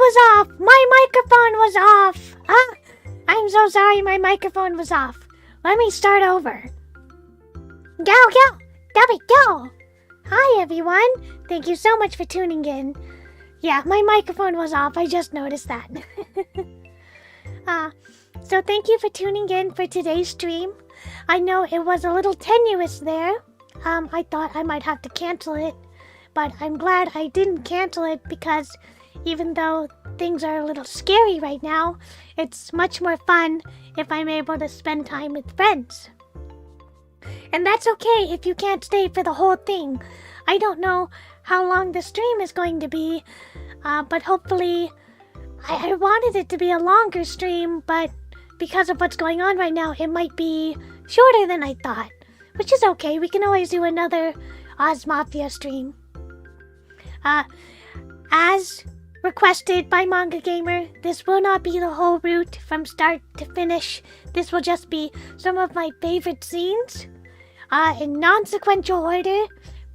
was off! My microphone was off! I'm so sorry my microphone was off. Let me start over. Go! There we go! Hi everyone! Thank you so much for tuning in. Yeah, my microphone was off. I just noticed that. So thank you for tuning in for today's stream. I know it was a little tenuous there. I thought I might have to cancel it, but I'm glad I didn't cancel it because even though things are a little scary right now, it's much more fun if I'm able to spend time with friends. And that's okay if you can't stay for the whole thing. I don't know how long the stream is going to be, but hopefully I wanted it to be a longer stream, but because of what's going on right now, it might be shorter than I thought, which is okay. We can always do another OZMAFIA stream. As requested by Manga Gamer, this will not be the whole route from start to finish. This will just be some of my favorite scenes in non-sequential order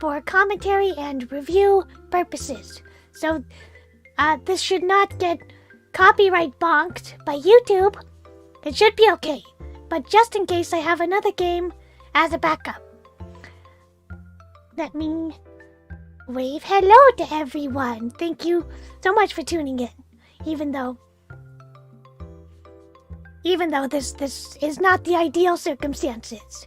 for commentary and review purposes. So this should not get copyright bonked by YouTube. It should be okay, but just in case I have another game as a backup. Let me wave hello to everyone. Thank you so much for tuning in, even though this is not the ideal circumstances.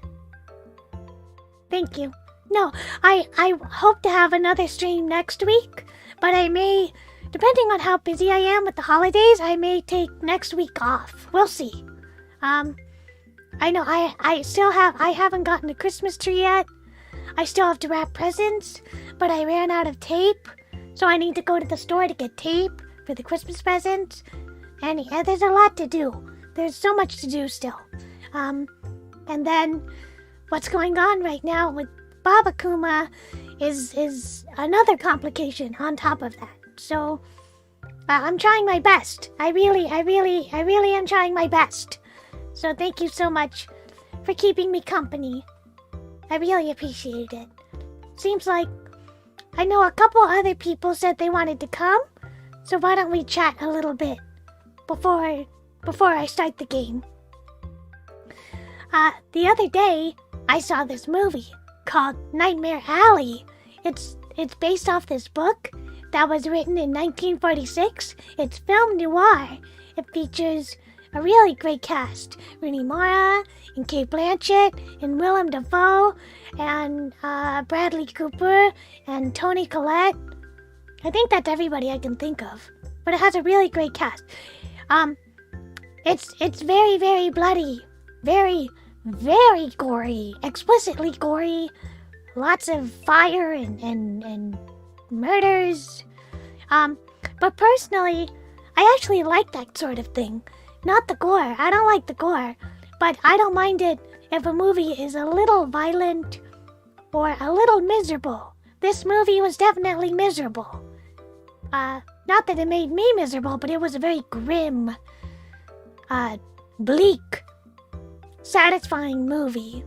Thank you. No, I hope to have another stream next week, but I may, depending on how busy I am with the holidays, I may take next week off. We'll see. I know I haven't gotten a Christmas tree yet. I still have to wrap presents, but I ran out of tape, so I need to go to the store to get tape for the Christmas presents. And there's a lot to do. There's so much to do still. And then what's going on right now with Babakuma is another complication on top of that. So I'm trying my best. I really am trying my best. So thank you so much for keeping me company. I really appreciate it. Seems like I know a couple other people said they wanted to come, so why don't we chat a little bit before I start the game. The other day I saw this movie called Nightmare Alley. It's based off this book that was written in 1946. It's film noir. It features a really great cast. Rooney Mara, and Kate Blanchett, and Willem Dafoe, and Bradley Cooper, and Toni Collette. I think that's everybody I can think of. But it has a really great cast. It's very, very bloody. Very, very gory. Explicitly gory. Lots of fire and murders. But personally, I actually like that sort of thing. Not the gore. I don't like the gore. But I don't mind it if a movie is a little violent or a little miserable. This movie was definitely miserable. Not that it made me miserable, but it was a very grim, bleak, satisfying movie.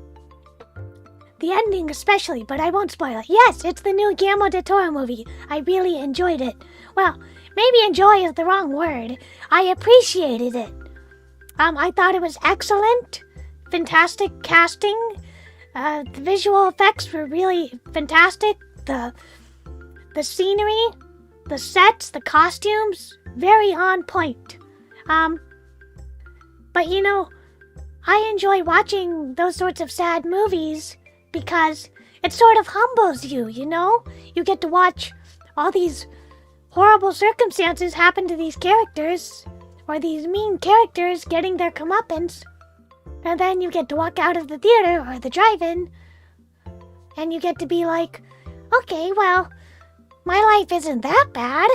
The ending especially, but I won't spoil it. Yes, it's the new Guillermo del Toro movie. I really enjoyed it. Well, maybe enjoy is the wrong word. I appreciated it. I thought it was excellent. Fantastic casting. The visual effects were really fantastic. The scenery, the sets, the costumes, very on point. But you know, I enjoy watching those sorts of sad movies because it sort of humbles you, you know? You get to watch all these horrible circumstances happen to these characters, or these mean characters getting their comeuppance, and then you get to walk out of the theater or the drive-in, and you get to be like, okay, well, my life isn't that bad.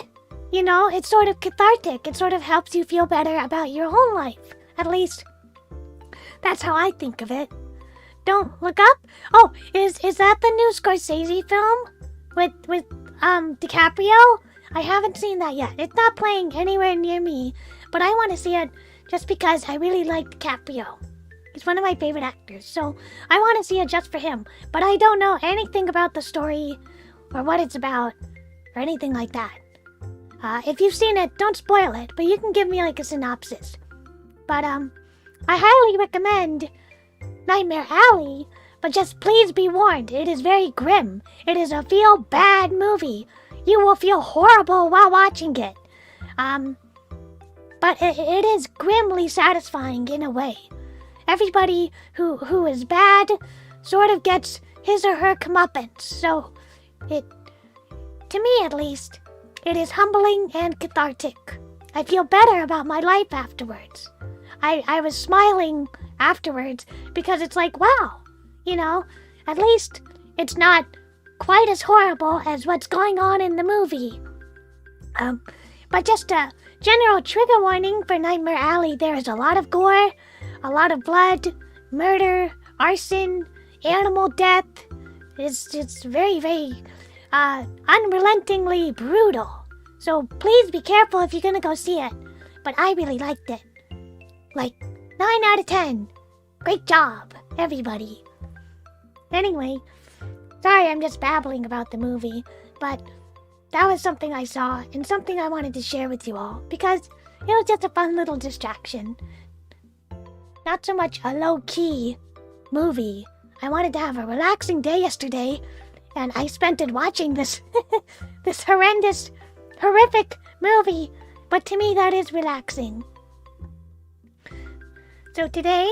You know, it's sort of cathartic. It sort of helps you feel better about your own life. At least, that's how I think of it. Don't look up. Oh, is that the new Scorsese film with DiCaprio? I haven't seen that yet. It's not playing anywhere near me, but I want to see it just because I really like DiCaprio. He's one of my favorite actors, so I want to see it just for him. But I don't know anything about the story or what it's about or anything like that. If you've seen it, don't spoil it, but you can give me like a synopsis. But I highly recommend Nightmare Alley, but just please be warned, it is very grim. It is a feel-bad movie. You will feel horrible while watching it. But it is grimly satisfying in a way. Everybody who is bad sort of gets his or her comeuppance, so to me at least, it is humbling and cathartic. I feel better about my life afterwards. I was smiling afterwards because it's like, wow, at least it's not quite as horrible as what's going on in the movie. But just a general trigger warning for Nightmare Alley, there is a lot of gore, a lot of blood, murder, arson, animal death. It's very, very unrelentingly brutal. So please be careful if you're gonna go see it. But I really liked it. Like, 9 out of 10. Great job, everybody. Anyway, sorry I'm just babbling about the movie, but that was something I saw and something I wanted to share with you all because it was just a fun little distraction. Not so much a low-key movie. I wanted to have a relaxing day yesterday, and I spent it watching this this horrific movie, but to me that is relaxing. So today,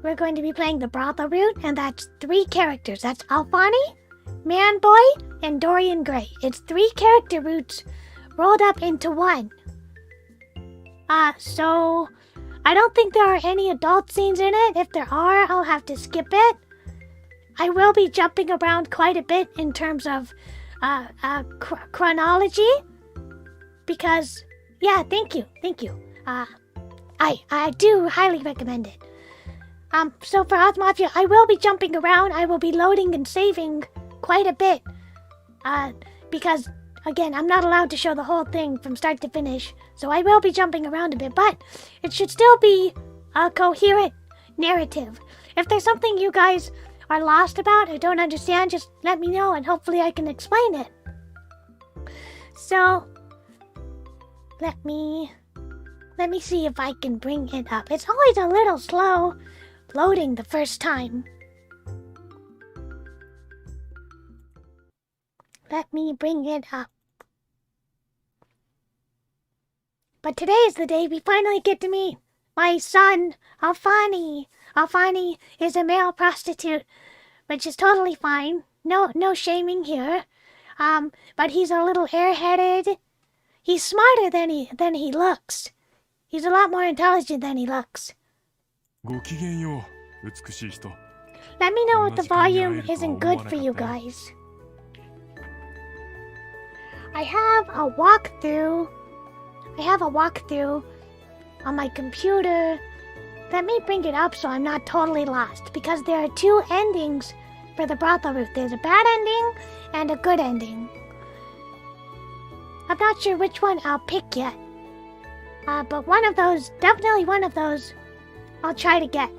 we're going to be playing the Brothel route, and that's 3 characters. That's Alfani, Manboy, and Dorian Gray. It's 3 character routes rolled up into one. So I don't think there are any adult scenes in it. If there are, I'll have to skip it. I will be jumping around quite a bit in terms of chronology. Because, yeah, thank you. I do highly recommend it. So for OZMAFIA, I will be jumping around. I will be loading and saving quite a bit. Because, again, I'm not allowed to show the whole thing from start to finish. So I will be jumping around a bit, but it should still be a coherent narrative. If there's something you guys are lost about or don't understand, just let me know and hopefully I can explain it. So, let me see if I can bring it up. It's always a little slow loading the first time. Let me bring it up. But today is the day we finally get to meet my son, Alfani. Alfani is a male prostitute, which is totally fine. No shaming here. But he's a little airheaded. He's smarter than he looks. He's a lot more intelligent than he looks. Let me know if the volume isn't good for you guys. I have a walkthrough on my computer. Let me bring it up so I'm not totally lost, because there are 2 endings for the Brothel route. There's a bad ending and a good ending. I'm not sure which one I'll pick yet. But one of those, definitely one of those, I'll try to get.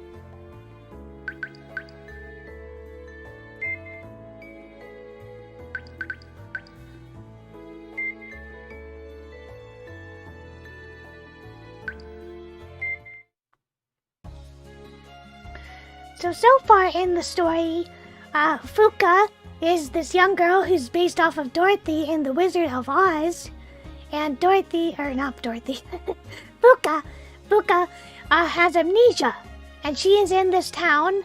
So far in the story, Fuka is this young girl who's based off of Dorothy in The Wizard of Oz. And Fuka has amnesia. And she is in this town,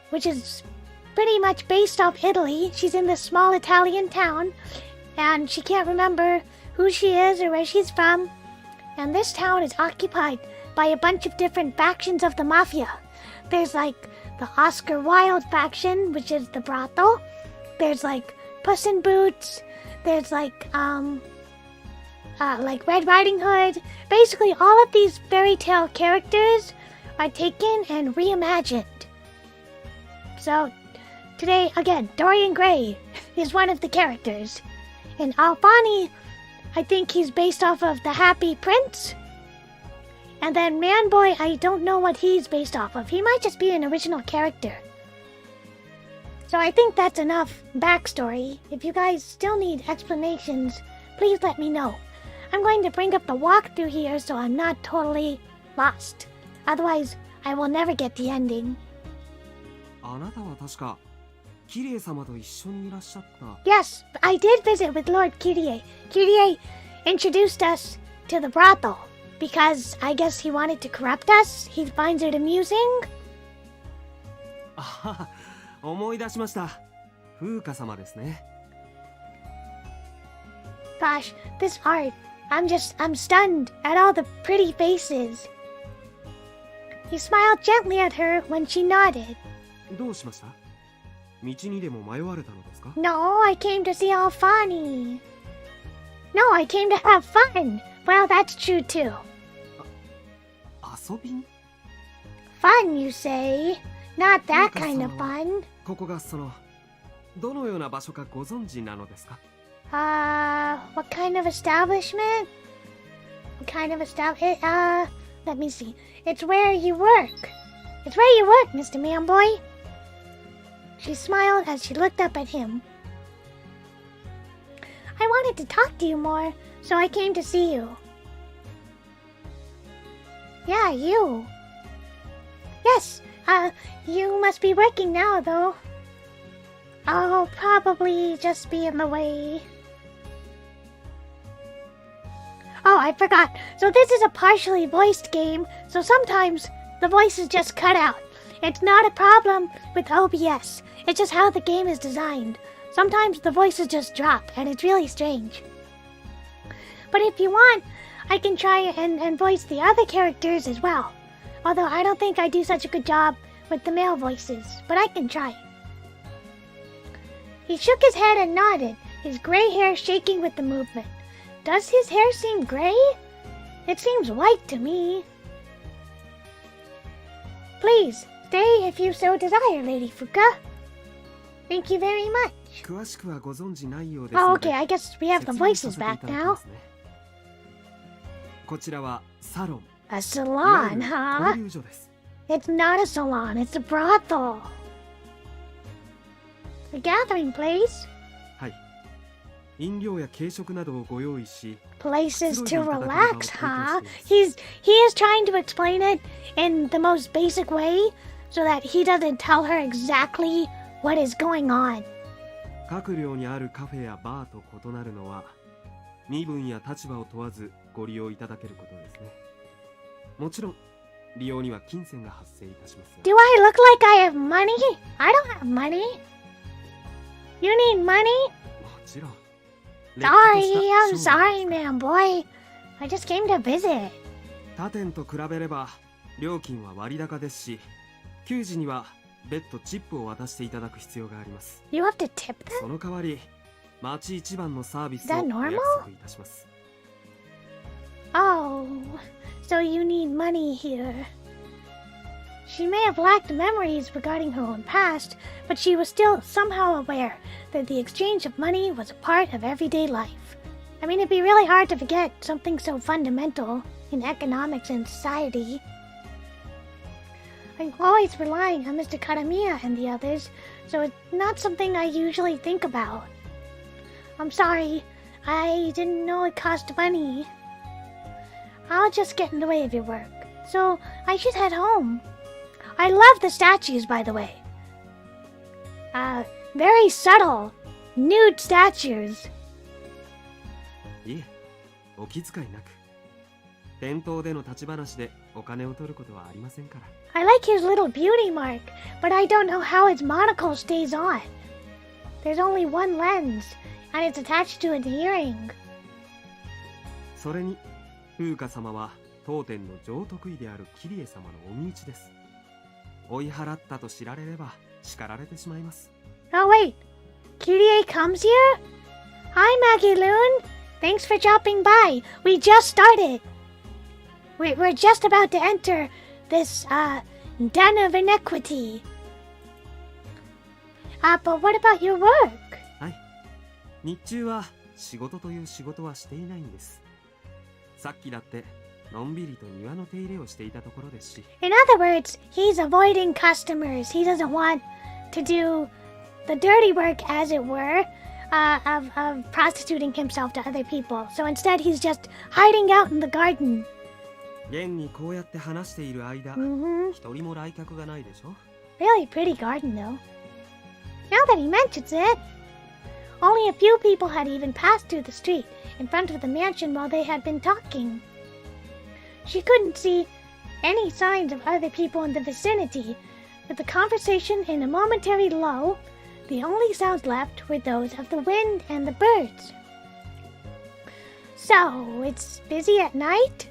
which is pretty much based off Italy. She's in this small Italian town, and she can't remember who she is or where she's from. And this town is occupied by a bunch of different factions of the mafia. There's like the Oscar Wilde faction, which is the Brothel. There's like Puss in Boots. There's like Red Riding Hood. Basically, all of these fairy tale characters are taken and reimagined. So today, again, Dorian Gray is one of the characters. And Alfani, I think he's based off of The Happy Prince. And then Manboy, I don't know what he's based off of. He might just be an original character. So I think that's enough backstory. If you guys still need explanations, please let me know. I'm going to bring up the walkthrough here so I'm not totally lost. Otherwise, I will never get the ending. あなたは確かキリエ様と一緒にいらっしゃった。Yes, I did visit with Lord Kirie. Kirie introduced us to the brothel because I guess he wanted to corrupt us. He finds it amusing. あはは、思い出しました。風花様ですね。Gosh, this art. I'm stunned at all the pretty faces. He smiled gently at her when she nodded. どうしました？道にでも迷われたのですか？ No, I came to see all funny. No, I came to have fun. Well, that's true too. 遊びに？ Fun, you say? Not that kind of fun. ここがどのような場所かご存知なのですか？ What kind of establishment? What kind of establishment? Let me see. It's where you work. It's where you work, Mr. Manboy. She smiled as she looked up at him. I wanted to talk to you more, so I came to see you. Yeah, you. Yes, you must be working now, though. I'll probably just be in the way. Oh, I forgot. So this is a partially voiced game, so sometimes the voices just cut out. It's not a problem with OBS. It's just how the game is designed. Sometimes the voices just drop, and it's really strange. But if you want, I can try and voice the other characters as well. Although I don't think I do such a good job with the male voices, but I can try. He shook his head and nodded, his gray hair shaking with the movement. Does his hair seem gray? It seems white to me. Please, stay if you so desire, Lady Fuka. Thank you very much. 詳しくはご存知ないようですの Oh, で。okay, I guess we have the voices back now. こちらはサロン。A salon, い huh? わゆる交流所です。 It's not a salon, it's a brothel. A gathering place. はい。飲料や軽食などをご用意し、 Places to relax, huh? He is trying to explain it in the most basic way so that he doesn't tell her exactly what is going on. 各寮にあるカフェやバーと異なるのは、身分や立場を問わずご利用いただけることですね。もちろん、利用には金銭が発生いたしますが。Do I look like I have money? I don't have money. You need money? もちろん。Sorry, I'm sorry, man, boy. I just came to visit. 他店と比べれば料金は割高ですし、給仕には別途チップを渡していただく必要があります。You have to tip them? その代わり、町一番のサービスを Is that お normal? 約束いたします。Oh, so you need money here. She may have lacked memories regarding her own past, but she was still somehow aware that the exchange of money was a part of everyday life. I mean, it'd be really hard to forget something so fundamental in economics and society. I'm always relying on Mr. Karamiya and the others, so it's not something I usually think about. I'm sorry, I didn't know it cost money. I'll just get in the way of your work, so I should head home. I love the statues, by the way. Very subtle, nude statues. いえ、お気遣いなく。店頭での立ち話でお金を取ることはありませんから。I like his little beauty mark, but I don't know how his monocle stays on. There's only one lens, and it's attached to an earring. それに、風花様は当店の上得意であるキリエ様のお身内です。追い払ったと知られれば叱られてしまいます。Oh wait, Kirie comes here? Hi Maggie Loon, thanks for dropping by. We just started. We're just about to enter this den of iniquity. But what about your work? はい。日中は仕事という仕事はしていないんです。さっきだってのんびりと庭の手入れをしていたところですし。In other words, he's avoiding customers. He doesn't want to do the dirty work, as it were. prostituting himself to other people. So instead, he's just hiding out in the garden. 現にこうやって話している間、一人も来客がないでしょ。 Really pretty garden, though. Now that he mentions it, only a few people had even passed through the street in front of the mansion while they had been talking. She couldn't see any signs of other people in the vicinity. With the conversation in a momentary lull, the only sounds left were those of the wind and the birds. So, it's busy at night?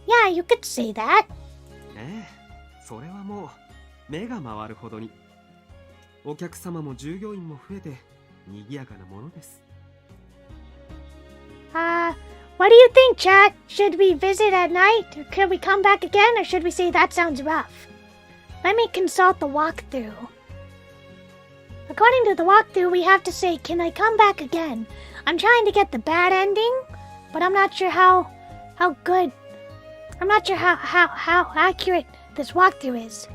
Yeah, you could say that. ねえ、それはもう目が回るほどに。お客様も従業員も増えて賑やかなものです。What do you think, chat? Should we visit at night? Or could we come back again? Or should we say that sounds rough? Let me consult the walkthrough. According to the walkthrough, we have to say, can I come back again? I'm trying to get the bad ending, but I'm not sure how good. I'm not sure how accurate this walkthrough is.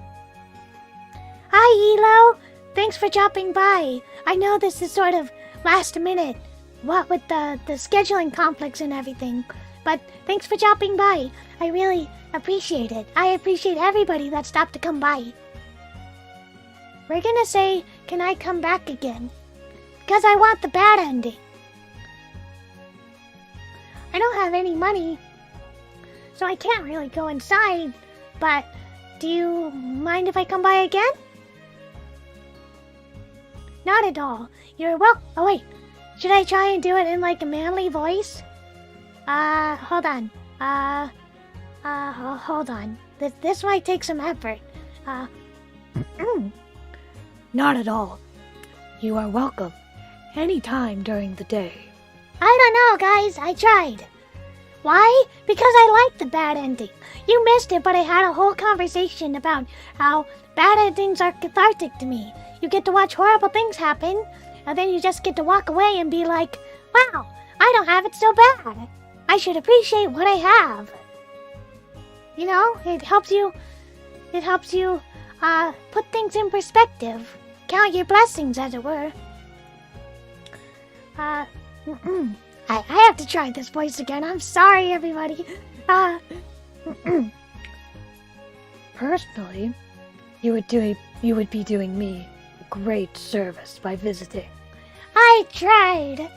Hi, Elo. Thanks for dropping by. I know this is sort of last minute, what with the scheduling conflicts and everything, but thanks for dropping by. I really appreciate it. I appreciate everybody that stopped to come by. We're gonna say, can I come back again? Because I want the bad ending. I don't have any money, so I can't really go inside, but do you mind if I come by again? Not at all. You're well. Oh, wait. Should I try and do it in like a manly voice? Hold on. Hold on. This might take some effort. Not at all. You are welcome anytime during the day. I don't know, guys. I tried. Why? Because I like the bad ending. You missed it, but I had a whole conversation about how bad endings are cathartic to me. You get to watch horrible things happen, and then you just get to walk away and be like, wow, I don't have it so bad. I should appreciate what I have. You know, it helps you put things in perspective. Count your blessings, as it were. I have to try this voice again. I'm sorry, everybody. Personally, you would be doing me a great service by visiting. I tried.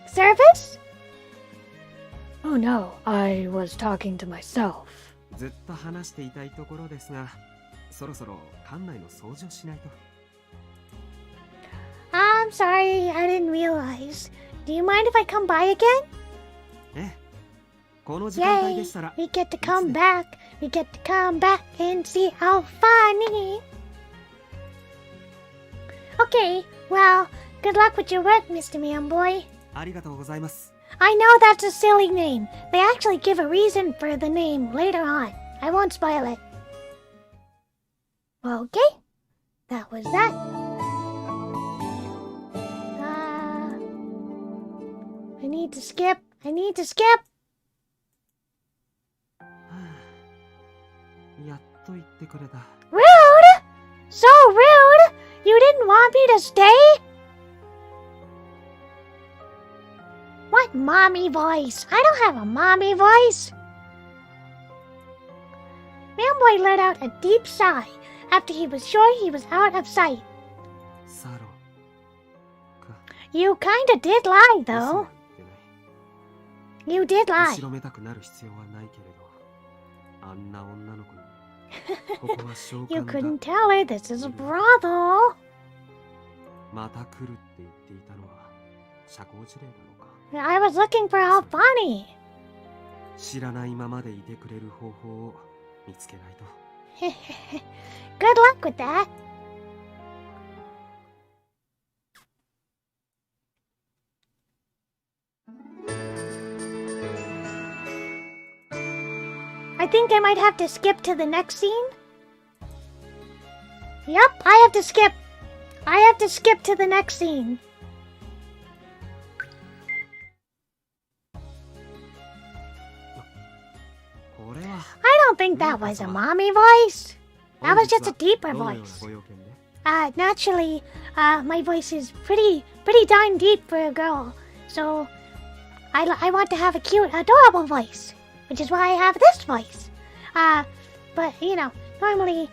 Service? Oh no, I was talking to myself. ずっと話していたいところですが、そろそろ館内の掃除をしないと。I'm sorry, I didn't realize. Do you mind if I come by again? ええ、この時間帯 Yay, でしたら。 we get to come back. We get to come back and see how funny. Okay, well, good luck with your work, Mr. Manboy. ありがとうございます。 I know that's a silly name. They actually give a reason for the name later on. I won't spoil it. Okay, that was that. I need to skip. やっと言ってくれた。 Rude! So rude! You didn't want me to stay? What mommy voice? I don't have a mommy voice. Manboy let out a deep sigh after he was sure he was out of sight. サロか。 You kinda did lie, 嘘 though. は言ってない。 You did lie. 後ろめたくなる必要はないけれど、あんな女の子に。ここは召 You 喚 couldn't だ。 tell her this is a brothel. また来るって言っていたのは社交辞令なのか。 I was looking for how funny. 知らないままでいてくれる方法を見つけないと。 Good luck with that. I think I might have to skip to the next scene. Yep, I have to skip. I have to skip to the next scene. I don't think that was a mommy voice. That was just a deeper voice. Naturally, my voice is pretty darn deep for a girl. So I want to have a cute, adorable voice, which is why I have this voice. But you know, normally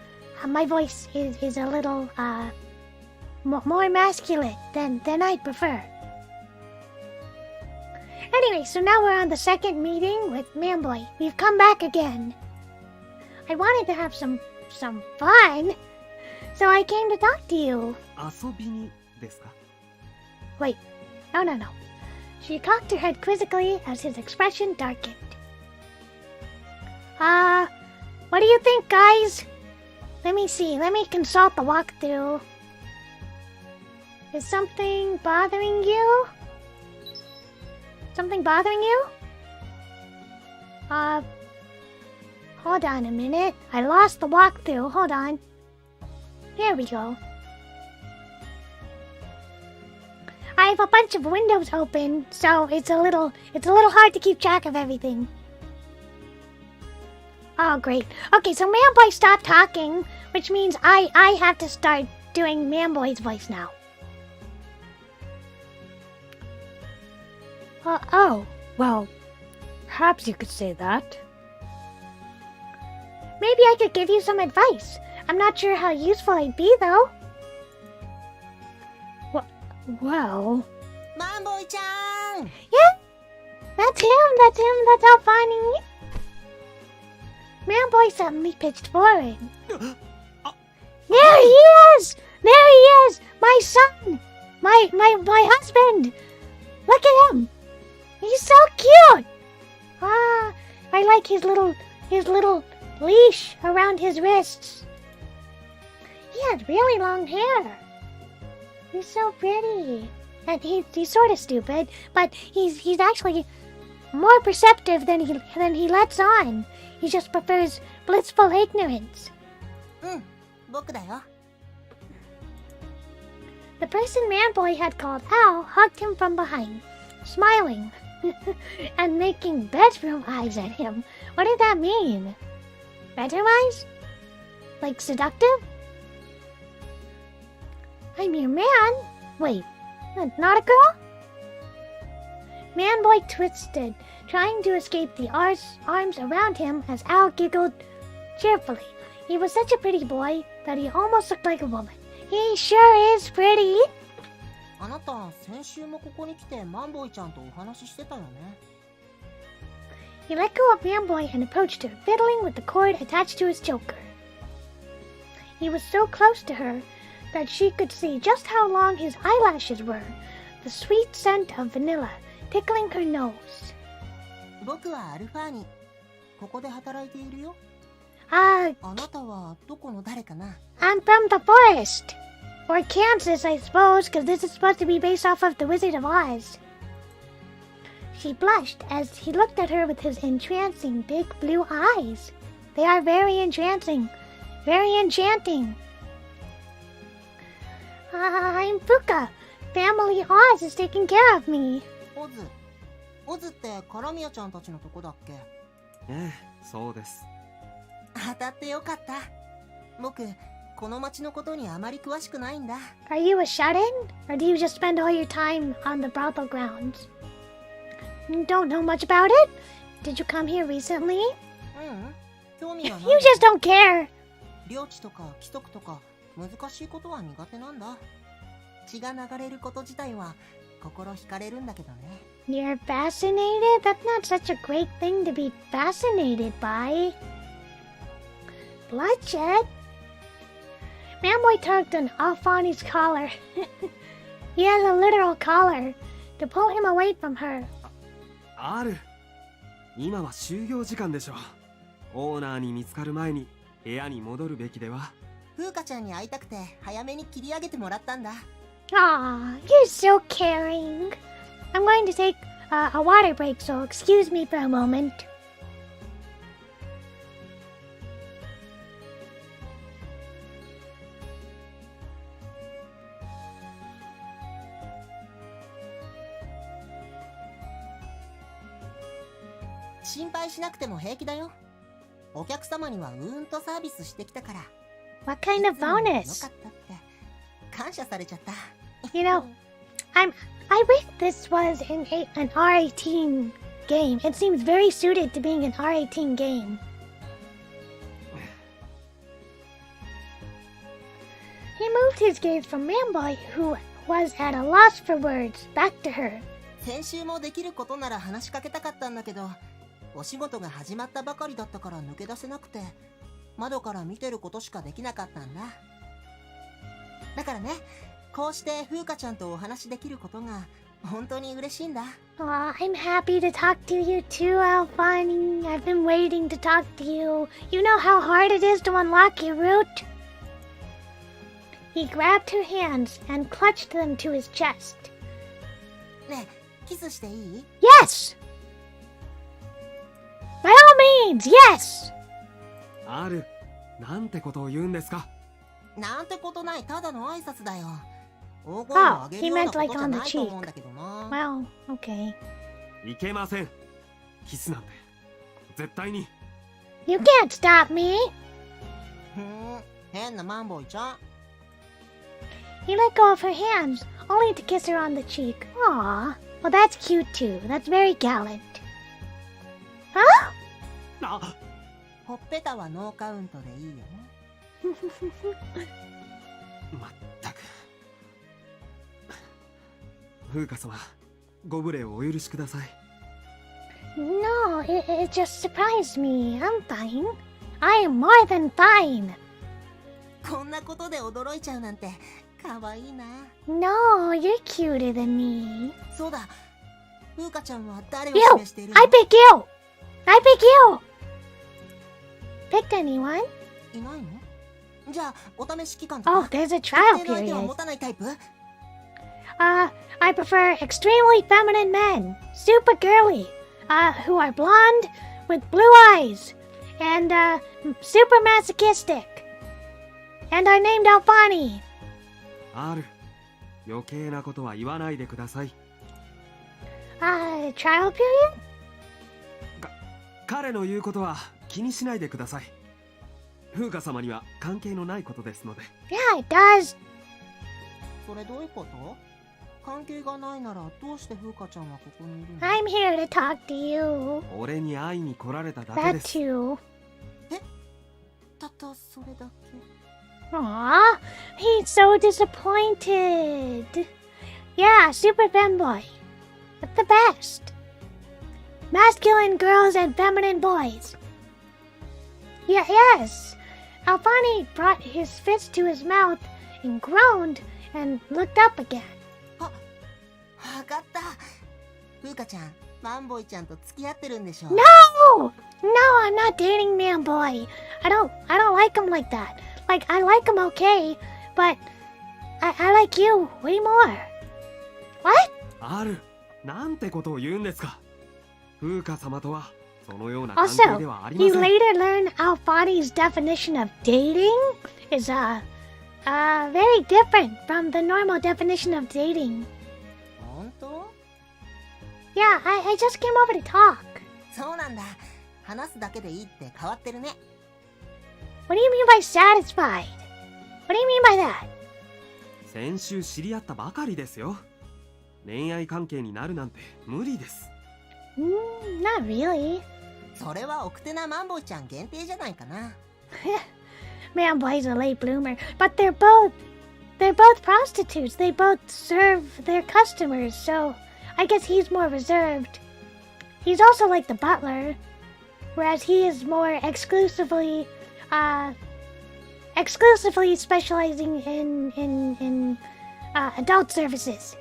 my voice is a little more masculine than I'd prefer. Anyway, so now we're on the second meeting with Manboy. We've come back again. I wanted to have some fun, so I came to talk to you. 遊びにですか？ Wait, no. She cocked her head quizzically as his expression darkened. What do you think, guys? Let me see. Let me consult the walkthrough. Is something bothering you? Something bothering you? Hold on a minute. I lost the walkthrough. Hold on. Here we go. I have a bunch of windows open, so it's a little hard to keep track of everything. Oh, great. Okay, so Manboy stopped talking, which means I have to start doing Manboy's voice now. Oh, well, perhaps you could say that. Maybe I could give you some advice. I'm not sure how useful I'd be, though. Well... Manboy-chan! Yeah, that's him, that's how funny. Manboy suddenly pitched forward. There he is! My son! My husband! Look at him! He's so cute! I like his little leash around his wrists. He has really long hair. He's so pretty. And he's sort of stupid, but he's actually more perceptive than he lets on. He just prefers blissful ignorance. 僕だよ。 The person Manboy had called Al hugged him from behind, smiling and making bedroom eyes at him. What did that mean? Bedroom eyes? Like seductive? I'm your man. Wait, not a girl? Manboy twisted, trying to escape the arms around him as Al giggled cheerfully. He was such a pretty boy that he almost looked like a woman. He sure is pretty. あなた、先週もここに来てマンボイちゃんとお話ししてたよね。 He let go of Manboy and approached her, fiddling with the cord attached to his choker. He was so close to her that she could see just how long his eyelashes were, the sweet scent of vanilla tickling her nose. 僕はアルファに。ここで働いているよ。Ah, あなたはどこの誰かな？ I'm from the forest. Or Kansas, I suppose, because this is supposed to be based off of The Wizard of Oz. She blushed as he looked at her with his entrancing big blue eyes. They are very entrancing, very enchanting. I'm Fuka. Family Oz is taking care of me. オズってカラミヤちゃんたちのとこだっけ？ええ、そうです。当たってよかった。僕、この町のことにあまり詳しくないんだ。Are you a shut-in? Or do you just spend all your time on the brothel grounds? You don't know much about it? Did you come here recently? 興味はない。You just don't care. 領地とか規則とか難しいことは苦手なんだ。血が流れること自体は心惹かれるんだけどね。You're fascinated? That's not such a great thing to be fascinated by. Bloodshed? Manboy tugged on Alfani's collar. He has a literal collar to pull him away from her. ある。今は就業時間でしょ。オーナーに見つかる前に部屋に戻るべきでは。風花ちゃんに会いたくて早めに切り上げてもらったんだ。Aw, you're so caring. I'm going to take a water break, so excuse me for a moment. "心配しなくても平気だよ。お客様にはサービスしてきたから。 What kind of いつもよ bonus? かったって。感謝されちゃった。You know, I wish this was an R18 game. It seems very suited to being an R18 game. He moved his gaze from Manboy, who was at a loss for words, back to her. 先週もできることなら話しかけたかったんだけど、お仕事が始まったばかりだったから抜け出せなくて、窓から見てることしかできなかったんだ。だからね、こうして風花ちゃんとお話できることが本当に嬉しいんだ。I'm happy to talk to you too, Alphani. I've been waiting to talk to you. You know how hard it is to unlock your root? He grabbed her hands and clutched them to his chest. ねえ、キスしていい？ Yes! By all means, yes! R、なんてことを言うんですか。なんてことない、ただの挨拶だよ。大声を上げるようなことじゃないと思うんだけどな。Well, okay. いけません。キスなんて絶対に。You can't stop me! 変なマンボイちゃん。He let go of her hands, only to kiss her on the cheek. Aw, well that's cute too. That's very gallant. Huh? あ、ほっぺたはノーカウントでいいよね。まったく。風花様、ご無礼をお許しください。No, it just surprised me. I'm fine. I am more than fine. こんなことで驚いちゃうなんてかわいいな。 No, you're cuter than me. そうだ、風花ちゃんは誰を You! 示しているの？ I pick you! I pick you! Picked anyone? いないの？じゃあ、お試し期間とか Oh, there's a trial 特定の相手は period. 持たないタイプ？ I prefer extremely feminine men, super girly, who are blonde with blue eyes, and, super masochistic, and are named Alphani. R、余計なことは言わないでください。Trial period? 彼の言うことは気にしないでください。風花様には関係のないことですので。Yeah, it does. それどういうこと？関係がないならどうして風花ちゃんはここにいるの？ I'm here to talk to you. 俺に会いに来られただけ That です。 too. たったそれだけ？ Aw, he's so disappointed. Yeah, super femboy. But the best. Masculine girls and feminine boys. Yeah, yes. Alphani brought his fist to his mouth and groaned and looked up again. わかった。風花ちゃん、マンボイちゃんと付き合ってるんでしょ？ No! No, I'm not dating man boy. I don't like him like that. Like, I like him okay, but I like you way more. What? R、なんてことを言うんですか。風花様とはそのような関係 Also, ではありま you せん。 later learn Alphani's definition of dating is, very different from the normal definition of dating. 本当？ Yeah, I just came over to talk. そうなんだ。話すだけでいいって変わってるね。What do you mean by satisfied? What do you mean by that? 先週知り合ったばかりですよ。恋愛関係になるなんて無理です。Not really. それは奥手なマンボイちゃん限定じゃないかな。Man boy's a late bloomer, but they're both prostitutes. They both serve their customers, so I guess he's more reserved. He's also like the butler, whereas he is more exclusively specializing in adult services.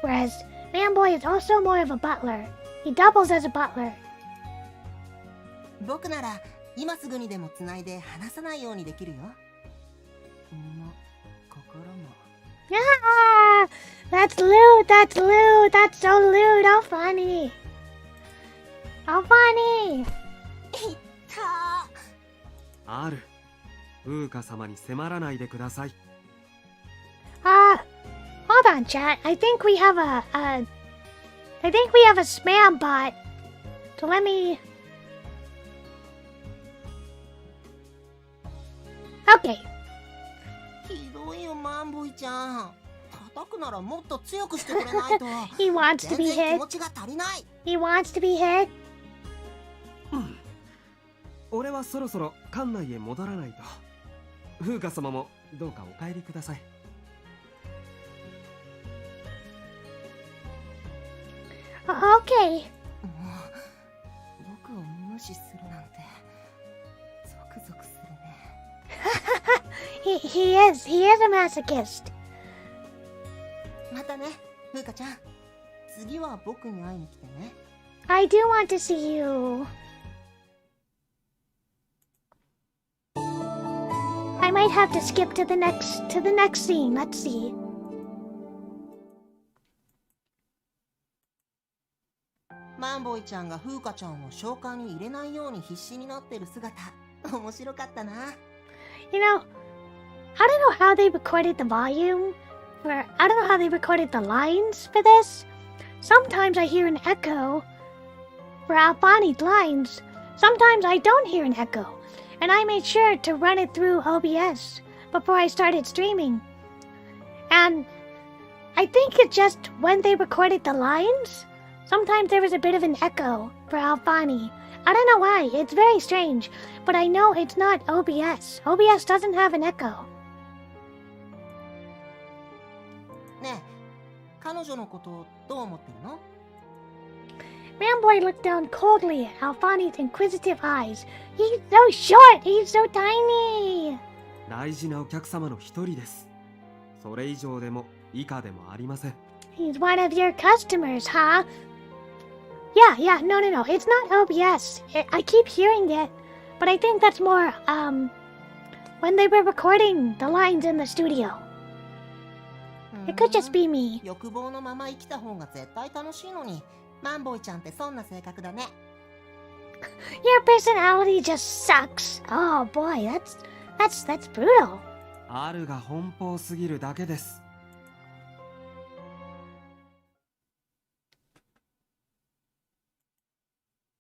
Whereas Man Boy is also more of a butler. He doubles as a butler. 僕なら今すぐにでもつないで話さないようにできるよ。君も心も。Ah, that's lewd. That's lewd. That's so lewd. How funny. How funny. いったー。 R、風花様に迫らないでください。 Hold on, chat. I think we have a spam bot. So let me. Okay. ひどいよマンボイボイちゃん、叩くならもっと強くしてくれないと。He wants to 全 be 然気 hit. 持ちが足りない。 He wants to be hit. 俺はそろそろ館内へ戻らないと。風花様もどうかお帰りください。Okay. もう僕を無視するなんてゾクゾクするね。He is a masochist. またね、風花ちゃん。次は僕に会いに来てね。I do want to see you. I might have to skip to the next scene. Let's see. マンボイちゃんが風花ちゃんを召喚に入れないように必死になってる姿、面白かったな。You know, I don't know how they recorded the volume, or I don't know how they recorded the lines for this. Sometimes I hear an echo for Albani's lines. Sometimes I don't hear an echo, and I made sure to run it through OBS before I started streaming. And I think it's just when they recorded the lines, sometimes there was a bit of an echo for Albani. I don't know why, it's very strange, but I know it's not OBS. OBS doesn't have an echo. ねえ、彼女のことどう思ってるの？ Ramboy looked down coldly at Alfani's inquisitive eyes. He's so short, he's so tiny. 大事なお客様の一人です。それ以上でも以下でもありません。He's one of your customers, huh? Yeah, no, it's not OBS. I keep hearing it, but I think that's more, when they were recording the lines in the studio. It could just be me. 欲望のまま生きた方が絶対楽しいのに、マンボイちゃんってそんな性格だね。Your personality just sucks. Oh boy, that's brutal. あるが奔放すぎるだけです。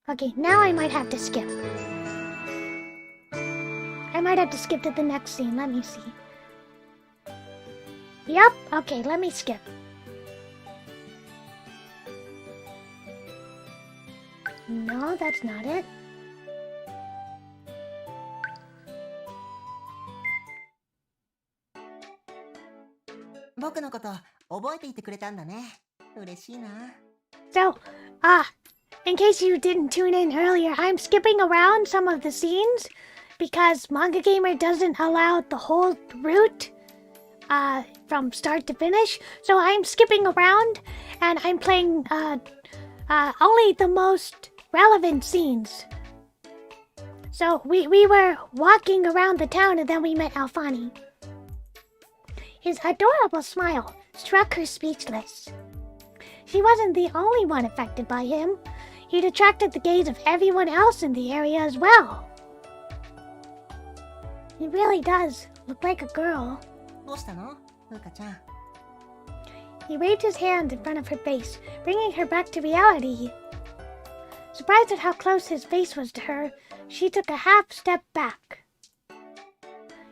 Okay, now I might have to skip. I might have to skip to the next scene. Let me see. Yep, okay, let me skip. No, that's not it. 僕のこと覚えていてくれたんだね。嬉しいな。So, in case you didn't tune in earlier, I'm skipping around some of the scenes because Manga Gamer doesn't allow the whole route from start to finish. So I'm skipping around and I'm playing only the most relevant scenes. So we were walking around the town and then we met Alfani. His adorable smile struck her speechless. She wasn't the only one affected by him. He'd attracted the gaze of everyone else in the area as well. He really does look like a girl. どうしたの？風花ちゃん。He waved his hand in front of her face, bringing her back to reality. Surprised at how close his face was to her, she took a half step back.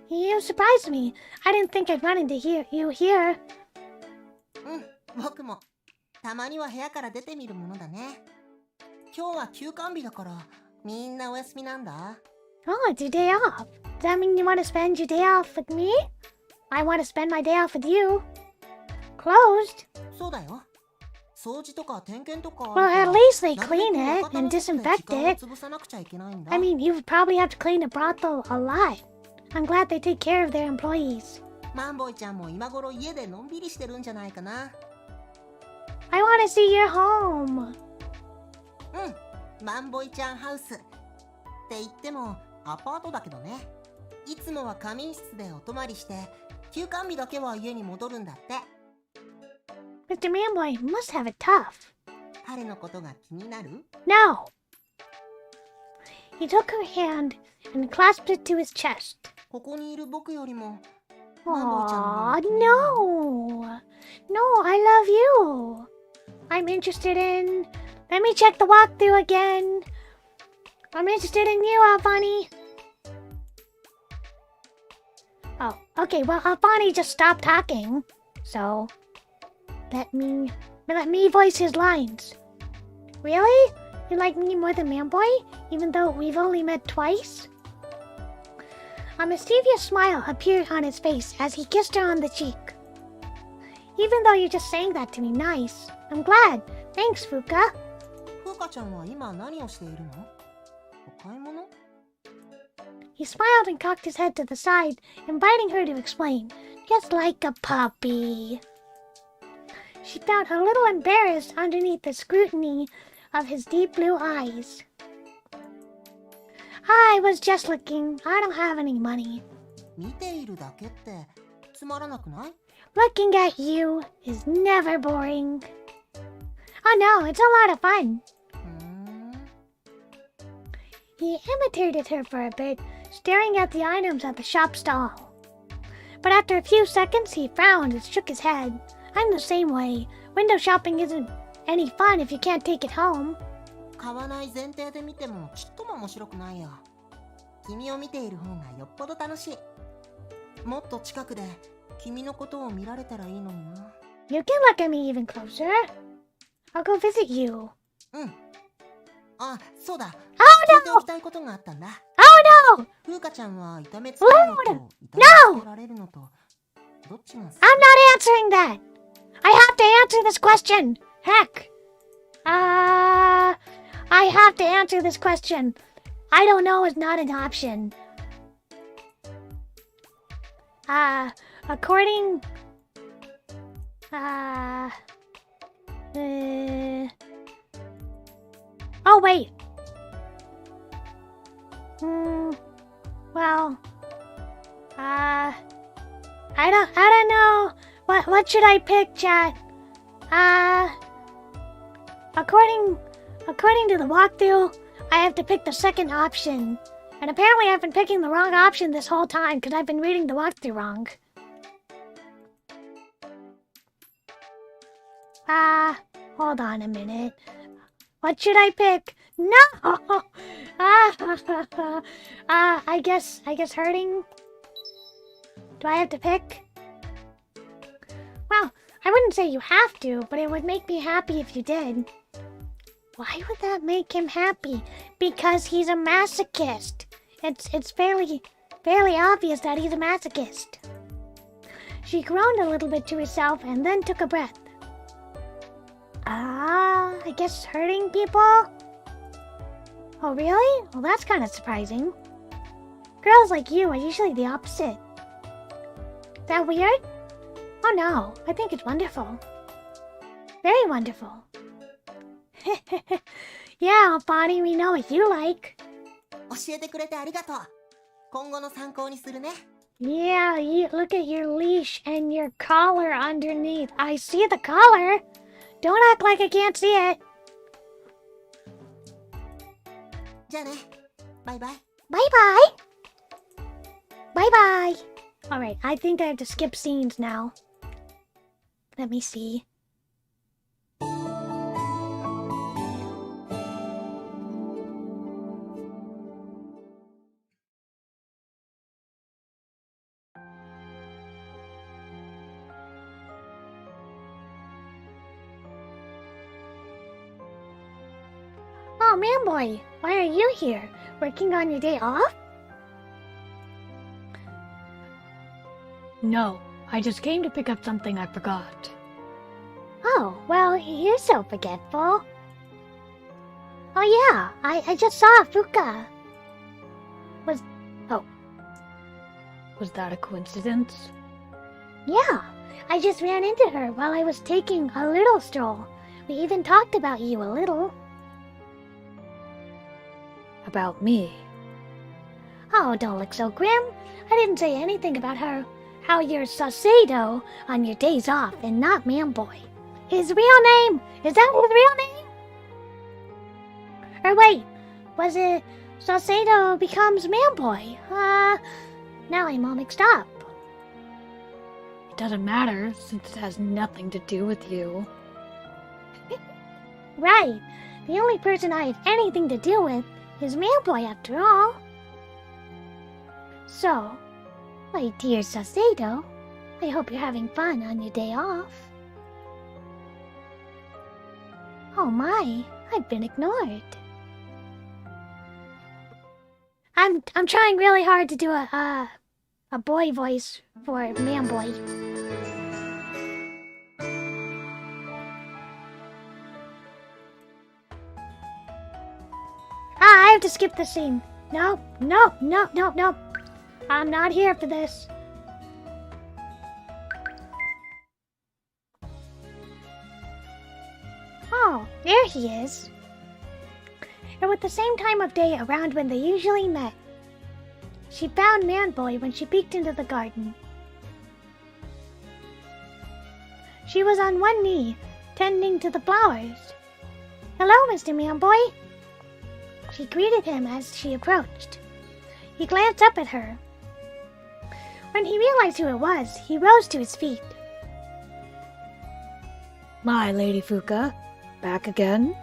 You surprised me. I didn't think I'd run into you here. 僕もたまには部屋から出てみるものだね。今日は休館日だからみんなお休みなんだ。Oh, it's your day off. Does that mean you want to spend your day off with me? I want to spend my day off with you. Closed? そうだよ。掃除とか点検とか。Well, at least they clean it and disinfect it. 潰さなくちゃいけないんだ。I mean, you would probably have to clean a brothel a lot. I'm glad they take care of their employees. マンボイちゃんも今頃家でのんびりしてるんじゃないかな。I want to see your home. マンボイちゃんハウス。って言ってもアパートだけどね。いつもは仮眠室でお泊まりして、休館日だけは家に戻るんだって。Mr. Manboy must have it tough. 彼のことが気になる？ No. He took her hand and clasped it to his chest. ここにいる僕よりも。Aw, no. No, I love you. I'm interested in... Let me check the walkthrough again. I'm interested in you, Alfani. Oh, okay, well, Bonnie just stopped talking. So, let me voice his lines. Really? You like me more than Manboy? Even though we've only met twice? A mischievous smile appeared on his face as he kissed her on the cheek. Even though you're just saying that to me nice, I'm glad. Thanks, Fuka. ふうかちゃんは今何をしているの？お買い物？ He smiled and cocked his head to the side, inviting her to explain, just like a puppy. She felt a little embarrassed underneath the scrutiny of his deep blue eyes. I was just looking. I don't have any money. 見ているだけってつまらなくない？ Looking at you is never boring. Oh no, it's a lot of fun. He imitated her for a bit, staring at the items at the shop stall. But after a few seconds, he frowned and shook his head. I'm the same way. Window shopping isn't any fun if you can't take it home. 買わない前提で見てもちっとも面白くないよ。君を見ている方がよっぽど楽しい。もっと近くで君のことを見られたらいいのにな。You can look at me even closer. I'll go visit you. うん。あ、そうだ。Oh 聞いておきたいことがあったんだ。Oh no! ふうかちゃんは炒めつけるのと炒めつけられるのとどっちが好き？ I'm not answering that! I have to answer this question! Heck! I have to answer this question. I don't know is not an option. According... Oh, wait. Well... I don't know. What should I pick, chat? According to the walkthrough, I have to pick the second option. And apparently I've been picking the wrong option this whole time because I've been reading the walkthrough wrong. Hold on a minute. What should I pick? No! I guess hurting? Do I have to pick? Well, I wouldn't say you have to, but it would make me happy if you did. Why would that make him happy? Because he's a masochist. It's fairly obvious that he's a masochist. She groaned a little bit to herself and then took a breath. I guess hurting people? Oh, really? Well, that's kind of surprising. Girls like you are usually the opposite. That weird? Oh no, I think it's wonderful. Very wonderful. Yeah, Bonnie, we know what you like. 教えてくれてありがとう。今後の参考にするね。Yeah, look at your leash and your collar underneath. I see the collar. Don't act like I can't see it. じゃあね。バイバイ。Bye bye. Bye bye. Alright, I think I have to skip scenes now. Let me see. Oh, Manboy, why are you here? Working on your day off? No, I just came to pick up something I forgot. Oh, well, you're so forgetful. Oh yeah, I just saw Fuka. Was that a coincidence? Yeah, I just ran into her while I was taking a little stroll. We even talked about you a little. About me? Oh, don't look so grim. I didn't say anything about her. How you're Sasado on your days off and not Manboy. His real name! Is that his real name? Or wait, was it Sasado becomes Manboy? Now I'm all mixed up. It doesn't matter, since it has nothing to do with you. Right. The only person I have anything to do with is Manboy after all. So, My dear Sasado, I hope you're having fun on your day off. Oh my, I've been ignored. I'm trying really hard to do a boy voice for man boy. I have to skip the scene. No. I'm not here for this. Oh, there he is. And at the same time of day around when they usually met, she found Man-Boy when she peeked into the garden. She was on one knee, tending to the flowers. Hello, Mr. Man-Boy. She greeted him as she approached. He glanced up at her. When he realized who it was, he rose to his feet. My Lady Fuka, back again?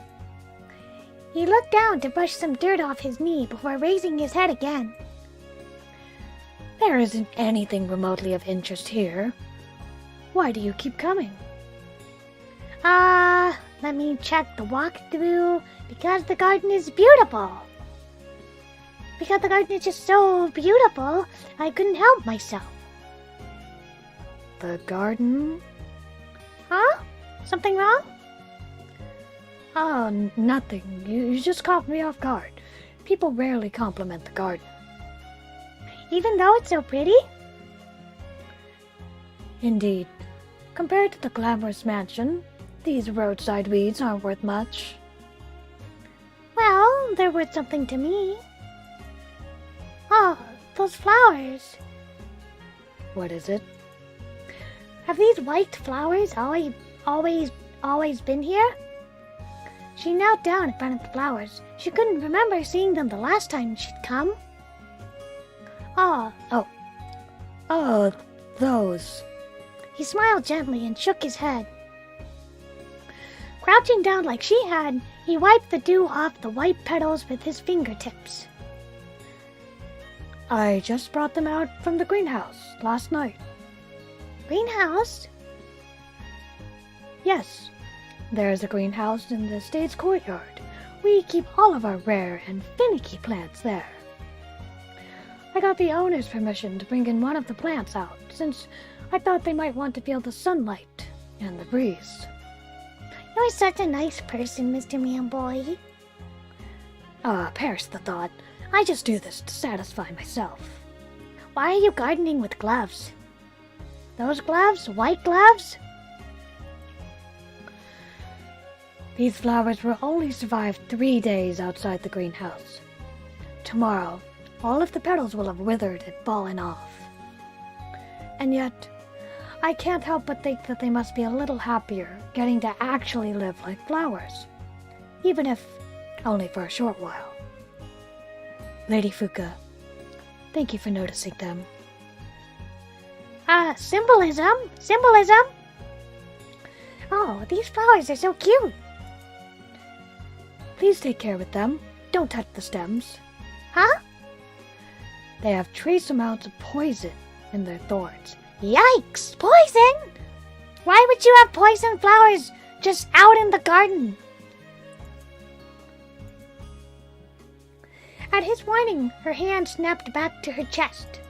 He looked down to brush some dirt off his knee before raising his head again. There isn't anything remotely of interest here. Why do you keep coming? Let me check the walkthrough. Because the garden is beautiful. Because the garden is just so beautiful, I couldn't help myself. The garden? Huh? Something wrong? Oh, nothing. You just caught me off guard. People rarely compliment the garden. Even though it's so pretty? Indeed. Compared to the glamorous mansion, these roadside weeds aren't worth much. Well, they're worth something to me. Oh, those flowers. What is it? Have these white flowers always been here? She knelt down in front of the flowers. She couldn't remember seeing them the last time she'd come. Oh, those. He smiled gently and shook his head. Crouching down like she had, he wiped the dew off the white petals with his fingertips. I just brought them out from the greenhouse last night. Greenhouse? Yes, there's a greenhouse in the estate's courtyard. We keep all of our rare and finicky plants there. I got the owner's permission to bring in one of the plants out, since I thought they might want to feel the sunlight and the breeze. You're such a nice person, Mr. Man-Boy. Perish the thought. I just do this to satisfy myself. Why are you gardening with gloves? Those gloves? White gloves? These flowers will only survive 3 days outside the greenhouse. Tomorrow, all of the petals will have withered and fallen off. And yet, I can't help but think that they must be a little happier getting to actually live like flowers, even if only for a short while. Lady Fuka, thank you for noticing them. Symbolism? Oh, these flowers are so cute. Please take care with them. Don't touch the stems. Huh? They have trace amounts of poison in their thorns. Yikes! Poison? Why would you have poison flowers just out in the garden? At his warning, her hand snapped back to her chest.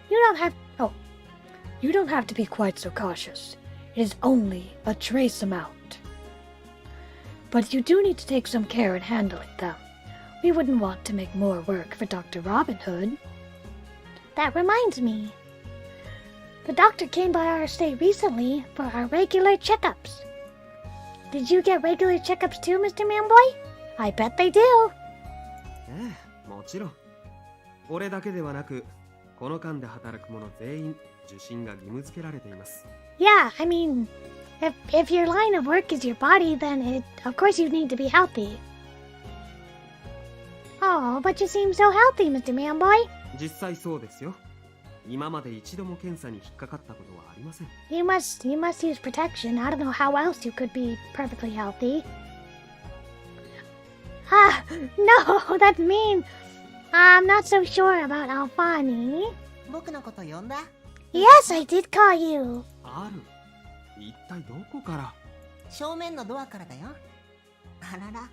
You don't have to be quite so cautious. It is only a trace amount. But you do need to take some care in handling them. We wouldn't want to make more work for Dr. Robin Hood. That reminds me. The doctor came by our estate recently for our regular checkups. Did you get regular checkups too, Mr. Man-Boy? I bet they do. もちろん。俺だけではなく、この間で働く者全員受診が義務付けられています。Yeah, I mean, if your line of work is your body, then of course you need to be healthy. Oh, but you seem so healthy, Mr. Man-Boy. 実際そうですよ。今まで一度も検査に引っかかったことはありません。You must use protection. I don't know how else you could be perfectly healthy. No, that's mean. I'm not so sure about Alfani. 僕のこと呼んだ？ Yes, I did call you. ある。一体どこから？正面のドアからだよ。あらら、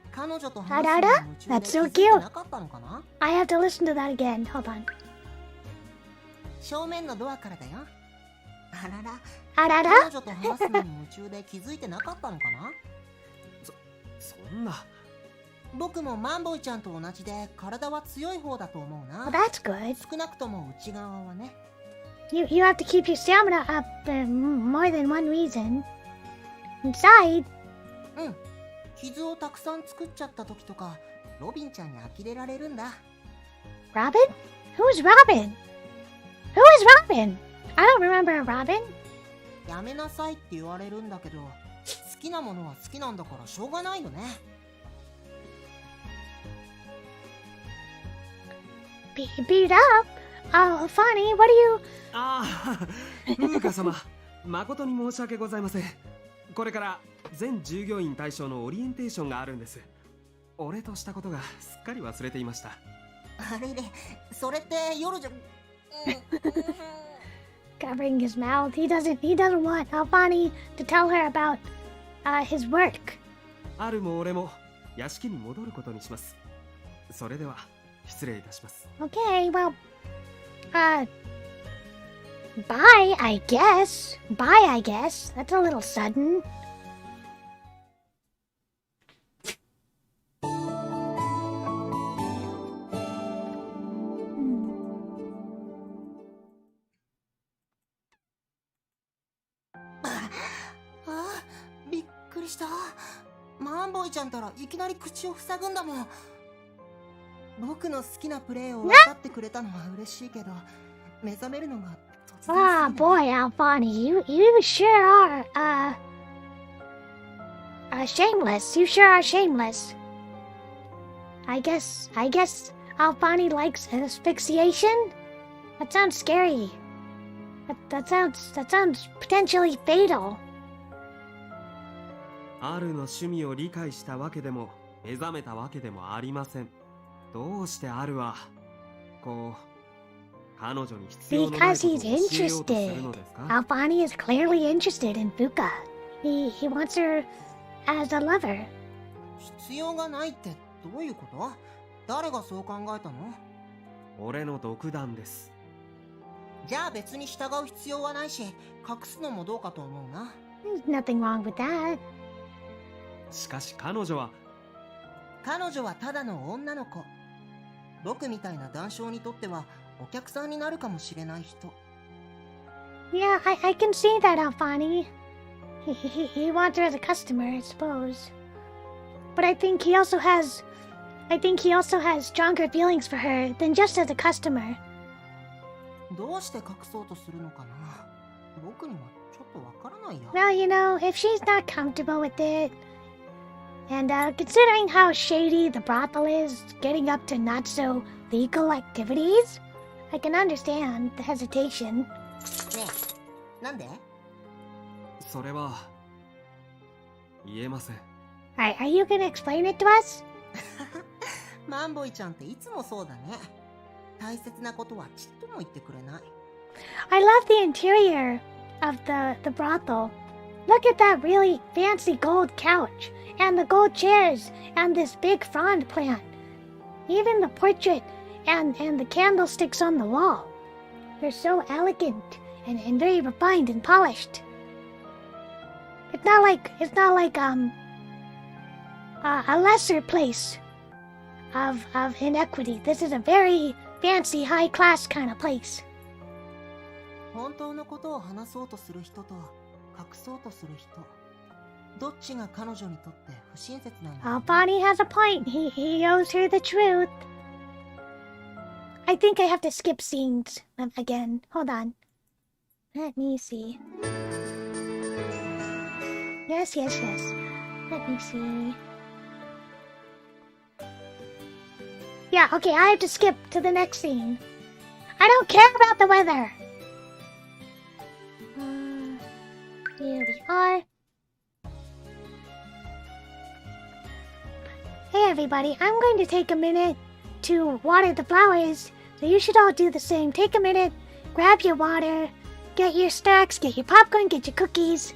彼女と話すあららのに夢中で That's so 気づい cute. てなかったのかな？ I have to listen to that again. Hold on. 正面のドアからだよ。あらら、あらら彼女と話すのに夢中で気づいてなかったのかな？そんな。僕もマンボイちゃんと同じで体は強い方だと思う Well, な。 that's good. 少なくとも内側はね。You have to keep your stamina up for more than one reason. Inside, うん。傷をたくさん作っちゃった時とか、ロビンちゃんに呆れられるんだ。 Robin? Who's Robin? Who is Robin? I don't remember a Robin. やめなさいって言われるんだけど、好きなものは好きなんだからしょうがないよね。Beat up? Oh, funny. What are you? ああ、風花様、誠に申し訳ございません。これから全従業員対象のオリエンテーションがあるんです。俺としたことがすっかり忘れていました。あれれ、それって夜じゃ。Covering his mouth. He doesn't want Alfani to tell her about his work. あるも俺も屋敷に戻ることにします。それでは失礼いたします。Okay, well, bye, I guess. Bye, I guess. That's a little sudden. Ah, びっくりした。マンボイちゃんたらいきなり口を塞ぐんだもん。僕の好きなプレーを分かってくれたのは嬉しいけど、目覚めるのが突然 Ah, すぎて。 boy, Alfani, you sure are, shameless. You sure are shameless. I guess Alfani likes asphyxiation? That sounds scary. That sounds potentially fatal. あるの趣味を理解したわけでも目覚めたわけでもありません。どうしてあるはこう彼女に必要のない Because ことを he's 教えようとする interested. のですか？ Alfani is clearly interested in Fuka. He wants her as a lover. 必要がないってどういうこと？誰がそう考えたの？俺の独断です。じゃあ別に従う必要はないし、隠すのもどうかと思うな。 There's nothing wrong with that. しかし彼女はただの女の子。僕みたいな男性にとってはお客さんになるかもしれない人。 Yeah, I can see that, Alfani. He wants her as a customer, I suppose. But I think he also has stronger feelings for her than just as a customer. どうして隠そうとするのかな？僕にはちょっとわからないや。 Well, you know, if she's not comfortable with it, and considering how shady the brothel is, getting up to not so legal activities, I can understand the hesitation. ねえ、なんで？それは言えません。 Alright, are you gonna explain it to us? マンボイちゃんっていつもそうだね。大切なことはちっとも言ってくれない。 I love the interior of the brothel. Look at that really fancy gold couch, and the gold chairs, and this big frond plant. Even the portrait and the candlesticks on the wall. They're so elegant and very refined and polished. It's not like a lesser place of inequity. This is a very fancy, high class kind of place. 本当のことを話そうとする人と隠そうとする人、どっちが彼女にとって不親切なんだろうね。 Bonnie has a point. He owes her the truth. I think I have to skip scenes again. Hold on. Let me see. Yes. Let me see. Yeah, okay, I have to skip to the next scene. I don't care about the weather. Here we are. Hey everybody, I'm going to take a minute to water the flowers So you should all do the same. Take a minute, grab your water, get your snacks, get your popcorn, get your cookies,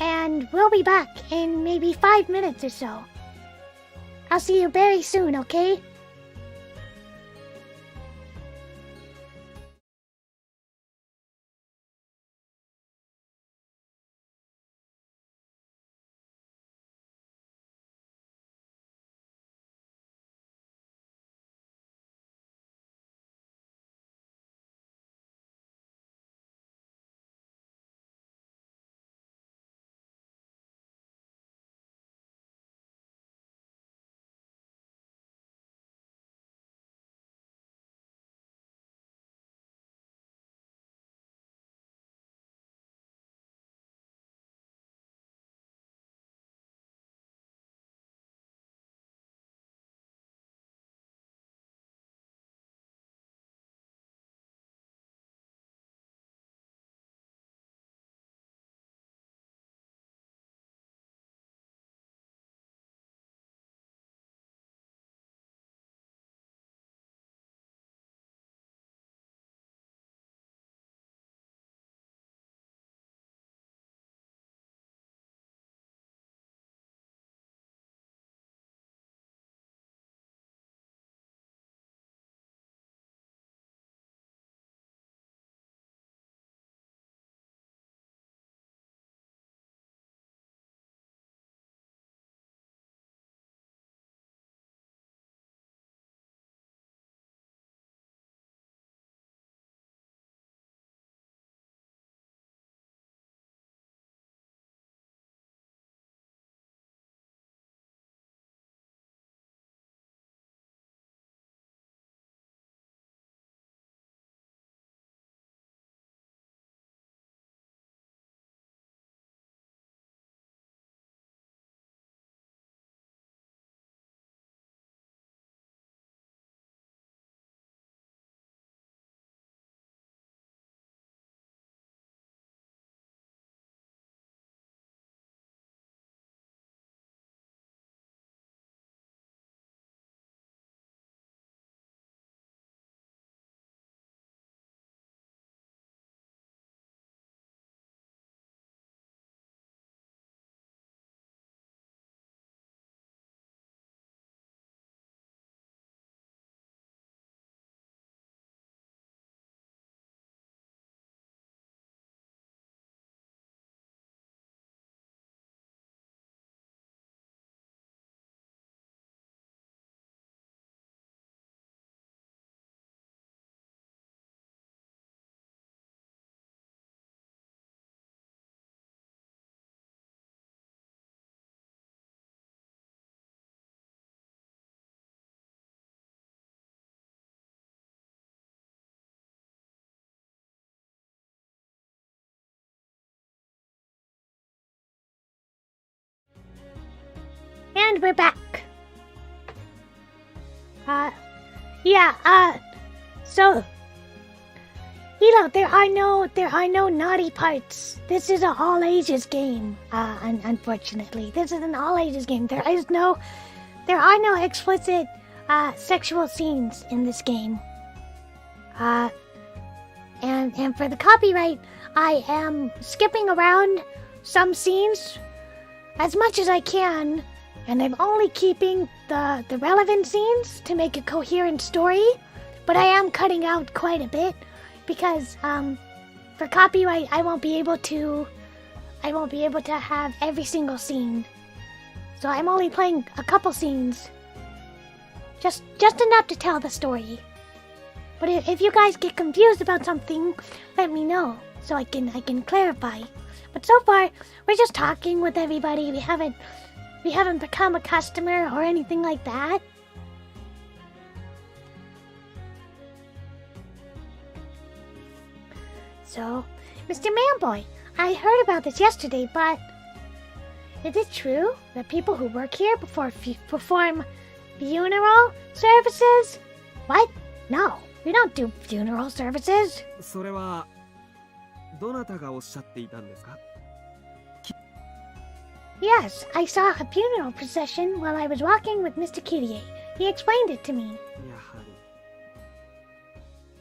and we'll be back in maybe 5 minutes or so. I'll see you very soon, okay? And we're back. So, there are no naughty parts. This is an all ages game. Unfortunately, this is an all ages game. There are no explicit sexual scenes in this game. And for the copyright, I am skipping around some scenes as much as I can, and I'm only keeping the relevant scenes to make a coherent story, but I am cutting out quite a bit because for copyright I won't be able to have every single scene. So I'm only playing a couple scenes. Just enough to tell the story. But if you guys get confused about something, let me know so I can clarify. But so far, we're just talking with everybody. We haven't become a customer or anything like that. So, Mr. Manboy, I heard about this yesterday, but is it true that people who work here perform funeral services? What? No, we don't do funeral services. それはどなたがおっしゃっていたんですか? Yes, I saw a funeral procession while I was walking with Mr. Kirie. He explained it to me. やはり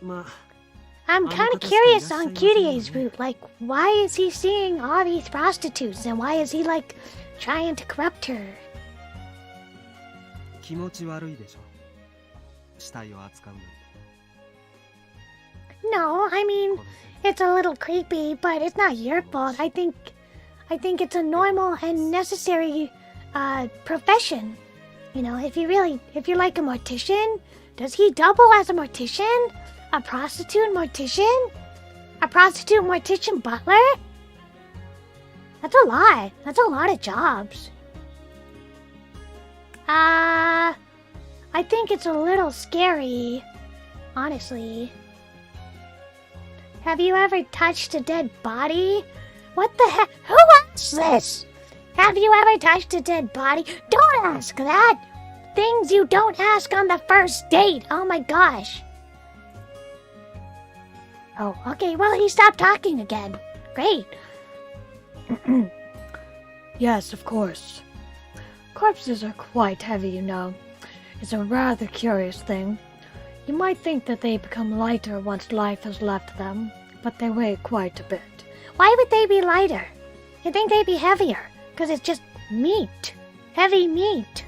ま I'm kind of curious on Kirie's route. Like, why is he seeing all these prostitutes and why is he, like, trying to corrupt her? あ気持ち悪いでしょ死体を扱うなんて No, I mean, it's a little creepy, but it's not your fault. I think it's a normal and necessary profession. You know, if you're like a mortician, does he double as a mortician? A prostitute mortician? A prostitute mortician butler? That's a lot. That's a lot of jobs. I think it's a little scary, honestly. Have you ever touched a dead body? What the heck? Who asked this? Have you ever touched a dead body? Don't ask that! Things you don't ask on the first date! Oh my gosh. Oh, okay, well, he stopped talking again. Great. Yes, of course. Corpses are quite heavy, you know. It's a rather curious thing. You might think that they become lighter once life has left them, but they weigh quite a bit. Why would they be lighter? You think they'd be heavier? Because it's just meat. Heavy meat.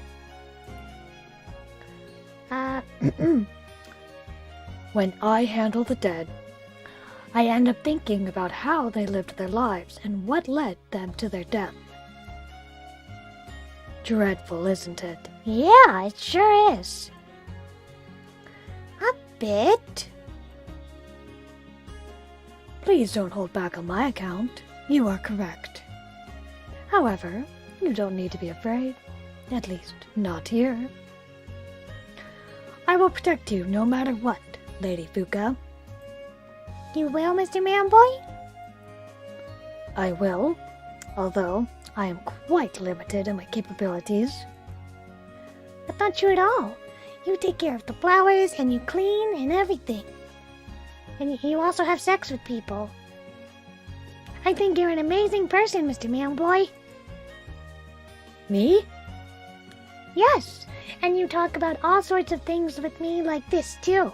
When I handle the dead, I end up thinking about how they lived their lives and what led them to their death. Dreadful, isn't it? Yeah, it sure is. A bit. Please don't hold back on my account. You are correct. However, you don't need to be afraid. At least, not here. I will protect you no matter what, Lady Fuka. You will, Mr. Manboy? I will, although I am quite limited in my capabilities. But not you at all. You take care of the flowers and you clean and everything. And you also have sex with people. I think you're an amazing person, Mr. Manboy. Me? Yes, and you talk about all sorts of things with me like this too.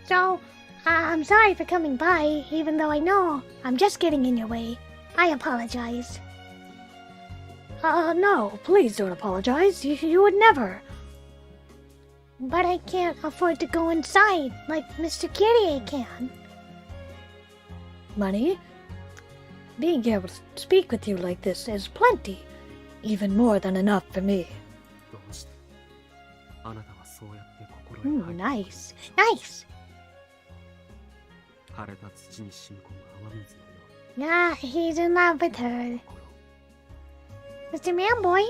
So, I'm sorry for coming by, even though I know I'm just getting in your way. I apologize. No, please don't apologize. You would never. But I can't afford to go inside like Mr. Kirie can. Money? Being able to speak with you like this is plenty. Even more than enough for me. どうしてあなたはそうやって心に入 Ooh, る nice. Nice. 枯れた土に染み込む雨水のよ Ah, he's in love with her. うな Mr. Manboy?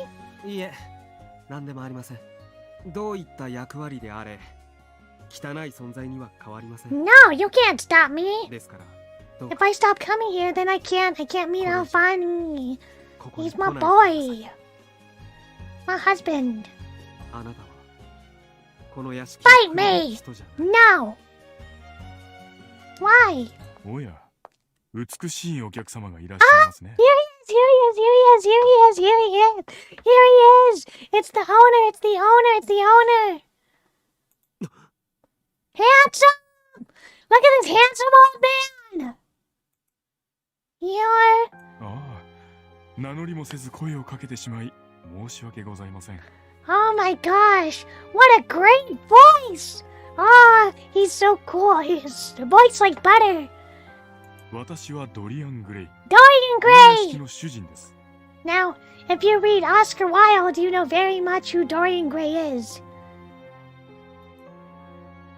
心いいえ何でもありませんどういった役割であれ汚い存在には変わりません No, you can't stop me. ですからどう If I stop coming here, then I can't meet Alfani. ここに He's 来 my ないでください boy. My husband. あなたはこの屋敷 Fight に来る me! 人じゃ No. Why? おや、美しいお客様がいらっしゃいますね。 Here he is. Here he is. It's the owner. Handsome! Look at this handsome old man. You're... ああ、名乗りもせず声をかけてしまい、申し訳ございません。 Oh my gosh. What a great voice. Oh, he's so cool. His voice like butter. 私はドリアン・グレイ。 Dorian この屋敷 Gray. の主人です。 Now, if you read Oscar Wilde, you know very much who Dorian Gray is.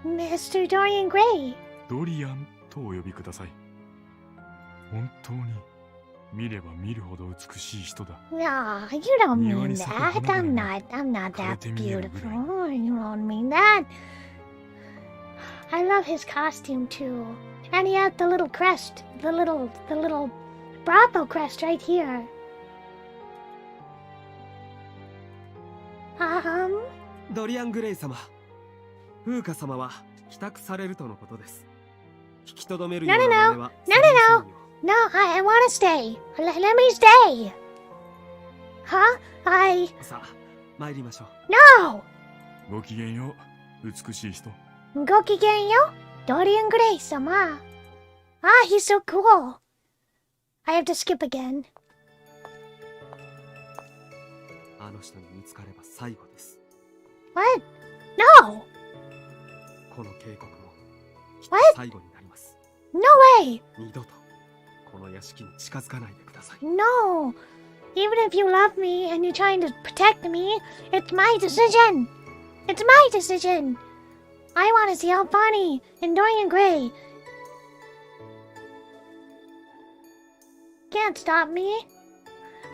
Mr. Dorian Gray. ドリアンとお呼びください。本当に見れば見るほど美しい人だ。 No, you don't mean You're that. so I'm not that Karate beautiful. Miru. You don't mean that. I love his costume too. And he had the little crest, the little Brothel crest right here. ドリアン・グレイ様風花様は帰宅されるとのことです引きとどめるような真似は No, I want to stay. Let me stay. Huh? さあ参りましょう No! ごきげんよう、美しい人。Go kigenyo, Dorian Gray sama. Ah, he's so cool. I have to skip again. あの人に見つかれば最後です。 What? No! この警告もきっと What? 最後になります。 No way! 二度とこの屋敷に近づかないでください。 No! Even if you love me and you're trying to protect me, it's my decision! It's my decision! I want to see how Bonnie and Dorian Gray can't stop me.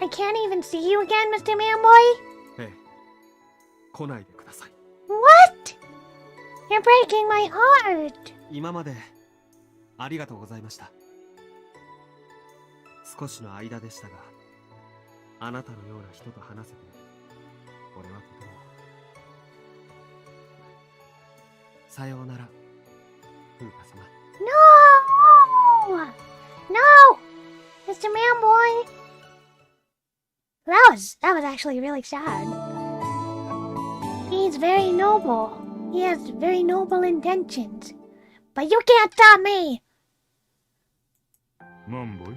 I can't even see you again, Mr. Manboy. ええ、来ないでください。 What? You're breaking my heart. 今までありがとうございました。少しの間でしたが、あなたのような人と話せて、俺はとても。さようなら、風花様。No! No! Mr. Manboy! That was actually really sad. He's very noble. He has very noble intentions. But you can't stop me! マンボイ、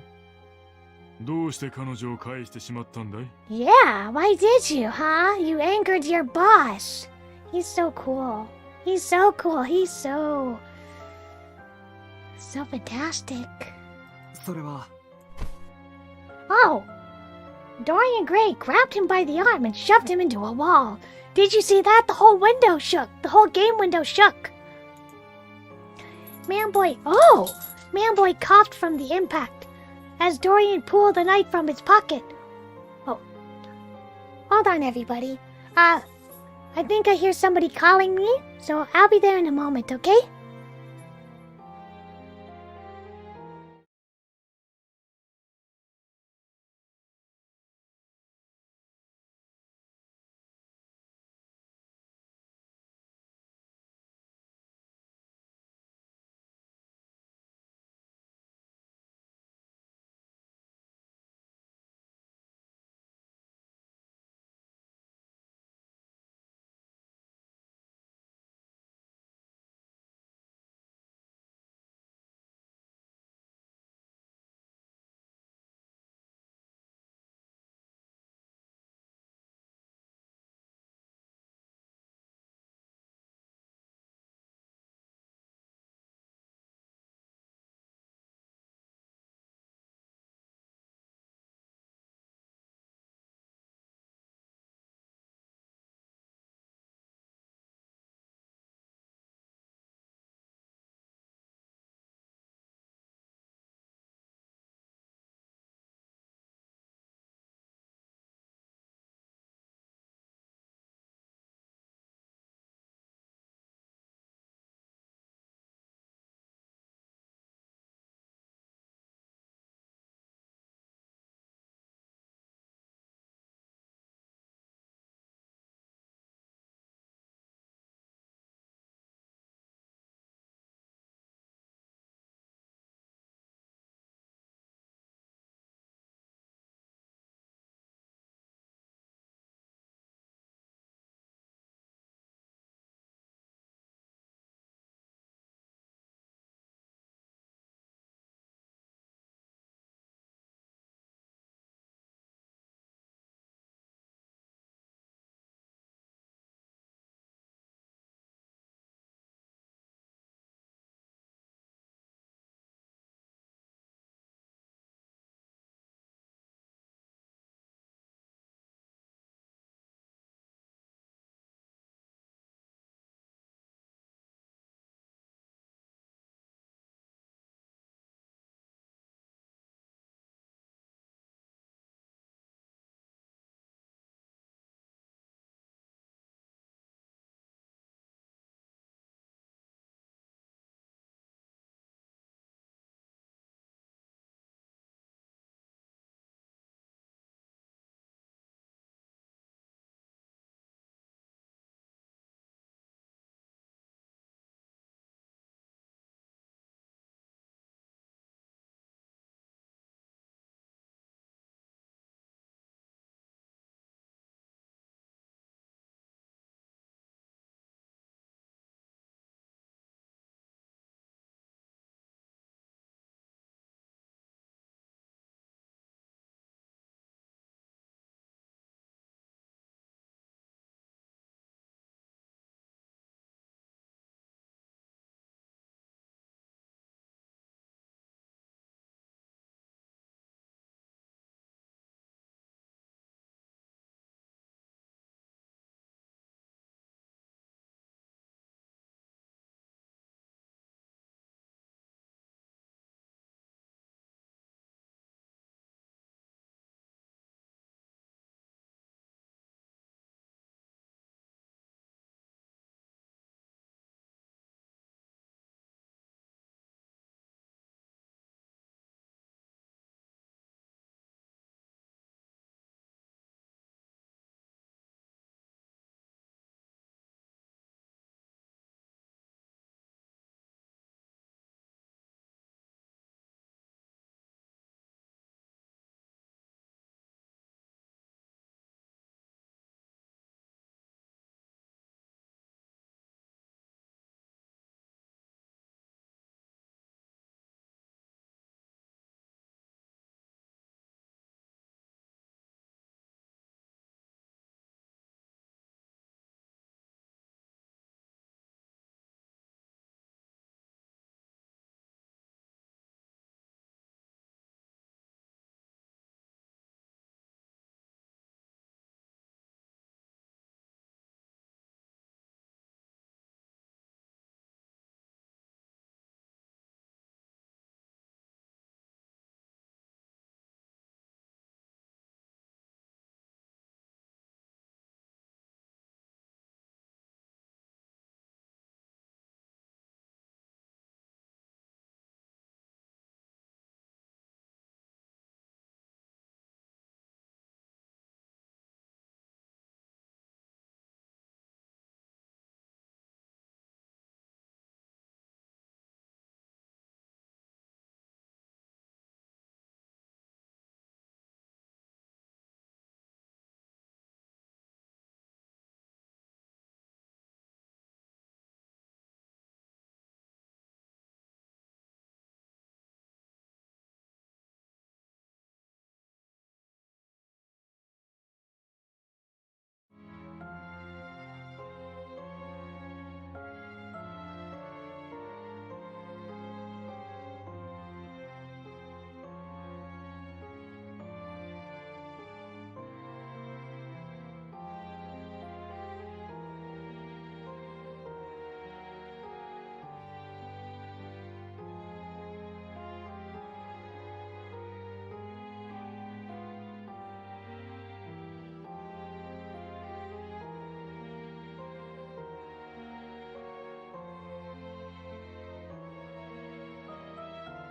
どうして彼女を返してしまったんだい？ Yeah, why did you, huh? You angered your boss. He's so cool. He's so cool. He's so fantastic. それは。 Oh! Dorian Gray grabbed him by the arm and shoved him into a wall. Did you see that? The whole window shook. The whole game window shook. Manboy coughed from the impact as Dorian pulled the knife from his pocket. Oh. Hold on, everybody. I think I hear somebody calling me, so I'll be there in a moment, okay?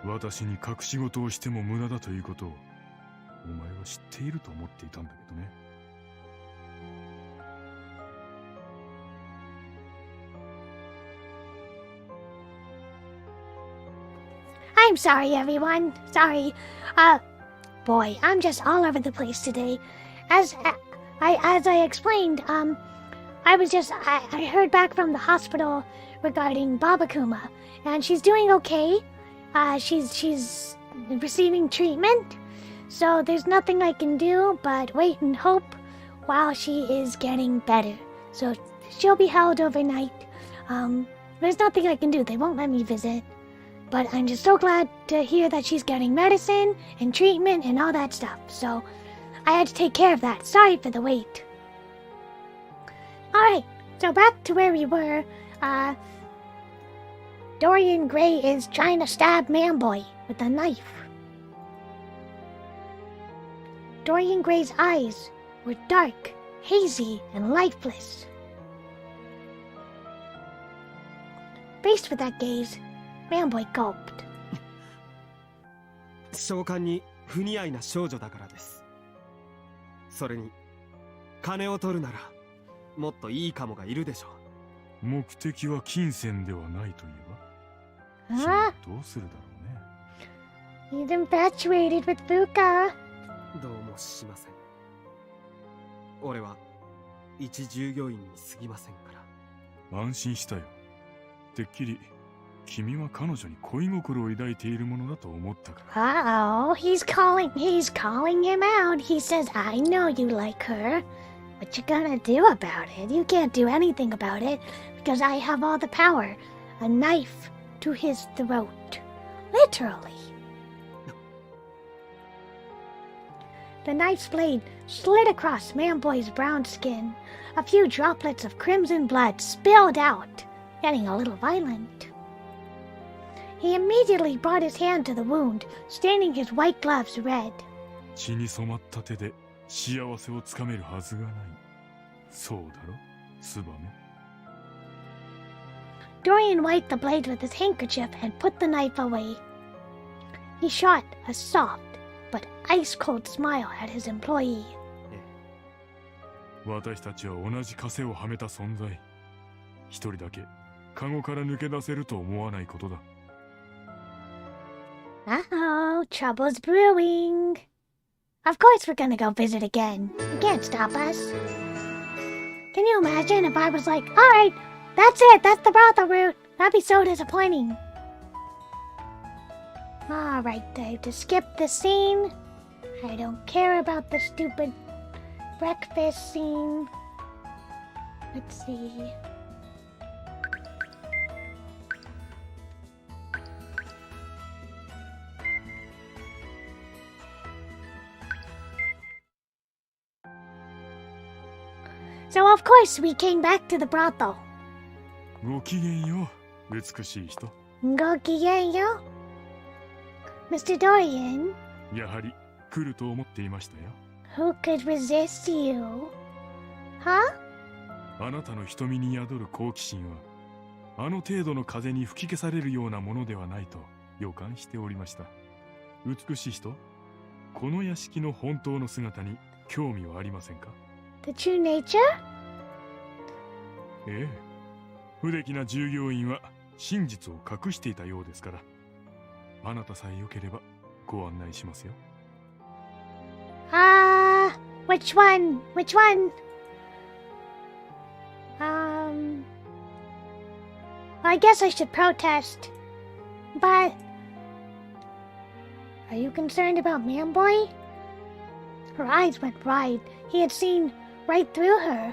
私に隠し事をしても無駄だということをお前は知っていると思っていたんだけどね。I'm sorry, everyone. Sorry. Boy, I'm just all over the place today. As I explained, I heard back from the hospital regarding Babakuma, and she's doing okay. She's receiving treatment, so there's nothing I can do but wait and hope while she is getting better. So she'll be held overnight. There's nothing I can do. They won't let me visit. But I'm just so glad to hear that she's getting medicine and treatment and all that stuff. So I had to take care of that. Sorry for the wait. Alright, so back to where we were. Dorian Gray is trying to stab Manboy with a knife. Dorian Gray's eyes were dark, hazy, and lifeless. Faced with that gaze, Manboy gulped. 召喚に不似合いな少女だからです。それに金を取るならもっといいカモがいるでしょう。目的は金銭ではないと言えば、君 Huh? はどうするだろうね。 He's infatuated with Fuka. どうもしません。俺は一従業員に過ぎませんから。安心したよ。てっきり君は彼女に恋心を抱いているものだと思ったから。 Uh-oh, he's calling him out. He says, I know you like her. What you gonna do about it? You can't do anything about it because I have all the power. A knife to his throat. Literally. The knife's blade slid across Manboy's brown skin. A few droplets of crimson blood spilled out, getting a little violent. He immediately brought his hand to the wound, staining his white gloves red. 血に染まった手で幸せをつかめるはずがない。そうだろ、ツバメ。Dorian wiped the blade with his handkerchief and put the knife away. He shot a soft but ice-cold smile at his employee. 私たちは同じ枷をはめた存在。一人だけカゴから抜け出せると思わないことだ。Uh-oh, trouble's brewing. Of course we're gonna go visit again. You can't stop us. Can you imagine if I was like, alright, that's it, that's the brothel route. That'd be so disappointing. Alright, I have to skip the scene. I don't care about the stupid breakfast scene. Let's see. So of course we came back to the brothel. ごきげんよう、美しい人。ごきげんよう。Mr. Dorian, やはり来ると思っていましたよ。 who could resist you? Huh? あなたの瞳に宿る好奇心は、あの程度の風に吹き消されるようなものではないと予感しておりました。美しい人、この屋敷の本当の姿に興味はありませんか？ The true nature? ええ、不出来な従業員は真実を隠していたようですから、あなたさえ良ければご案内しますよ。Which one? Which one? I guess I should protest. But are you concerned about Manboy? Her eyes went wide. He had seen right through her.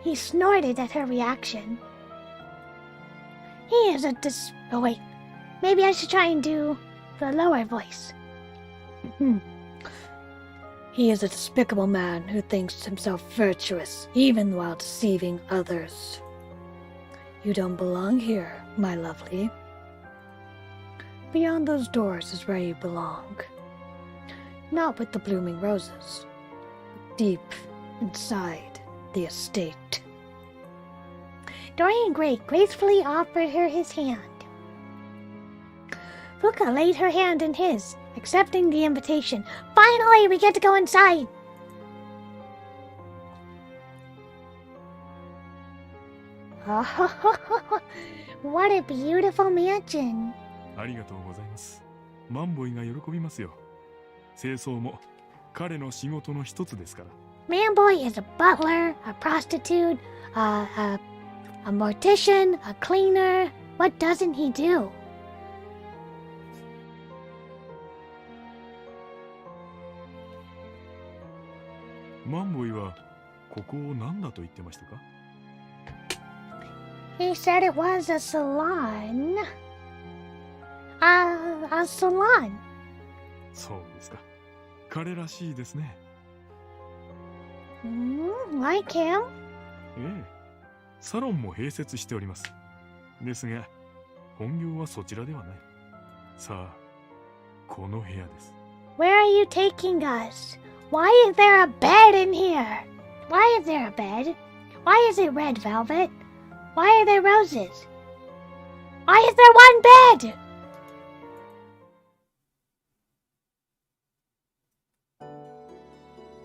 He snorted at her reaction. He is a oh wait. Maybe I should try and do the lower voice. He is a despicable man who thinks himself virtuous even while deceiving others. You don't belong here, my lovely. Beyond those doors is where you belong. Not with the blooming roses, but deep inside the estate. Dorian Gray gracefully offered her his hand. Fuka laid her hand in his, accepting the invitation. Finally, we get to go inside! What a beautiful mansion. ありがとうございます。マンボイが喜びますよ。清掃も彼の仕事の一つですから。Manboy is a butler, a prostitute, a mortician, a cleaner. What doesn't he do? マンボイはここを何だと言ってましたか？ He said it was a salon. A salon. そうですか。彼らしいですね。Like him? ええ。サロンも併設しております。ですが、本業はそちらではない。さあ、この部屋です。Where are you taking us? Why is there a bed in here? Why is there a bed? Why is it red velvet? Why are there roses? Why is there one bed?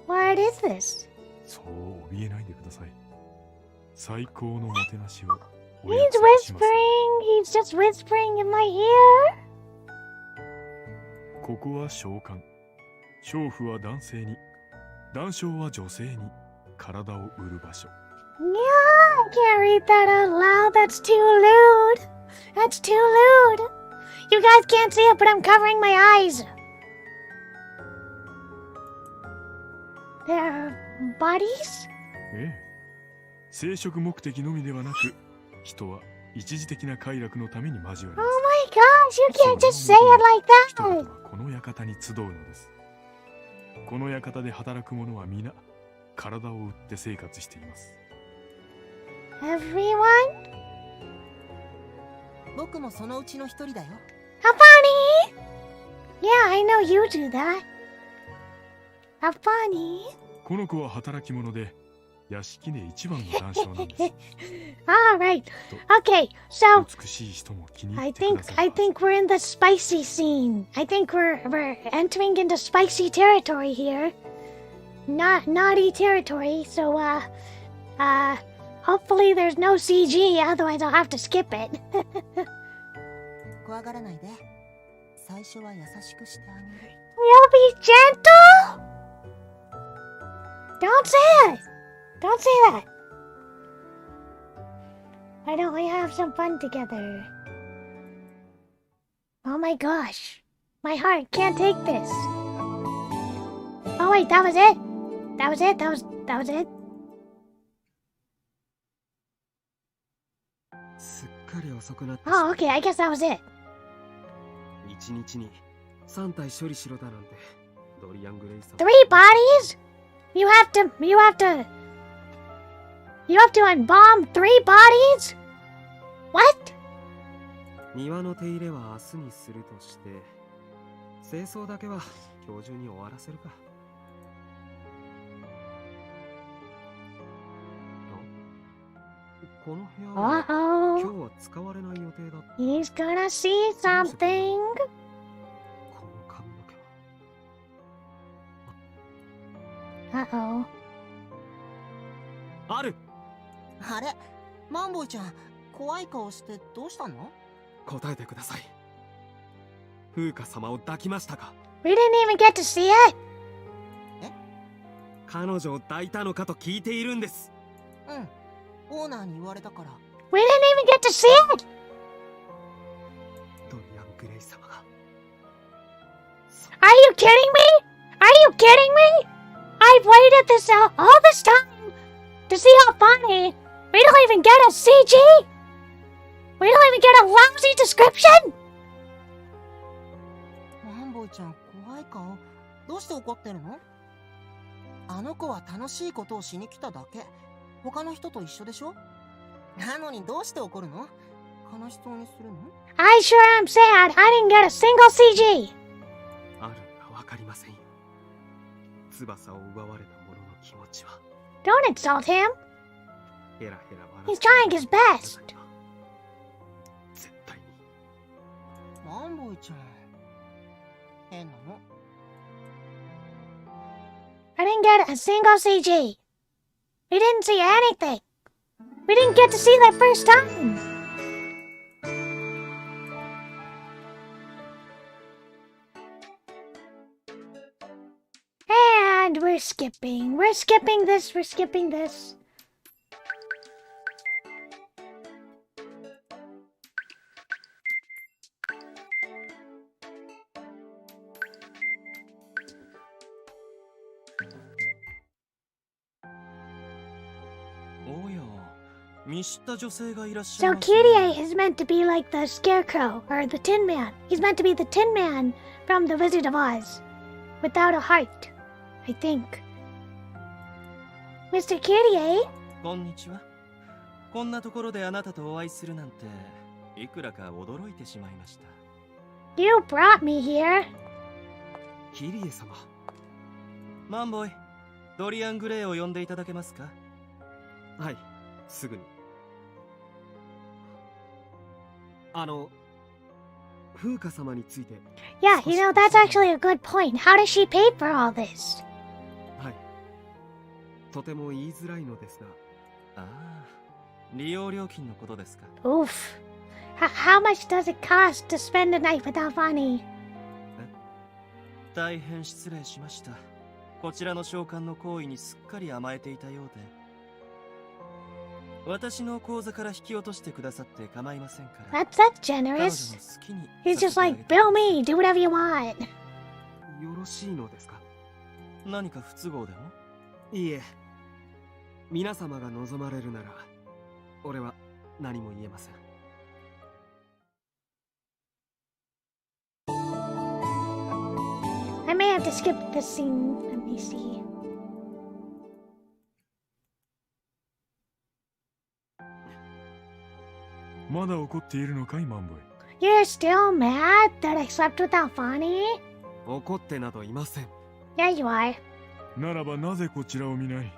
What is this? そう怯えないでください。最高のもてなしをお He's 約束します。 whispering. He's just whispering in my ear. ここは召喚。娼婦は男性に、男娼は女性に体を売る場所。Yeah, I can't read that out loud. That's too lewd. That's too lewd. You guys can't see it, but I'm covering my eyes. Their bodies? ええ。生殖目的のみではなく、人は一時的な快楽のために交わり Oh ま my gosh, you can't just say it like す。人々 that. はこの館に集うのです。この館で働く者は皆、体を売って生活しています。Everyone? 僕もそのうちの一人だよ。 How funny! Yeah, I know you do that. How funny. この子は働き者で、屋敷で一番の男性なんです。Alright. Okay, so 美しい人も気に入 I ってく think ださ I い。 think we're in the spicy scene. I think we're entering into spicy territory here. Not naughty territory, so hopefully there's no CG, otherwise I'll have to skip it. 怖がらないで。最初は優しくしてあげる。 You'll be gentle? Don't say it! Don't say that! Why don't we have some fun together? Oh my gosh. My heart can't take this. Oh wait, that was it? That was it? That was it? すっかり遅くなってし Oh, まう。 okay, I guess that was it. 一日に3体処理しろだなんてドリアン・グレイさん。 Three bodies? You have to embalm three bodies? What? 庭の手入れは明日にするとして、清掃だけは今日中に終わらせるか。この部屋は今 Uh-oh. 日は使われない予定だった。 He's gonna see something. この髪の毛は Uh-oh. ある。あれマンボイちゃん、怖い顔してどうしたの？答えてください。風花様を抱きましたか？ We didn't even get to see it. 彼女を抱いたのかと聞いているんです。うん。オーナーに言われたから。 We didn't even get to see it. ドリアン・グレイ様が。 Are you kidding me? Are you kidding me? I've waited all this time to see how funny. We don't even get a CG. We don't even get a lousy description. マンボイちゃん、怖い顔。どうして怒ってるの？あの子は楽しいことをしに来ただけ。他の人と一緒でしょ？なのにどうして怒るの？悲しそうにするの？ I sure am sad. I didn't get a single CG. あるかわかりませんよ。翼を奪われた者の気持ちは。 Don't insult him. ヘラヘラ笑 He's trying his best. 絶対に。マンボイちゃん。変なの。I didn't get a single CG. We didn't see anything. We didn't get to see that first time. And we're skipping. We're skipping this. We're skipping this. So Kyrie is meant to be like the Scarecrow, or the Tin Man. He's meant to be the Tin Man from The Wizard of Oz. Without a heart, I think. Mr. Kyrie? こんにちは。こんなところであなたとお会いするなんて、いくらか驚いてしまいました。You brought me here. キリエ様。マンボイ、ドリアン・グレイを呼んでいただけますか？はい、すぐに。風花様について。Yeah, you know, that's actually a good point. How does she pay for all this? はい。とても言いづらいのですが。ああ、利用料金のことですか。Oof. How much does it cost to spend a night without money? 大変失礼しました。こちらの召喚の行為にすっかり甘えていたようで。私の口座から引き落としてくださって構いませんから。That's generous. He's just like, bill me, do whatever you want. よろしいのですか？何か不都合でも？いいえ。皆様が望まれるなら、俺は何も言えません。I may have to skip this scene. Let me see. まだ怒っているのかい、マンボイ。You're still mad that I slept without Bonnie? 怒ってなどいません。Yeah, you are. ならばなぜこちらを見ない？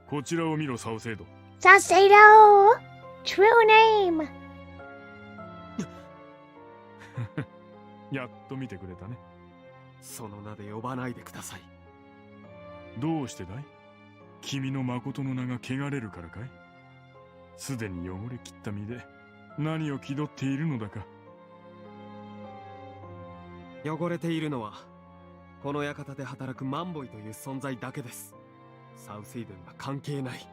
こちらを見ろ、サウセイド。Salcedo! True name! やっと見てくれたね。その名で呼ばないでください。どうしてだい？君の誠の名が汚れるからかい？すでに汚れ切った身で何を気取っているのだか。汚れているのはこの館で働くマンボイという存在だけです。サウセイドには関係ない。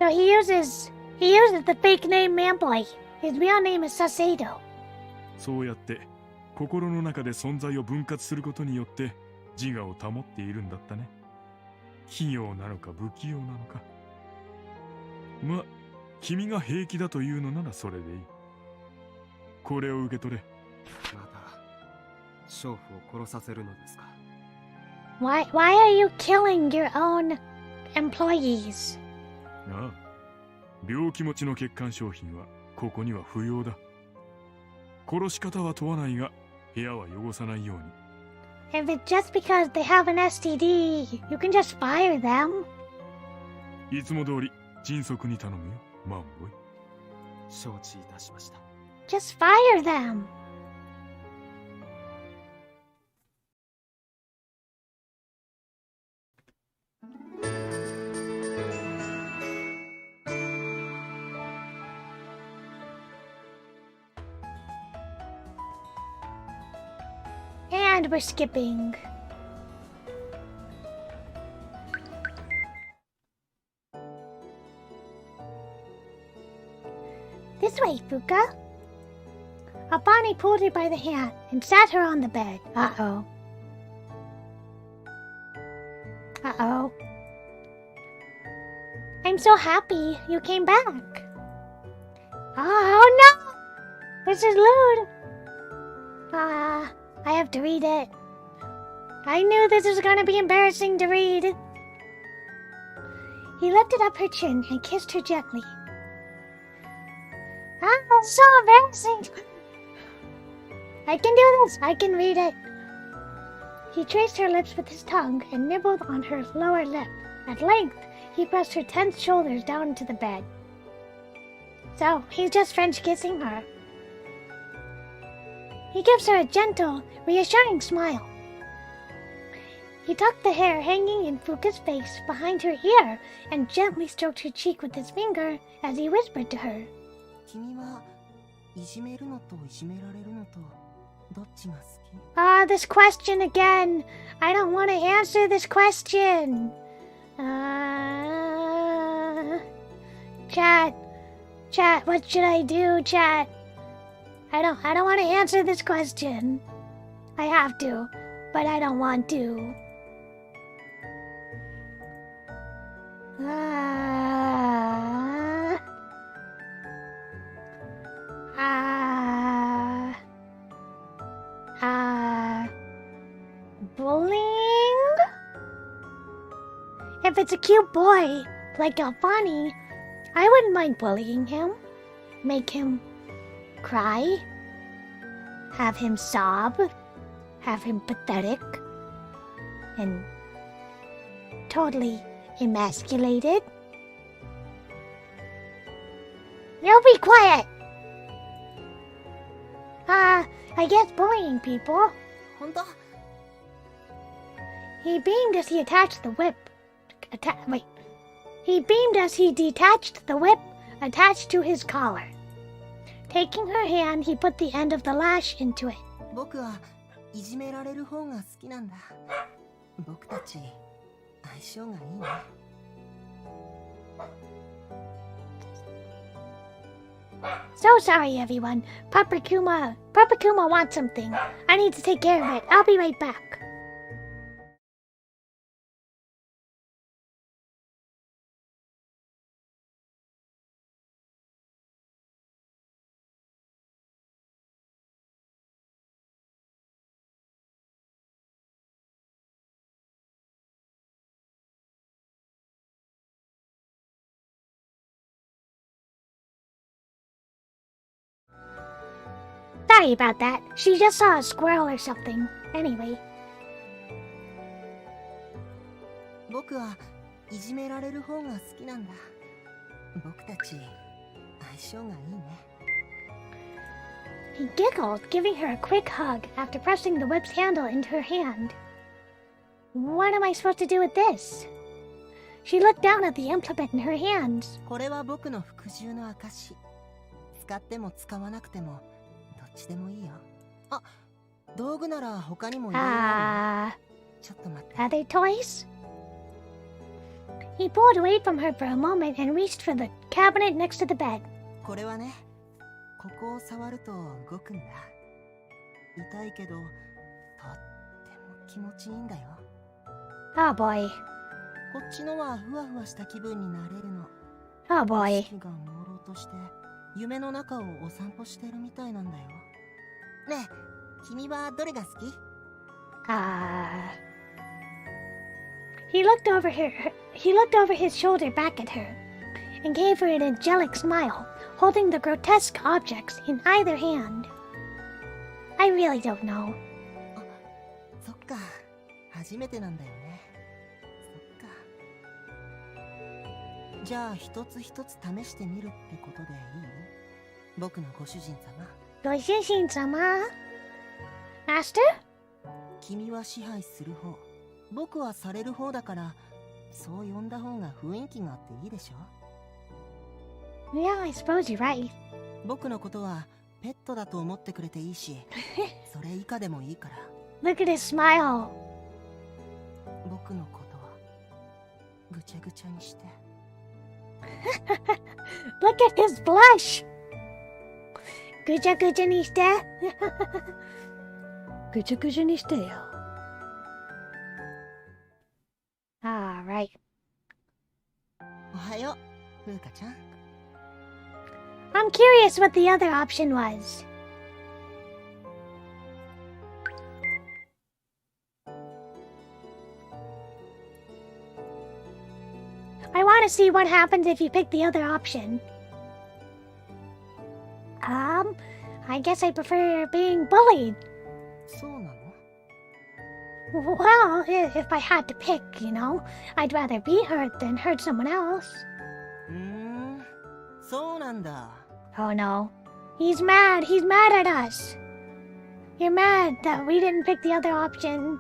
So he uses the fake name Manboy. His real name is Salcedo. そうやって心の中で存在を分割することによって自我を保っているんだったね。器用なのか不器用なのか。ま、君が平気だというのならそれでいい。これを受け取れ。また娼婦を殺させるのですか？ Why are you killing your own employees? ああ、病気持ちの欠陥商品はここには不要だ。殺し方は問わないが部屋は汚さないように。If it's just because they have an STD, you can just fire them. いつも通り迅速に頼むよ、マンボイ。承知いたしました。Just fire them. And we're skipping. This way, Fuka. Abani pulled her by the hand and sat her on the bed. Uh-oh. Uh-oh. I'm so happy you came back. Oh, no! This is lewd. I have to read it. I knew this was going to be embarrassing to read. He lifted up her chin and kissed her gently. Ah, so embarrassing. I can do this. I can read it. He traced her lips with his tongue and nibbled on her lower lip. At length, he pressed her tense shoulders down into the bed. So, he's just French kissing her. He gives her a gentle, reassuring smile. He tucked the hair hanging in Fuka's face behind her ear and gently stroked her cheek with his finger as he whispered to her. 君はいじめるのといじめられるのとどっちが好き？ Ah, this question again. I don't want to answer this question. Chat, what should I do, chat? I don't want to answer this question. I have to, but I don't want to. Bullying? If it's a cute boy, like Alfani, I wouldn't mind bullying him. Make him cry. Have him sob. Have him pathetic. And totally emasculated. No, be quiet! I guess bullying people. 本当？ He beamed as he attached the whip. He beamed as he detached the whip attached to his collar. Taking her hand, he put the end of the lash into it. 僕はいじめられる方が好きなんだ。僕たち相性がいいね。So sorry, everyone. Papa Kuma wants something. I need to take care of it. I'll be right back. Sorry about that. She just saw a squirrel or something. Anyway. 僕はいじめられる方が好きなんだ。僕たち相性がいいね。He giggled, giving her a quick hug after pressing the whip's handle into her hand. What am I supposed to do with this? She looked down at the implement in her hands. これは僕の服従の証。使っても使わなくてもどっちでもいいよ。あ、道具なら他にもいろいろあるよ。ちょっと待って。Other toys? He pulled away from her for a moment and reached for the cabinet next to the bed. これはね、ここを触ると動くんだ。痛いけど、とっても気持ちいいんだよ。Oh boy. こっちのはふわふわした気分になれるの。Oh boy. 意識が朦朧として、夢の中をお散歩してるみたいなんだよ。ねえ、君はどれが好き？ He looked over his shoulder back at her and gave her an angelic smile, holding the grotesque objects in either hand. I really don't know. そっか、初めてなんだよね。そっか。じゃあ一つ一つ試してみるってことでいい？僕のご主人様。ご主人様？ Master? 君は支配する方。僕はされる方だから、そう呼んだ方が雰囲気があっていいでしょ？ Yeah, I suppose you're right. 僕のことはペットだと思ってくれていいし、それ以下でもいいから。Look at his smile. 僕のことはぐちゃぐちゃにして。Look at his blush. ぐちゃぐちゃにして。ぐちゃぐちゃにしてよ。Alright. おはよう、ふうかちゃん。I'm curious what the other option was. I want to see what happens if you pick the other option. I guess I prefer being bullied. そうなの？ Well, if I had to pick, you know, I'd rather be hurt than hurt someone else. そうなんだ。 Oh no. He's mad. He's mad at us. You're mad that we didn't pick the other option.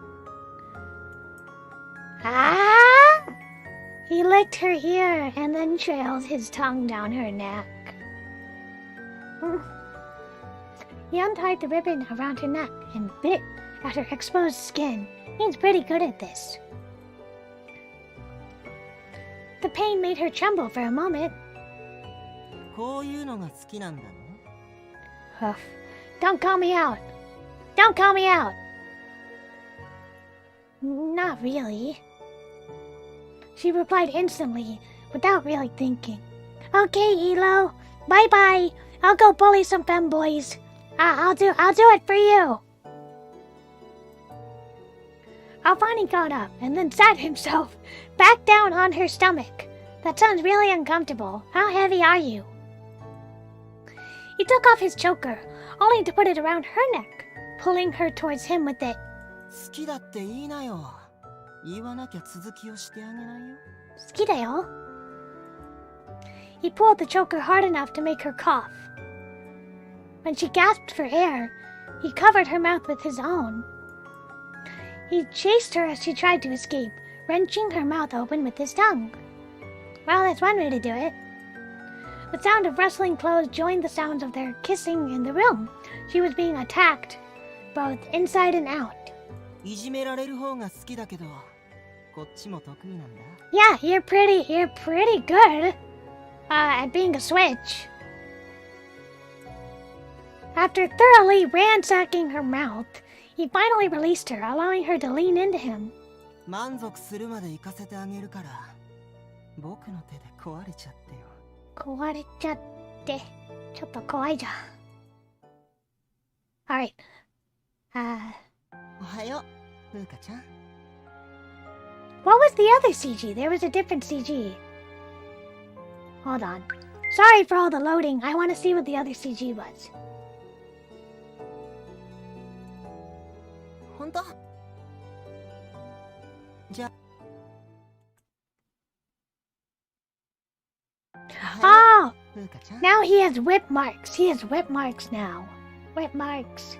Ah! He licked her ear and then trailed his tongue down her neck. He untied the ribbon around her neck and bit at her exposed skin. He's pretty good at this. The pain made her tremble for a moment. こういうのが好きなんだろ Huff. Don't call me out. Don't call me out. Not really. She replied instantly, without really thinking. Okay, Elo. Bye-bye. I'll go bully some femboys. I'll do it for you. Alfani got up and then sat himself back down on her stomach. That sounds really uncomfortable. How heavy are you? He took off his choker, only to put it around her neck, pulling her towards him with it. 好きだって言いなよ。言わなきゃ続きをしてあげないよ。好きだよ. He pulled the choker hard enough to make her cough. When she gasped for air, he covered her mouth with his own. He chased her as she tried to escape, wrenching her mouth open with his tongue. Well, that's one way to do it. The sound of rustling clothes joined the sounds of their kissing in the room. She was being attacked, both inside and out. いじめられる方が好きだけど、こっちも得意なんだ。Yeah, you're pretty good at being a switch. After thoroughly ransacking her mouth, he finally released her, allowing her to lean into him. 満足するまで行かせてあげるから、僕の手で壊れちゃってよ。壊れちゃって、ちょっと怖いじゃん。Alright. おはよう、風花ちゃん。What was the other CG? There was a different CG. Hold on. Sorry for all the loading. I want to see what the other CG was. 本当？じゃあ。Oh! 風花ちゃん。 Now he has whip marks. He has whip marks now. Whip marks.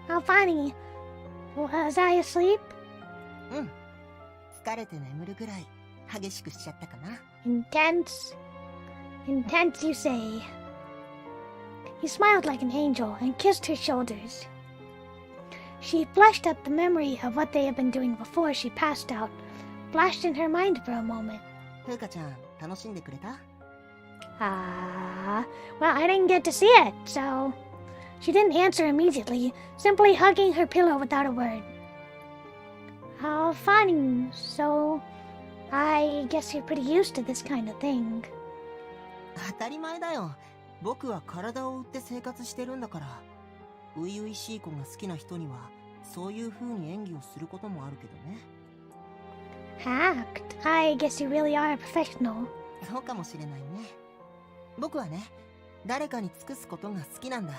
How funny. Was I asleep? うん。疲れて眠るぐらい激しくしちゃったかな。Intense. Intense, you say. He smiled like an angel and kissed her shoulders. She blushed at the memory of what they had been doing before she passed out, flashed in her mind for a moment. 風花ちゃん、楽しんでくれた？ Well, I didn't get to see it, so... She didn't answer immediately, simply hugging her pillow without a word. How funny. So, I guess you're pretty used to this kind of thing. 当たり前だよ。僕は体を売って生活してるんだから。初々しい子が好きな人には、そういう風に演技をすることもあるけどね。Act? I guess you really are a professional. そうかもしれないね。僕はね、誰かに尽くすことが好きなんだ。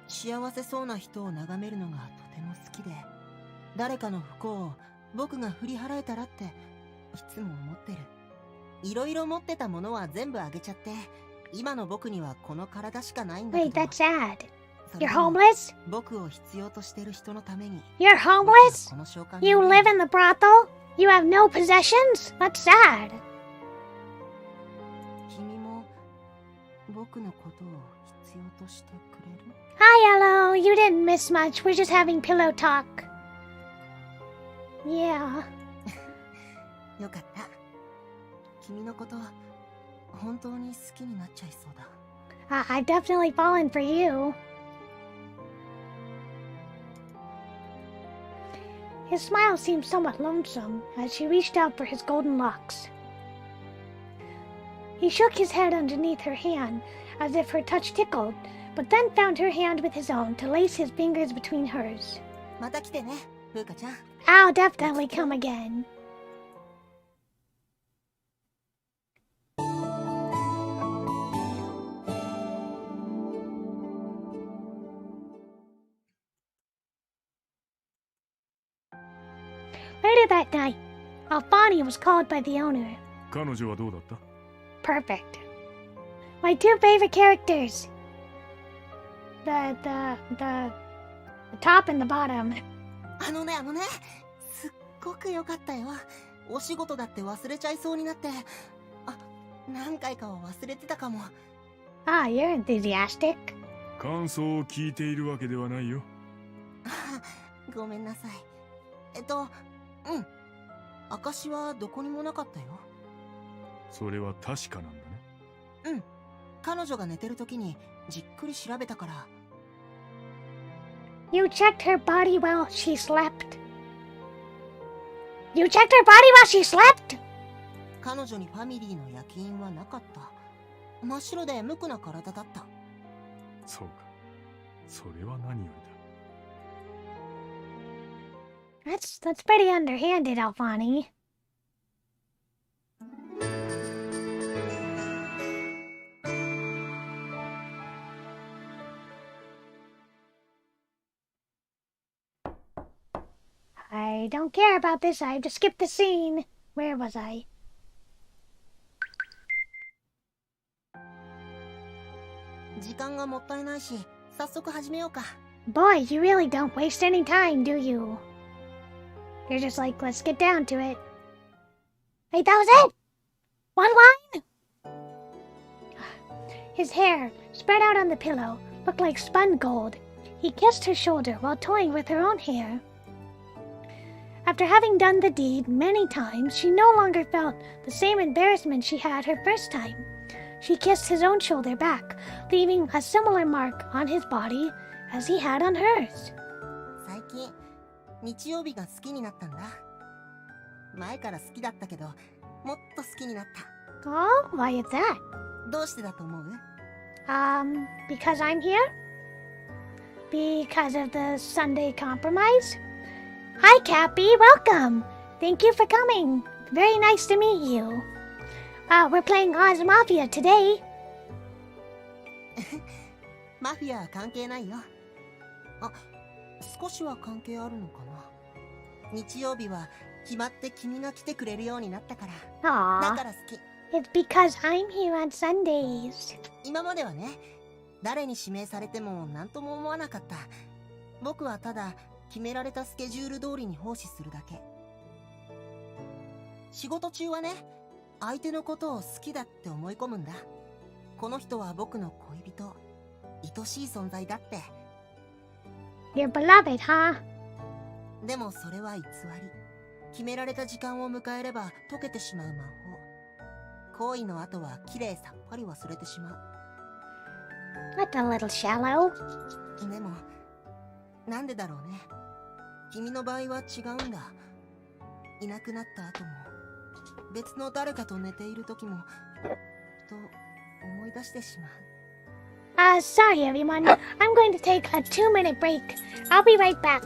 幸せそうな人を眺めるのがとても好きで、誰かの不幸を僕が振り払えたらっていつも思ってる。いろいろ持ってたものは全部あげちゃって、今の僕にはこの体しかないんだけど。Wait, that's sad. それ You're でも homeless? 僕を必要としてる人のために。 You're homeless? この召喚に You live in the brothel? You have no possessions? That's sad. 君も僕のことを必要としてくれる？ Hi, hello. You didn't miss much. We're just having pillow talk. Yeah. よかった。君のこと本当に好きになっちゃいそうだ。I've definitely fallen for you. His smile seemed somewhat lonesome as she reached out for his golden locks. He shook his head underneath her hand as if her touch tickled, but then found her hand with his own to lace his fingers between hers. また来てね、風花ちゃん。 I'll definitely come again. Later that night, Alfani was called by the owner. 彼女はどうだった？ Perfect. My two favorite characters. the top and the bottom. あのね、すっごく良かったよ。お仕事だって忘れちゃいそうになって、あ、何回かは忘れてたかも。Ah, you're enthusiastic. 感想を聞いているわけではないよ。ごめんなさい。証はどこにもなかったよ。それは確かなんだね。彼女が寝てる時にじっくり調べたから。You checked her body while she slept. You checked her body while she slept? 彼女にファミリーの焼き印はなかった。真っ白で無垢な体だった。そうか。それは何よりだ。That's pretty underhanded, Alfani. I don't care about this. I have to skip the scene. Where was I? 時間がもったいないし、早速始めようか。Boy, you really don't waste any time, do you? You're just like, let's get down to it. Wait, that was it? One line? His hair, spread out on the pillow, looked like spun gold. He kissed her shoulder while toying with her own hair. After having done the deed many times, she no longer felt the same embarrassment she had her first time. She kissed his own shoulder back, leaving a similar mark on his body as he had on hers. 最近、日曜日が好きになったんだ。前から好きだったけど、もっと好きになった。Oh, why is that? どうしてだと思う？ Because I'm here? Because of the Sunday compromise? Hi, Cappy, welcome! Thank you for coming. Very nice to meet you. We're playing OZMAFIA today. マフィアは関係ないよ。あ、少しは関係あるのかな。日曜日は決まって君が来てくれるようになったから。だ Aw, から好き。 it's because I'm here on Sundays. 今まではね、誰に指名されても何とも思わなかった。僕はただ決められたスケジュール通りに奉仕するだけ。仕事中はね、相手のことを好きだって思い込むんだ。この人は僕の恋人、愛しい存在だって。You're beloved, huh? でもそれは偽り。決められた時間を迎えれば溶けてしまう魔法。行為の後はきれいさっぱり忘れてしまう。That's a little shallow. でも、なんでだろうね。君の場合は違うんだ。いなくなった後も、別の誰かと寝ている時も、と思い出してしまう。Sorry everyone. I'm going to take a 2-minute break. I'll be right back.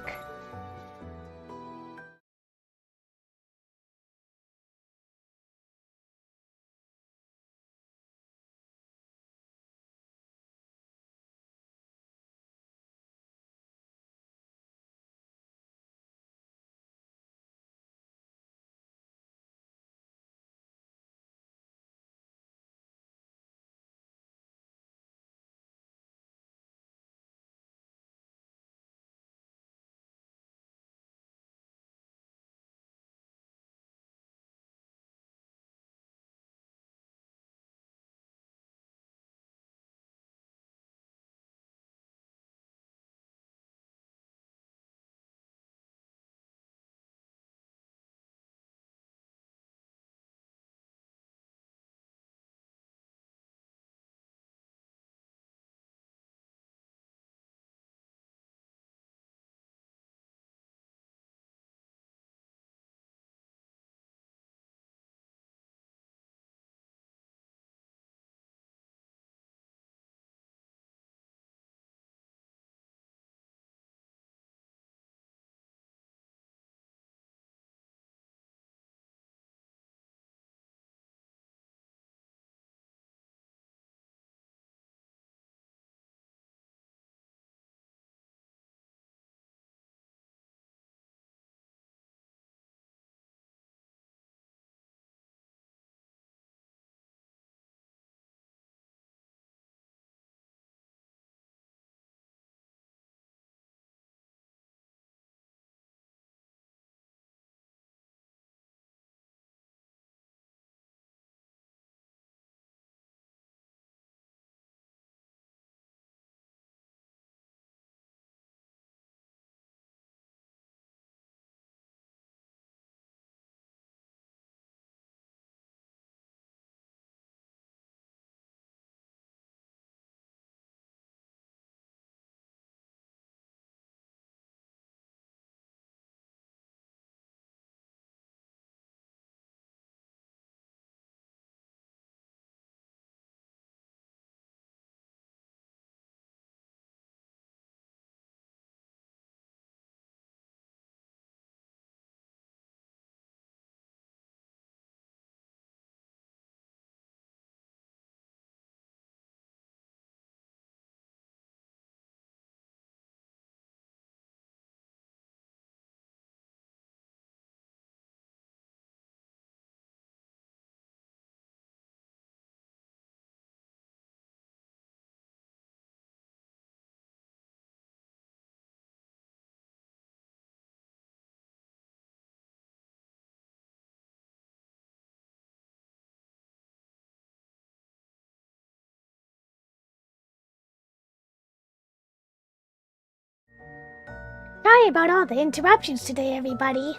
Sorry about all the interruptions today, everybody.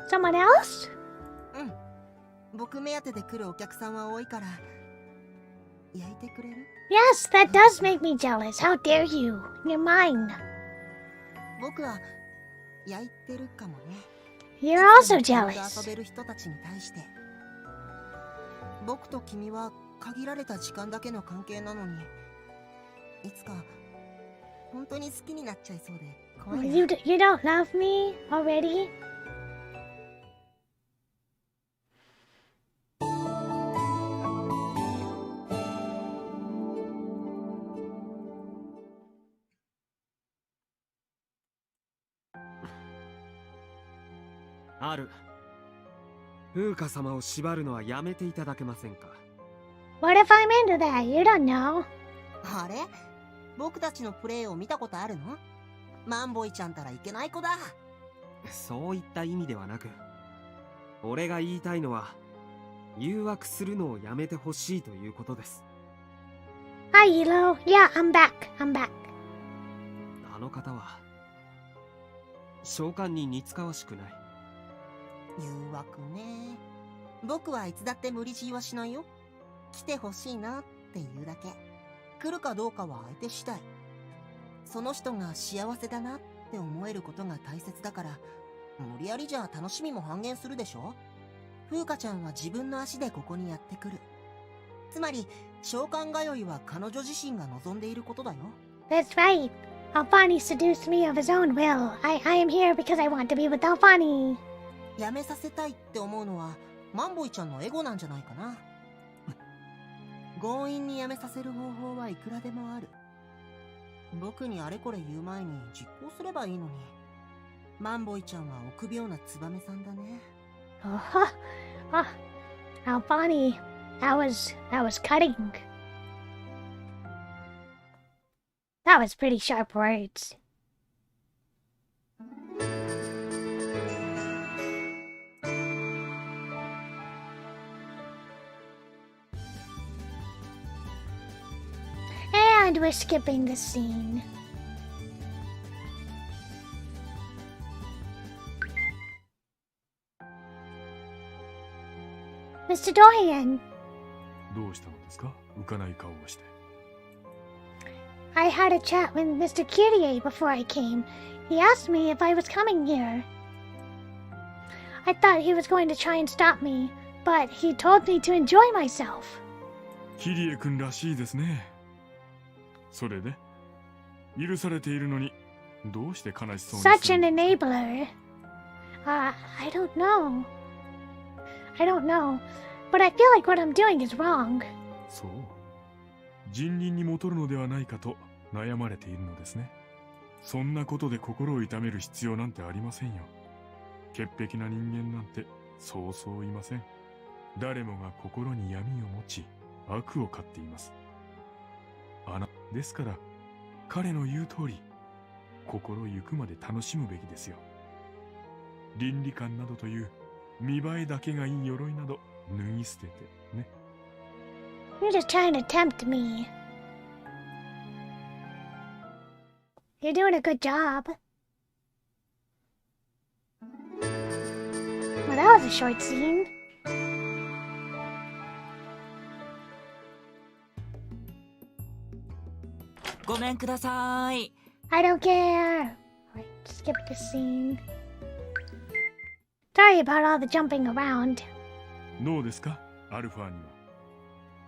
Someone else? 僕目当てで来るお客さんは多いから焼いてくれる？ Yes, that does make me jealous. How dare you? You're mine. 僕は焼いてるかもね。 You're also 遊 jealous. べる人たちに対して僕と君は限られた時間だけの関係なのにいつか本当に好きになっちゃいそうで怖いな。 You don't love me already? ある。風花様を縛るのはやめていただけませんか。 What if I'm into that? You don't know. あれ僕たちのプレイを見たことあるの？マンボイちゃんたらいけない子だ。そういった意味ではなく、俺が言いたいのは誘惑するのをやめてほしいということです。 Hi, Elo. Yeah, I'm back. あの方は召喚に似つかわしくない。誘惑ね。僕はいつだって無理強いはしないよ。来てほしいなっていうだけ。来るかどうかは相手次第。その人が幸せだなって思えることが大切だから、無理やりじゃ楽しみも半減するでしょ。風花ちゃんは自分の足でここにやってくる。つまり召喚通いは彼女自身が望んでいることだよ。 That's right. Alfani seduced me of his own will. I am here because I want to be with Alfani. やめさせたいって思うのはマンボイちゃんのエゴなんじゃないかな。強引にやめさせる方法はいくらでもある。僕にあれこれ言う前に実行すればいいのに。マンボイちゃんは臆病なツバメさんだね。Alfani, that was cutting. That was pretty sharp words. And we're skipping this scene. Mr. Dorian, どうしたのですか？浮かない顔をして。 I had a chat with Mr. Kyrie before I came. He asked me if I was coming here. I thought he was going to try and stop me, but he told me to enjoy myself. キリエ君らしいですね。それで許されているのにどうして悲しそうにする Such an enabler. I don't know. But I feel like what I'm doing is wrong. そう。人倫に戻るのではないかと悩まれているのですね。そんなことで心を痛める必要なんてありませんよ。潔癖な人間なんてそうそういません。誰もが心に闇を持ち悪を飼っています。ですから彼の言う通り心ゆくまで楽しむべきですよ。倫理観などという見栄えだけがいい鎧など脱ぎ捨ててね。You're just trying to tempt me. You're doing a good job. Well, that was a short scene. I don't care. Alright, skip this scene. Sorry about all the jumping around. どうですか、アルファに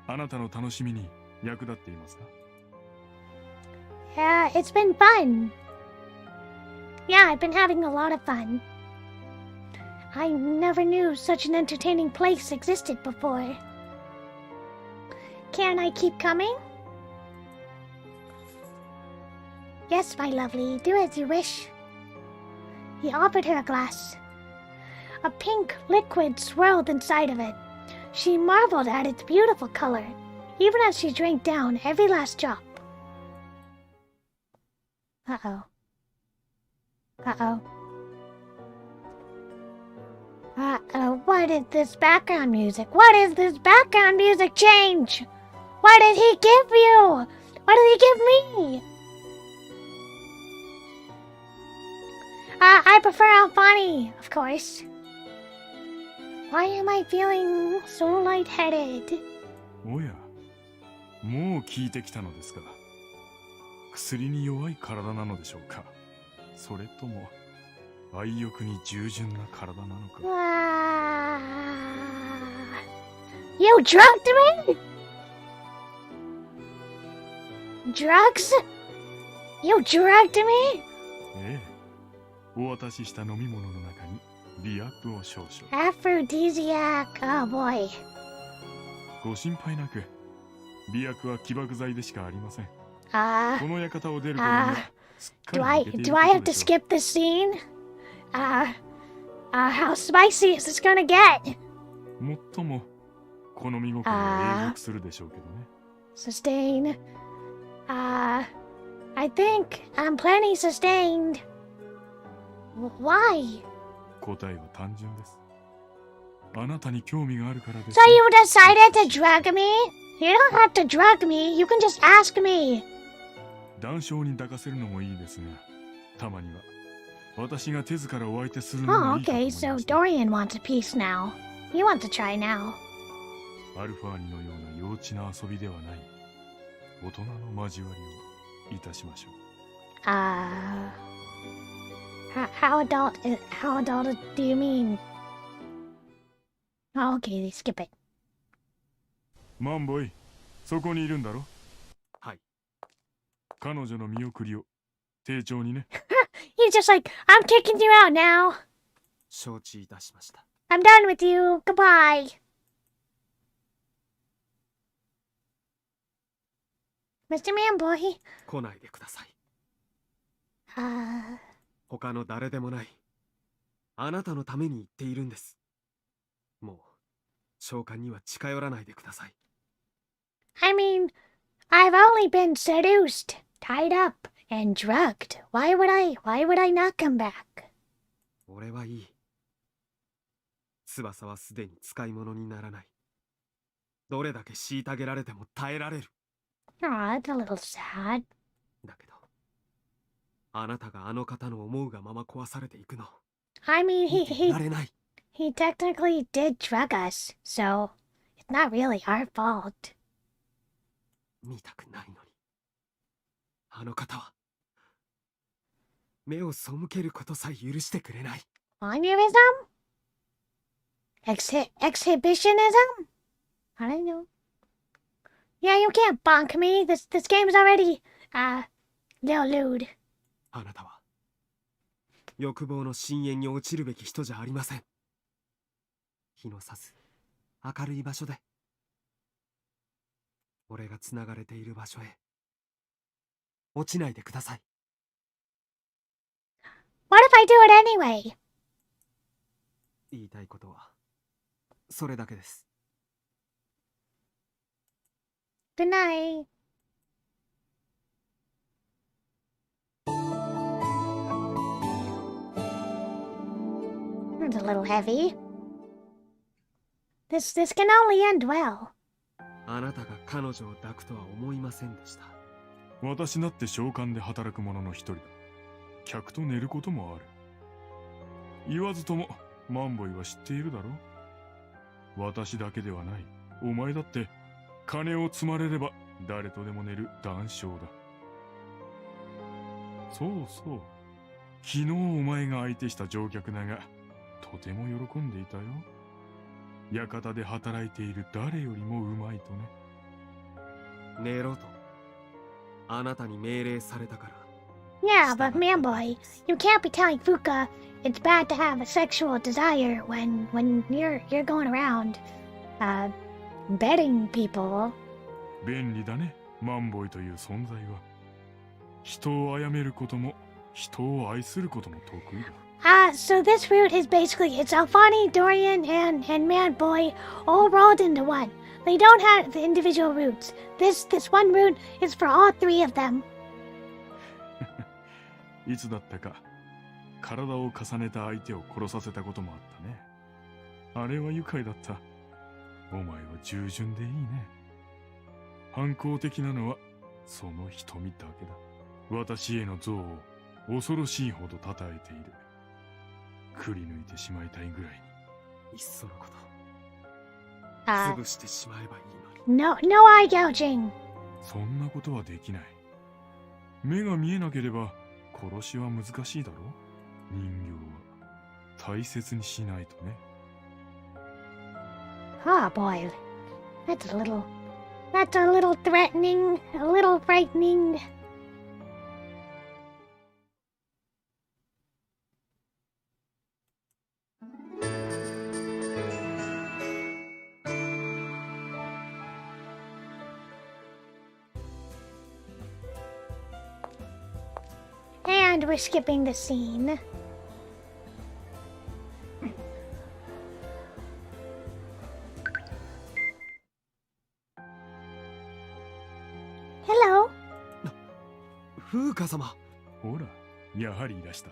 は。あなたの楽しみに役立っていますか？ Yeah, it's been fun. Yeah, I've been having a lot of fun. I never knew such an entertaining place existed before. Can I keep coming? Yes, my lovely, do as you wish. He offered her a glass. A pink liquid swirled inside of it. She marveled at its beautiful color, even as she drank down every last drop. Uh-oh. What is this background music? What is this background music change? What did he give you? What did he give me? prefer Alfani, of course. Why am I feeling so lightheaded? おや、もう聞いてきたのですが、薬に弱い体なのでしょうか。それとも愛欲に従順な体なのか。You drugged me? Drugs? You drugged me? ええ、お渡しした飲み物の中に媚薬を少々。Aphrodisiac. Oh boy. ご心配なく、媚薬は起爆剤でしかありません。この館を出る頃にはすっかり抜けている Do こ I と have で to しょう。 skip this scene? How spicy is this gonna get? もっとも好み心は永続するでしょうけどね。Sustain. I think I'm plenty sustained. Why? 答えは単純です。あなたに興味があるからです。 So you decided to drug me? You don't have to drug me. You can just ask me. 談笑に抱かせるのもいいですが、たまには私が手ずからお相手するの Oh, もいいかと思 okay. い So まして。 Dorian wants a piece now. You want to try now. アルファーニのような幼稚な遊びではない大人の交わりをいたしましょう。How adult do you mean? Oh, okay, skip it. マンボイ、そこにいるんだろ。はい。彼女の見送りを丁重にね。He's just like, I'm kicking you out now. 承知いたしました。 I'm done with you. Goodbye. Mr. Manboy. 来ないでください。 Uh, 他の誰でもない。あなたのために言っているんです。もう召喚には近寄らないでください。 I mean, I've only been seduced, tied up, and drugged. Why would I not come back? 俺はいい。翼はすでに使い物にならない。どれだけ虐げられても耐えられる。 Aw, that's a little sad. だけど、あなたがあの方の思うがまま壊されていくの。 I mean, 見ていられない。 he technically did drug us, so it's not really our fault. 見たくないのに。あの方は目を背けることさえ許してくれない。 Voyeurism? Exhibitionism? I don't know. Yeah, you can't bonk me. This game's already, little lewd. あなたは欲望の深淵に落ちるべき人じゃありません。日の差す明るい場所で、俺がつながれている場所へ落ちないでください。 What if I do it anyway? 言いたいことはそれだけです。 Good night. That's a little heavy. This can only end well. あなたが彼女を抱くとは思いませんでした。私だって召喚で働く者の一人だ。客と寝ることもある。言わずともマンボイは知っているだろう。私だけではない。お前だって金を積まれれば誰とでも寝る談笑だ。そうそう。昨日お前が相手した乗客だがとても喜んでいたよ。館で働いている誰よりもうまいとね。寝ろとあなたに命令されたから。 Yeah, but man boy, you can't be telling Fuka it's bad to have a sexual desire when you're going around bedding people. 便利だね、マンボイという存在は。人を殺めることも人を愛することも得意だ。So this route is basically, it's Alfani, Dorian, and Manboy all rolled into one. They don't have the individual routes. This one route is for all three of them. いつだったか体を重ねた相手を殺させたこともあったね。あれは愉快だった。お前は従順でいいね。反抗的なのはその瞳だけだ。私への憎悪を恐ろしいほど称えている。くり抜いてしまいたいぐらいに。いっそのこと Uh, 潰してしまえばいいのに。 no eye gouging. そんなことはできない。目が見えなければ殺しは難しいだろう。人形は大切にしないとね。Oh boy, that's a little threatening, a little frightening. And we're skipping the scene. Hello. 風花様。ほら、やはりいらした。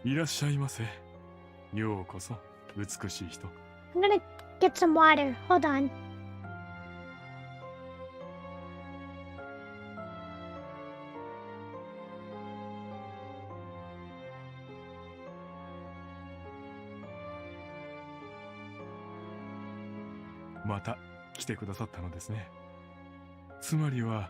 いらっしゃいませ。ようこそ、美しい人。 I'm gonna get some water. Hold on. また来てくださったのですね。つまりは、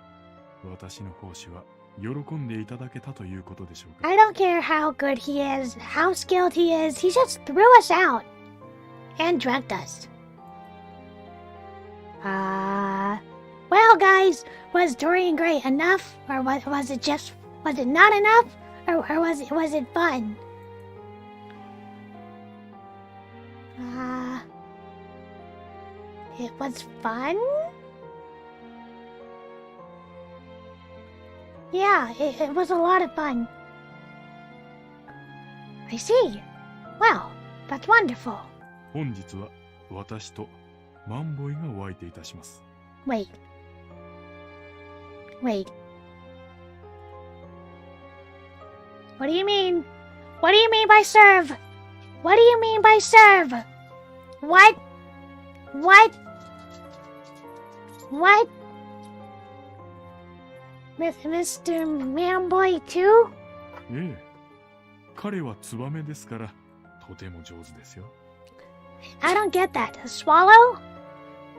私の奉仕は喜んでいただけたということでしょうか。 I don't care how good he is, how skilled he is. He just threw us out and drugged us. Well, guys, was Dorian Gray enough, or was it not enough, or was it fun? It was fun? Yeah, it was a lot of fun. I see. Well, that's wonderful. 本日は私とマンボイがお相手いたします。 Wait. What do you mean? What do you mean by serve? What do you mean by serve? What? Mr. Manboy too? ええ、彼はツバメですからとても上手ですよ。 I don't get that. A swallow?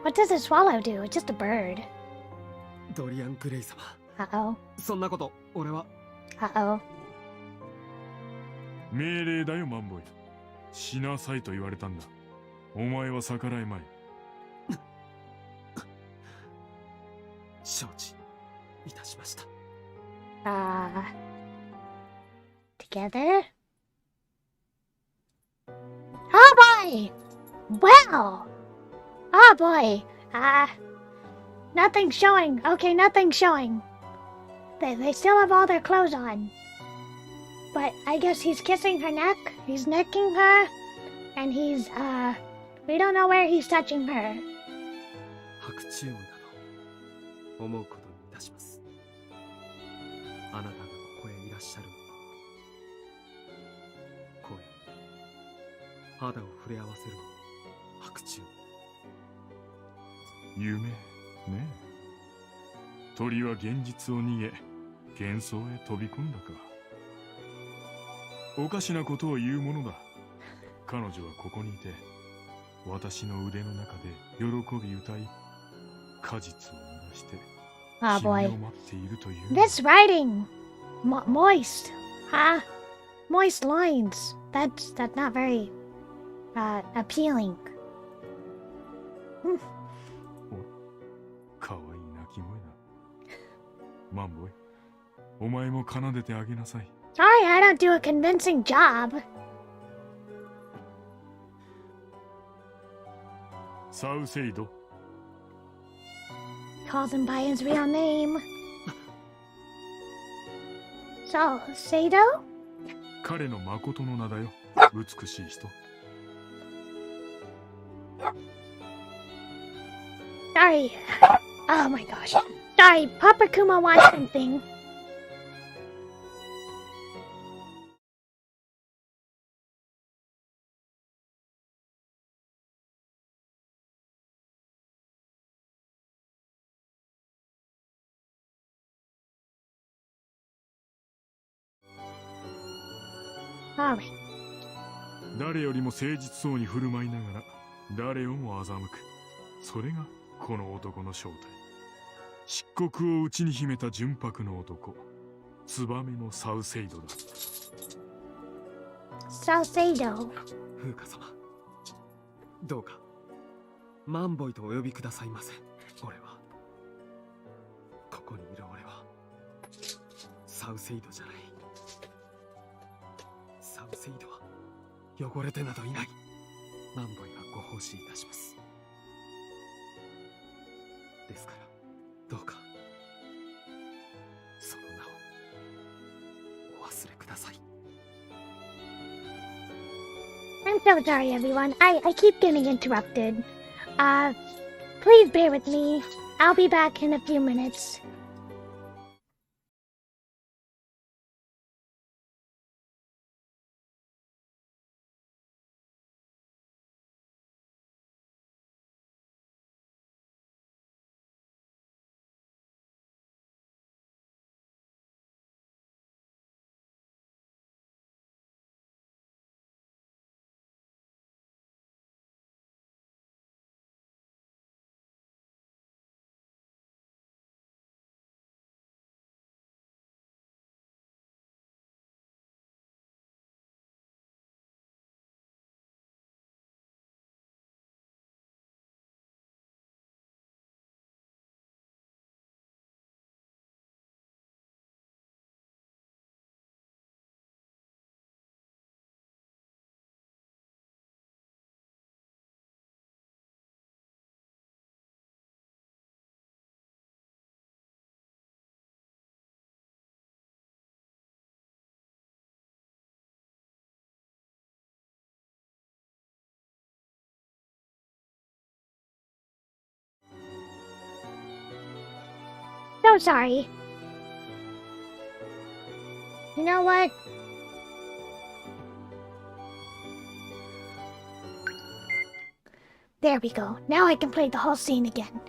What does a swallow do? It's just a bird. ドリアン・グレイ様。 Uh-oh. そんなこと俺は。 Uh-oh. 命令だよマンボイ。しなさいと言われたんだ。お前は逆らえまい。承知いたしました。 Together? Oh boy! Well! Oh boy! Nothing's showing. Okay, nothing's showing. They still have all their clothes on. But I guess he's kissing her neck, he's necking her, and we don't know where he's touching her. 白昼夢だと思うことにいたします。あなたがここへいらっしゃるのは、声、肌を触れ合わせるのも白昼夢ねえ。鳥は現実を逃げ幻想へ飛び込んだか。おかしなことを言うものだ。彼女はここにいて私の腕の中で喜び歌い果実を濡らして Oh 君 boy. を待っているという。 This writing! Moist. Moist lines. That's not very appealing. かわいい鳴き声だ。マンボイ、お前も奏でてあげなさい。 Sorry, I don't do a convincing job. サウセイド。 Calls him by his real name. So, Sado? 彼の誠の名だよ。美しい人。 Sorry. Oh my gosh. Sorry, Papa Kuma wants something. Alright. 誰よりも誠実そうに振る舞いながら誰をも欺く。それがこの男の正体。漆黒を内に秘めた純白の男、ツバメのサウセイドだ。サウセイド。風花様、どうかマンボイとお呼びくださいませ。俺はここにいる俺はサウセイドじゃない。サウセイドは汚れてなどいない。マンボイがご奉仕いたします。ですからどうかその名をお忘れください。 I'm so sorry, everyone. I keep getting interrupted. Please bear with me. I'll be back in a few minutes. So sorry. You know what? There we go. Now I can play the whole scene again.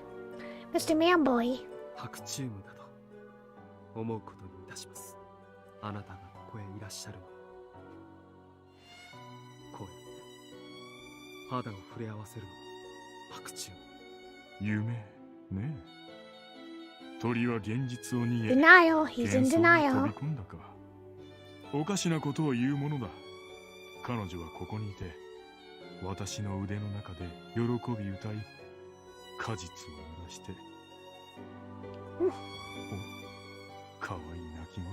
Mr. Manboy. 白チュームだと思うことにいたします。あなたがここへいらっしゃるの。こうやって肌を触れ合わせるのも白チューム。夢ねえ。鳥は現実を逃げ Denial. He's in 幻想に denial. 飛び込んだか。おかしなことを言うものだ。彼女はここにいて私の腕の中で喜び歌い果実を濡らしてお、かわいい鳴き声だ。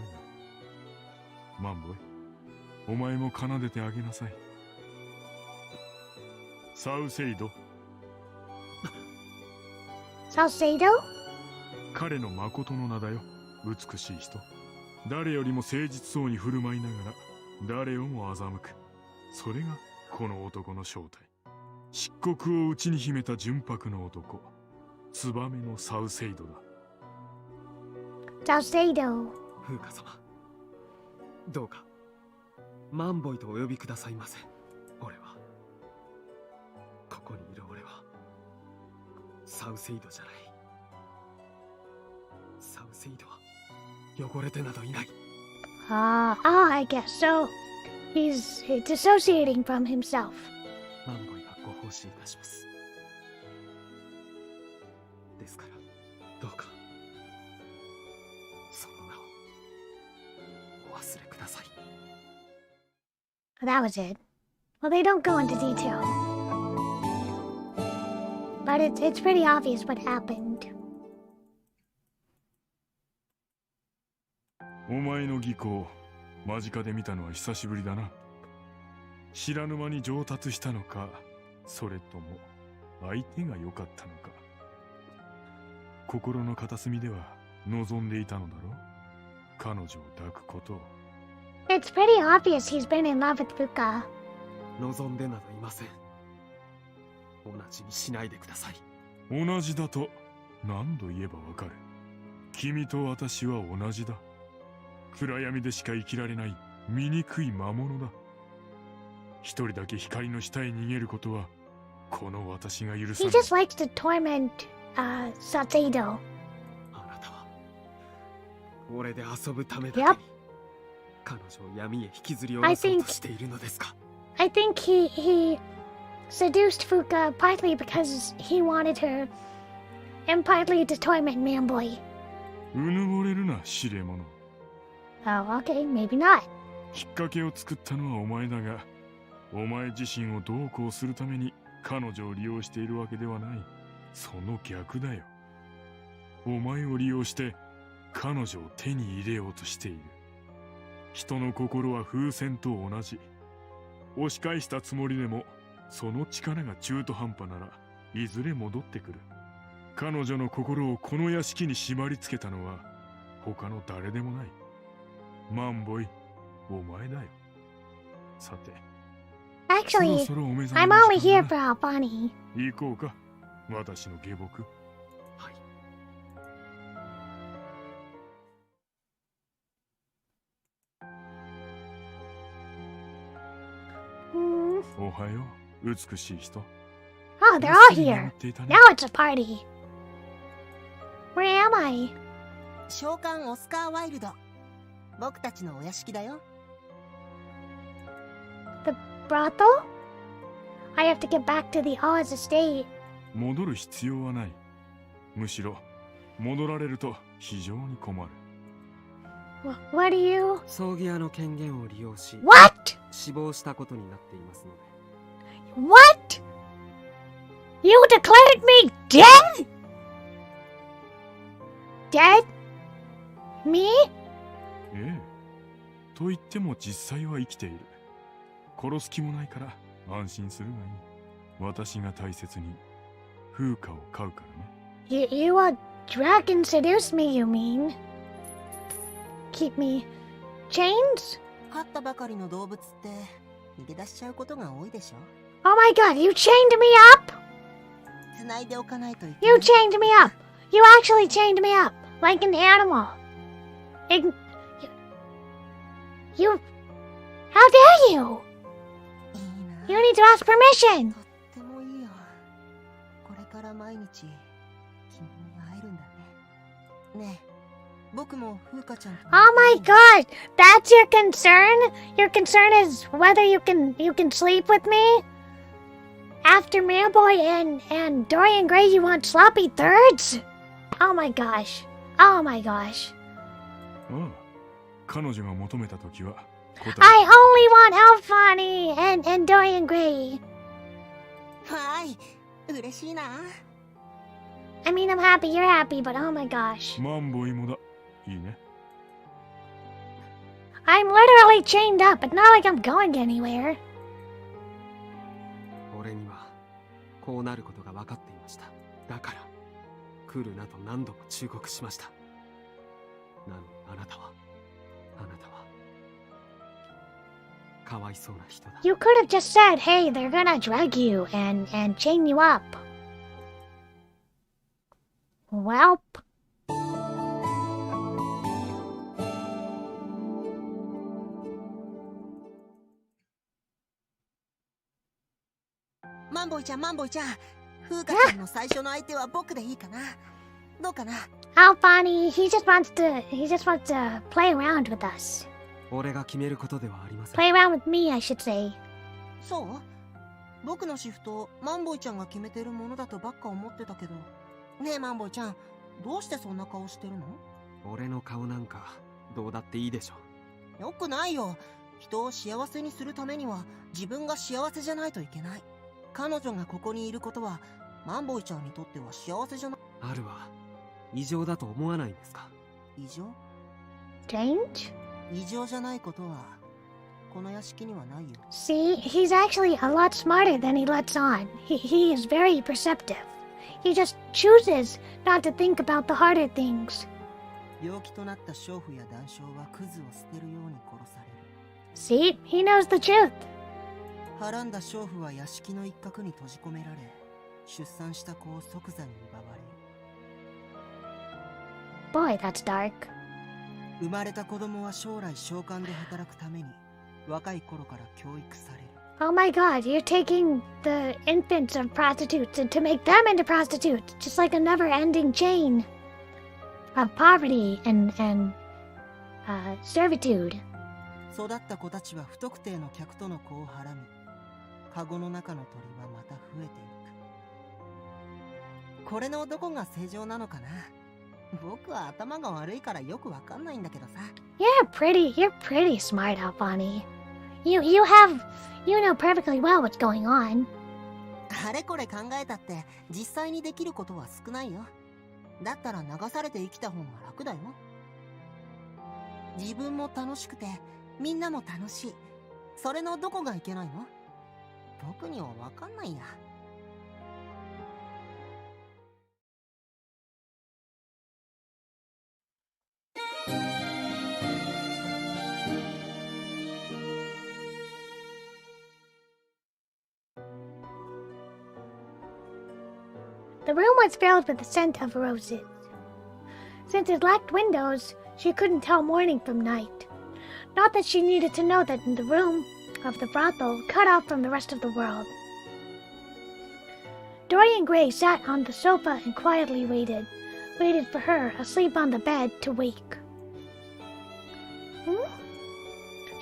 マンボイ、お前も奏でてあげなさい。サウセイド、 Salcedo? 彼の誠の名だよ。美しい人、誰よりも誠実そうに振る舞いながら誰をも欺く。それがこの男の正体。漆黒を内に秘めた純白の男、ツバメのサウセイドだ。 Salcedo. 風花様、どうかマンボイとお呼びくださいませ。俺はここにいる俺はサウセイドじゃない。サウセイドは汚れてなどいない。I guess so. He's dissociating from himself. マンボイがご奉仕いたします。ですからどうかその名をお忘れください。 That was it. Well, they don't go into detail. But it's pretty obvious what happened. お前の技巧、間近で見たのは久しぶりだな。知らぬ間に上達したのか、それとも相手が良かったのか。心の片隅では望んでいたのだろう、彼女を抱くことを。 It's pretty obvious he's been in love with Fuka. 望んでなどいません。同じにしないでください。同じだと何度言えばわかる。君と私は同じだ。暗闇でしか生きられない醜い魔物だ。一人だけ光の下へ逃げることはこの私が許さ He ない。 just likes to torment Salcedo. あなたは俺で遊ぶためだけに彼女を闇へ引きずり下ろそうとしているのですか。I think he seduced Fuka partly because he wanted her, and partly to torment Manboy. うぬぼれるな、知れ者。 Oh, okay, maybe not. きっかけを作ったのはお前だが、お前自身をどうこうするために彼女を利用しているわけではない。その逆だよ。お前を利用して彼女を手に入れようとしている。人の心は風船と同じ。押し返したつもりでも、その力が中途半端ならいずれ戻ってくる。彼女の心をこの屋敷に縛り付けたのは他の誰でもない。マンボイ、お前だよ。さて、 Actually, そろそろお目覚 I'm めの only 時間 here だ for Albani. 行こうか、私の下僕。はい。Hmm. おはよう、美しい人。 Oh, they're all ぐっすり here. 眠っていたね。 Now it's a party. Where am I? 召喚オスカー・ワイルド。僕たちのお屋敷だよ。 Brothel? I have to get back to the Oz estate. 戻る必要はない。むしろ戻られると非常に困る。 What do you... 葬儀屋の権限を利用し What? 死亡したことになっていますので。 What? You declared me dead? Dead? Me? ええ。と言っても実際は生きている。殺す気もないから安心するがいい。私が大切に風花を飼うからね。You a dragon seduced me, you mean? Keep me... chains? 飼ったばかりの動物って逃げ出しちゃうことが多いでしょ。 Oh my god, you chained me up? 繋いでおかないといけ You ない。 chained me up! You actually chained me up! Like an animal! You... How dare you! いいな。 You need to ask permission! とってもいいよ。これから毎日君に会えるんだね。ねえ、僕も風花ちゃんと。 Oh my god! That's your concern? Your concern is whether you can sleep with me? After Manboy and Dorian Gray, you want sloppy thirds? Oh my gosh. Oh my gosh. ああ、彼女が求めた時は答え I only want Alfani and Dorian Gray. はい、嬉しいな。 I mean, I'm happy you're happy, but oh my gosh. マンボイもだ。いいね。 I'm literally chained up. It's not like I'm going anywhere. 俺にはこうなることが分かっていました。だから来るなと何度も忠告しました。なのにあなたはかわいそうな人だ。 You could have just said, hey, they're gonna drug you and chain you up. Welp. マンボイちゃん、マンボイちゃん。風花ちゃんの最初の相手は僕でいいかな。どうかな。 Alfani, he just wants to play around with us. 俺が決めることではありません。 Play around with me, I should say. そう？僕のシフト、マンボイちゃんが決めてるものだとばっか思ってたけど。ねえ、マンボイちゃん、どうしてそんな顔してるの？俺の顔なんかどうだっていいでしょ。よくないよ。人を幸せにするためには自分が幸せじゃないといけない。彼女がここにいることはマンボイちゃんにとっては幸せじゃない。あるは異常だと思わないんですか？異常？ Change? 異常じゃないことはこの屋敷にはないよ。 See, he's actually a lot smarter than he lets on. He is very perceptive. He just chooses not to think about the harder things. 病気となった娼婦や男娼はクズを捨てるように殺される。 See, he knows the truth. はらんだ娼婦は屋敷の一角に閉じ込められ、出産した子を即座に奪われる。 Boy, that's dark. 生まれた子供は将来商館で働くために若い頃から教育される。 Oh my god, you're taking the infants of prostitutes and to make them into prostitutes, just like a never-ending chain of poverty and servitude. 育った子たちは不特定の客との子をはらみ、カゴの中の鳥はまた増えていく。これのどこが正常なのかな。僕は頭が悪いからよくわかんないんだけどさ。You're pretty smart, Alpani. You know perfectly well what's going on. あれこれ考えたって実際にできることは少ないよ。だったら流されて生きた方が楽だよ。自分も楽しくてみんなも楽しい。それのどこがいけないの？僕にはわかんないや。The room was filled with the scent of roses. Since it lacked windows, she couldn't tell morning from night. Not that she needed to know that in the room of the brothel, cut off from the rest of the world. Dorian Gray sat on the sofa and quietly waited for her, asleep on the bed, to wake.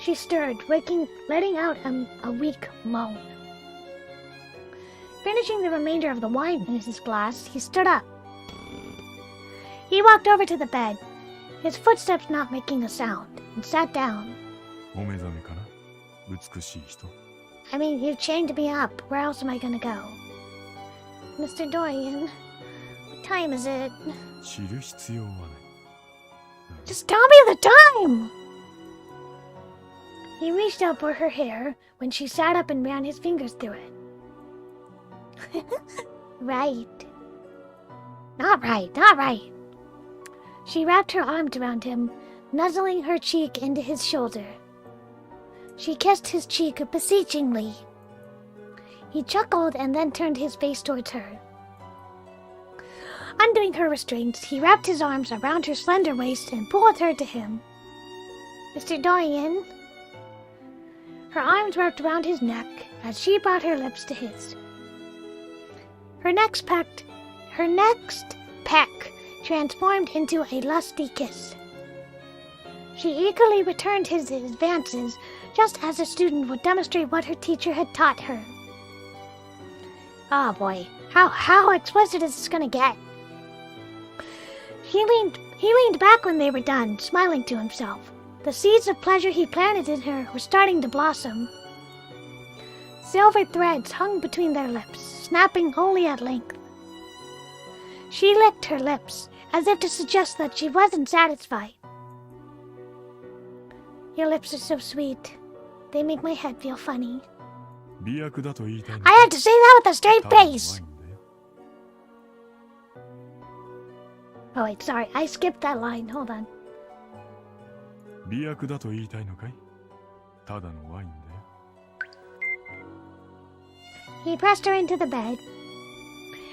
She stirred, letting out a weak moan. Finishing the remainder of the wine in his glass, he stood up. He walked over to the bed, his footsteps not making a sound, and sat down. お目覚めかな、美しい人。I mean, you've chained me up. Where else am I gonna go? Mr. Dorian, what time is it? 知る必要はない。Just tell me the time! He reached up for her hair when she sat up and ran his fingers through it. Right. Not right. She wrapped her arms around him, nuzzling her cheek into his shoulder. She kissed his cheek beseechingly. He chuckled and then turned his face towards her. Undoing her restraints, he wrapped his arms around her slender waist and pulled her to him. Mr. Dorian. Her arms wrapped around his neck as she brought her lips to his. Her next peck transformed into a lusty kiss. She eagerly returned his advances, just as a student would demonstrate what her teacher had taught her. Oh boy, how explicit is this gonna get? He leaned back when they were done, smiling to himself. The seeds of pleasure he planted in her were starting to blossom. Silver threads hung between their lips, snapping only at length. She licked her lips, as if to suggest that she wasn't satisfied. Your lips are so sweet. They make my head feel funny. 美薬だと言いたいの。I had to say that with a straight face! Oh wait, sorry, I skipped that line. Hold on. 美薬だと言いたいのかい？ただのワインだよ。He pressed her into the bed.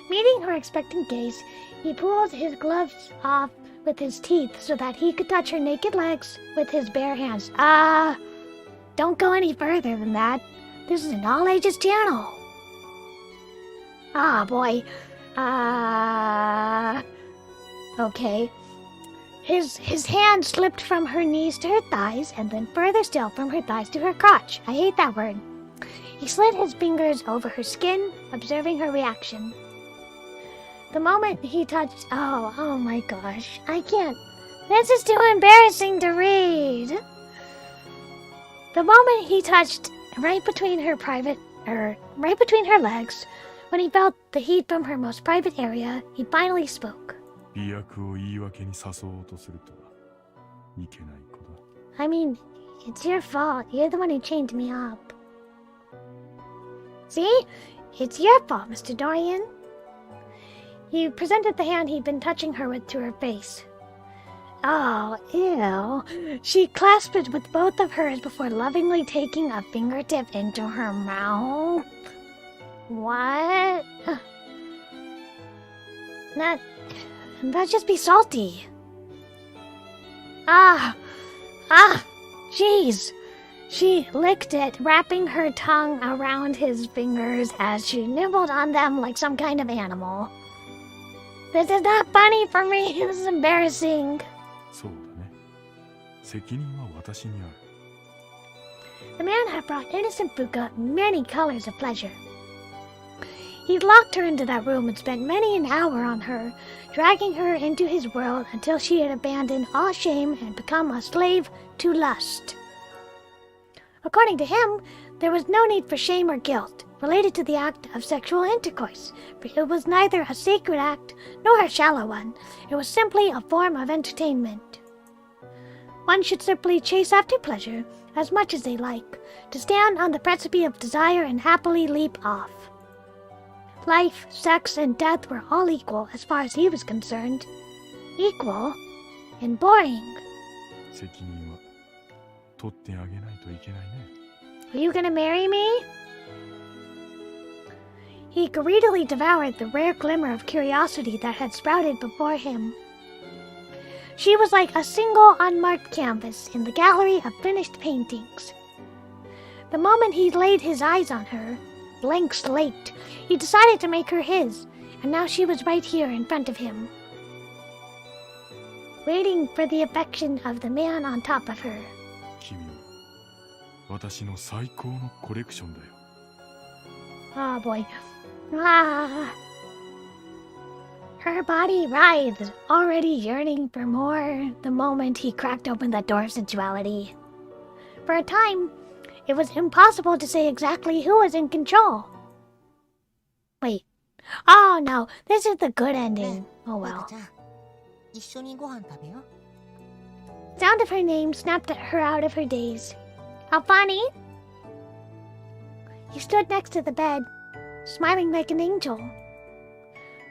Meeting her expectant gaze, he pulled his gloves off with his teeth so that he could touch her naked legs with his bare hands. Don't go any further than that. This is an all-ages channel. Ah, boy. Okay. His hand slipped from her knees to her thighs, and then further still from her thighs to her crotch. I hate that word. He slid his fingers over her skin, observing her reaction. The moment he touched... Oh my gosh. I can't... This is too embarrassing to read. The moment he touched right between her legs, when he felt the heat from her most private area, he finally spoke. 美薬を言い訳に誘おうとするとはいけないことだ。I mean, it's your fault. You're the one who chained me up. See? It's your fault, Mr. Dorian. He presented the hand he'd been touching her with to her face. Oh, ew. She clasped it with both of hers before lovingly taking a fingertip into her mouth. What? That'd just be salty. Jeez. She licked it, wrapping her tongue around his fingers as she nibbled on them like some kind of animal. This is not funny for me. This is embarrassing. そうだね。責任は私にある。The man had brought innocent Fuka many colors of pleasure. He'd locked her into that room and spent many an hour on her, dragging her into his world until she had abandoned all shame and become a slave to lust. According to him, there was no need for shame or guilt related to the act of sexual intercourse, for it was neither a sacred act nor a shallow one. It was simply a form of entertainment. One should simply chase after pleasure as much as they like, to stand on the precipice of desire and happily leap off. Life, sex, and death were all equal as far as he was concerned. Equal and boring. 責任は取ってあげないといけないね。Are you gonna marry me? He greedily devoured the rare glimmer of curiosity that had sprouted before him. She was like a single unmarked canvas in the gallery of finished paintings. The moment he laid his eyes on her, blank slate, he decided to make her his, and now she was right here in front of him, waiting for the affection of the man on top of her. 君は私の最高のコレクションだよ。 Oh boy. Ah. Her body writhed, already yearning for more the moment he cracked open the door of sensuality. For a time, it was impossible to say exactly who was in control. Wait. Oh no, this is the good ending. Oh well. ちゃん、一緒にご飯食べよう。 Sound of her name snapped her out of her daze. Alfani? He stood next to the bed, smiling like an angel.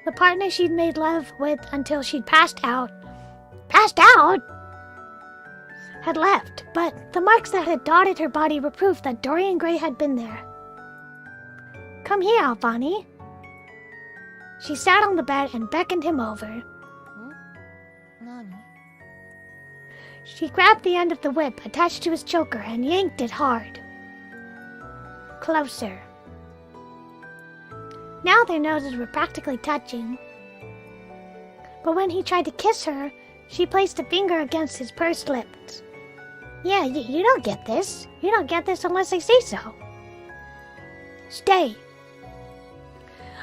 The partner she'd made love with until she'd passed out, had left, but the marks that had dotted her body were proof that Dorian Gray had been there. Come here, Alfani. She sat on the bed and beckoned him over. 何？ She grabbed the end of the whip attached to his choker and yanked it hard. Closer. Now their noses were practically touching. But when he tried to kiss her, she placed a finger against his pursed lips. Yeah, you don't get this. You don't get this unless I say so. Stay.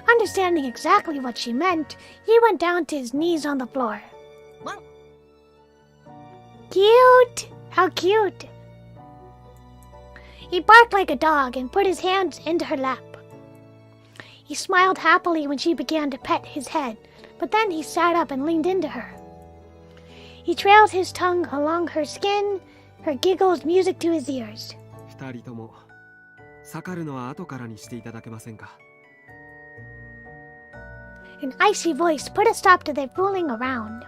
Understanding exactly what she meant, he went down to his knees on the floor. What? Cute! How cute! He barked like a dog and put his hands into her lap. He smiled happily when she began to pet his head, but then he sat up and leaned into her. He trailed his tongue along her skin, her giggles music to his ears. 二人とも盛るのは後からにしていただけませんか。 An icy voice put a stop to their fooling around.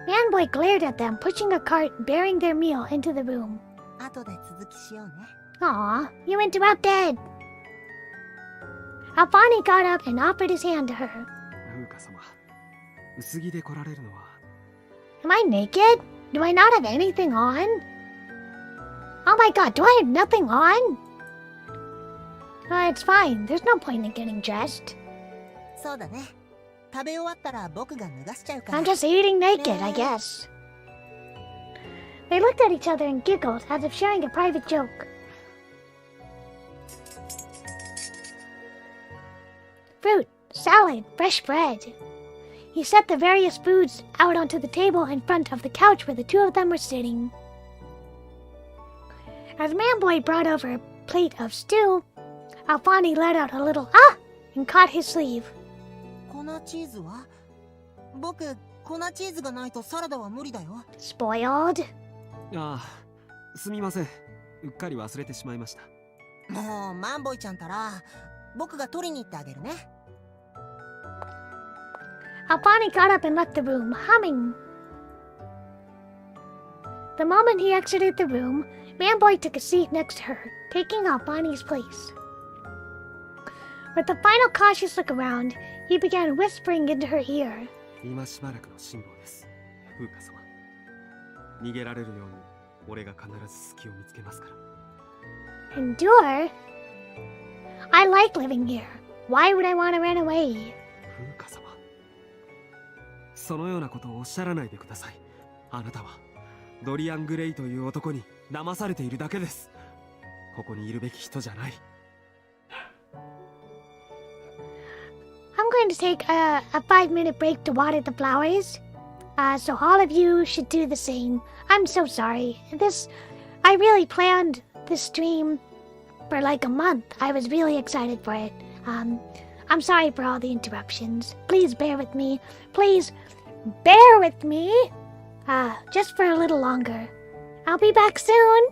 Manboy glared at them, pushing a cart bearing their meal into the room. 後で続きしようね。 Aw, you interrupted! Alfani got up and offered his hand to her. 風花様、薄着で来られるのは。 Am I naked? Do I not have anything on? Oh my god, do I have nothing on? It's fine. There's no point in getting dressed. そうだね。食べ終わったら僕が脱がしちゃうから。 I'm just eating naked, I guess. They looked at each other and giggled as if sharing a private joke. Fruit, salad, fresh bread. He set the various foods out onto the table in front of the couch where the two of them were sitting. As Manboy brought over a plate of stew, Alfani let out a little ah and caught his sleeve. 粉チーズは？僕、粉チーズがないとサラダは無理だよ。 Spoiled? ああ、すみません。うっかり忘れてしまいました。もう、マンボイちゃんたら、僕が取りに行ってあげるね。 Alfani got up and left the room, humming. The moment he exited the room, Manboy took a seat next to her, taking Alfani's place. With a final cautious look around, he began whispering into her ear. 今しばらくの辛抱です。風花様。逃げられるように、俺が必ず隙を見つけますから。 Endure? I like living here. Why would I want to run away? 風花様。そのようなことをおっしゃらないでください。あなたはドリアン・グレイという男に騙されているだけです。ここにいるべき人じゃない。I'm going to take a 5-minute break to water the flowers. So all of you should do the same. I'm so sorry. I really planned this stream for like a month. I was really excited for it. I'm sorry for all the interruptions. Please bear with me. Please bear with me. Just for a little longer. I'll be back soon.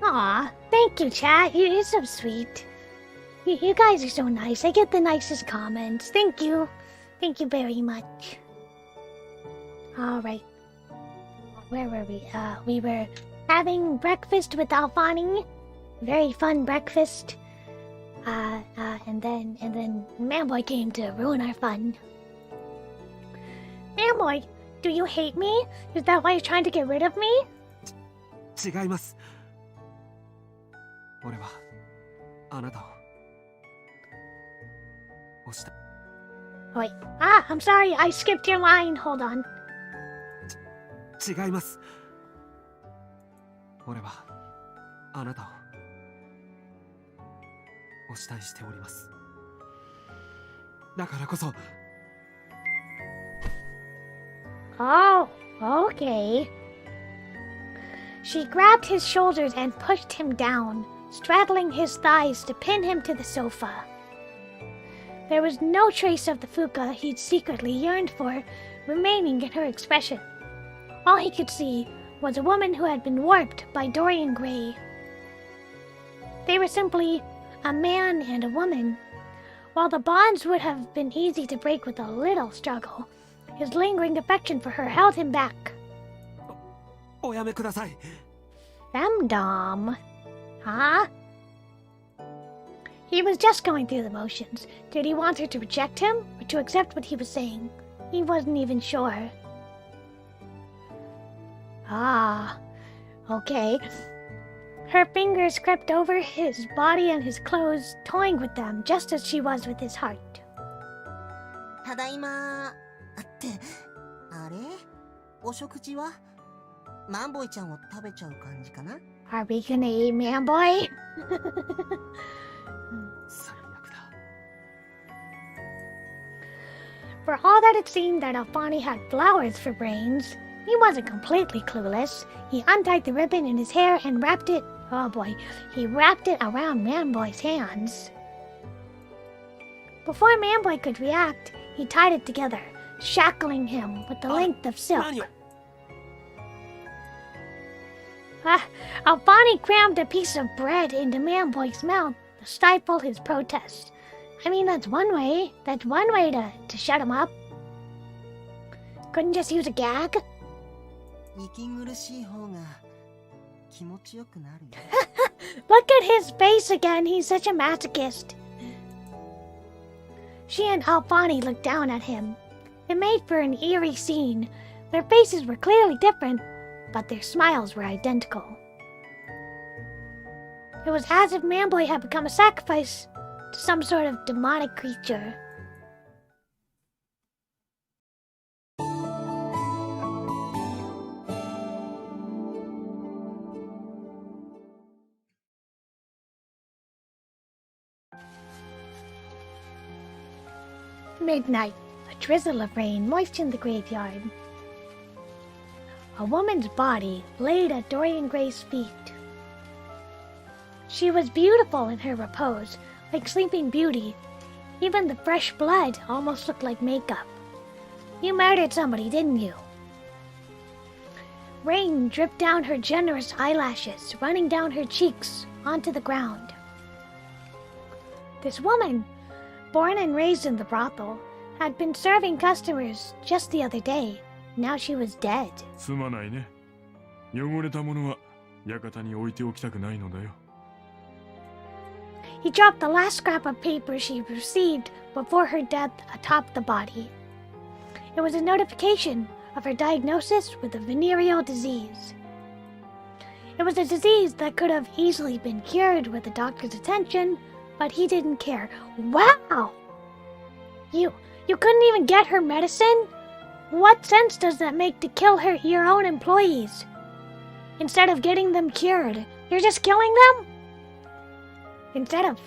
Aw, thank you, chat. You're so sweet. You guys are so nice. I get the nicest comments. Thank you. Thank you very much. Alright. Where were we? We were having breakfast with Alfani. Very fun breakfast. And then Manboy came to ruin our fun. Manboy, do you hate me? Is that why you're trying to get rid of me? 違います。俺はあなたを押した。Wait. I'm sorry. I skipped your line. Hold on. 違います。俺はあなたをお慕いしております。だからこそ。Oh, okay. She grabbed his shoulders and pushed him down, straddling his thighs to pin him to the sofa. There was no trace of the Fuka he'd secretly yearned for remaining in her expression. All he could see was a woman who had been warped by Dorian Gray. They were simply a man and a woman. While the bonds would have been easy to break with a little struggle, his lingering affection for her held him back. おやめください。Femdom? Huh? He was just going through the motions. Did he want her to reject him or to accept what he was saying? He wasn't even sure. Okay. Her fingers crept over his body and his clothes, toying with them just as she was with his heart. ただいまってあれお食事はマンボイちゃんを食べちゃう感じかな Are we gonna eat Manboy? 最悪だ。 For all that it seemed that Alfani had flowers for brains, he wasn't completely clueless. He untied the ribbon in his hair and wrapped it, he wrapped it around Manboy's hands. Before Manboy could react, he tied it together, shackling him with the length of silk. 何を。Alfani crammed a piece of bread into Manboy's mouth to stifle his protest. I mean, that's one way. That's one way to shut him up. Couldn't just use a gag? 息苦しい方が気持ちよくなるよ Look at his face again. He's such a masochist. She and Alfani looked down at him. It made for an eerie scene. Their faces were clearly different, but their smiles were identical. It was as if Manboy had become a sacrifice to some sort of demonic creature. Midnight. A drizzle of rain moistened the graveyard. A woman's body laid at Dorian Gray's feet. She was beautiful in her repose, like Sleeping Beauty. Even the fresh blood almost looked like makeup. You murdered somebody, didn't you? Rain dripped down her generous eyelashes, running down her cheeks onto the ground. This woman, born and raised in the brothel, had been serving customers just the other day. Now she was dead. すまないね。汚れたものは館に置いておきたくないのだよ。He dropped the last scrap of paper she received before her death atop the body. It was a notification of her diagnosis with a venereal disease. It was a disease that could have easily been cured with the doctor's attention, but he didn't care. Wow! You couldn't even get her medicine? What sense does that make to kill your own employees? Instead of getting them cured, you're just killing them? Instead of...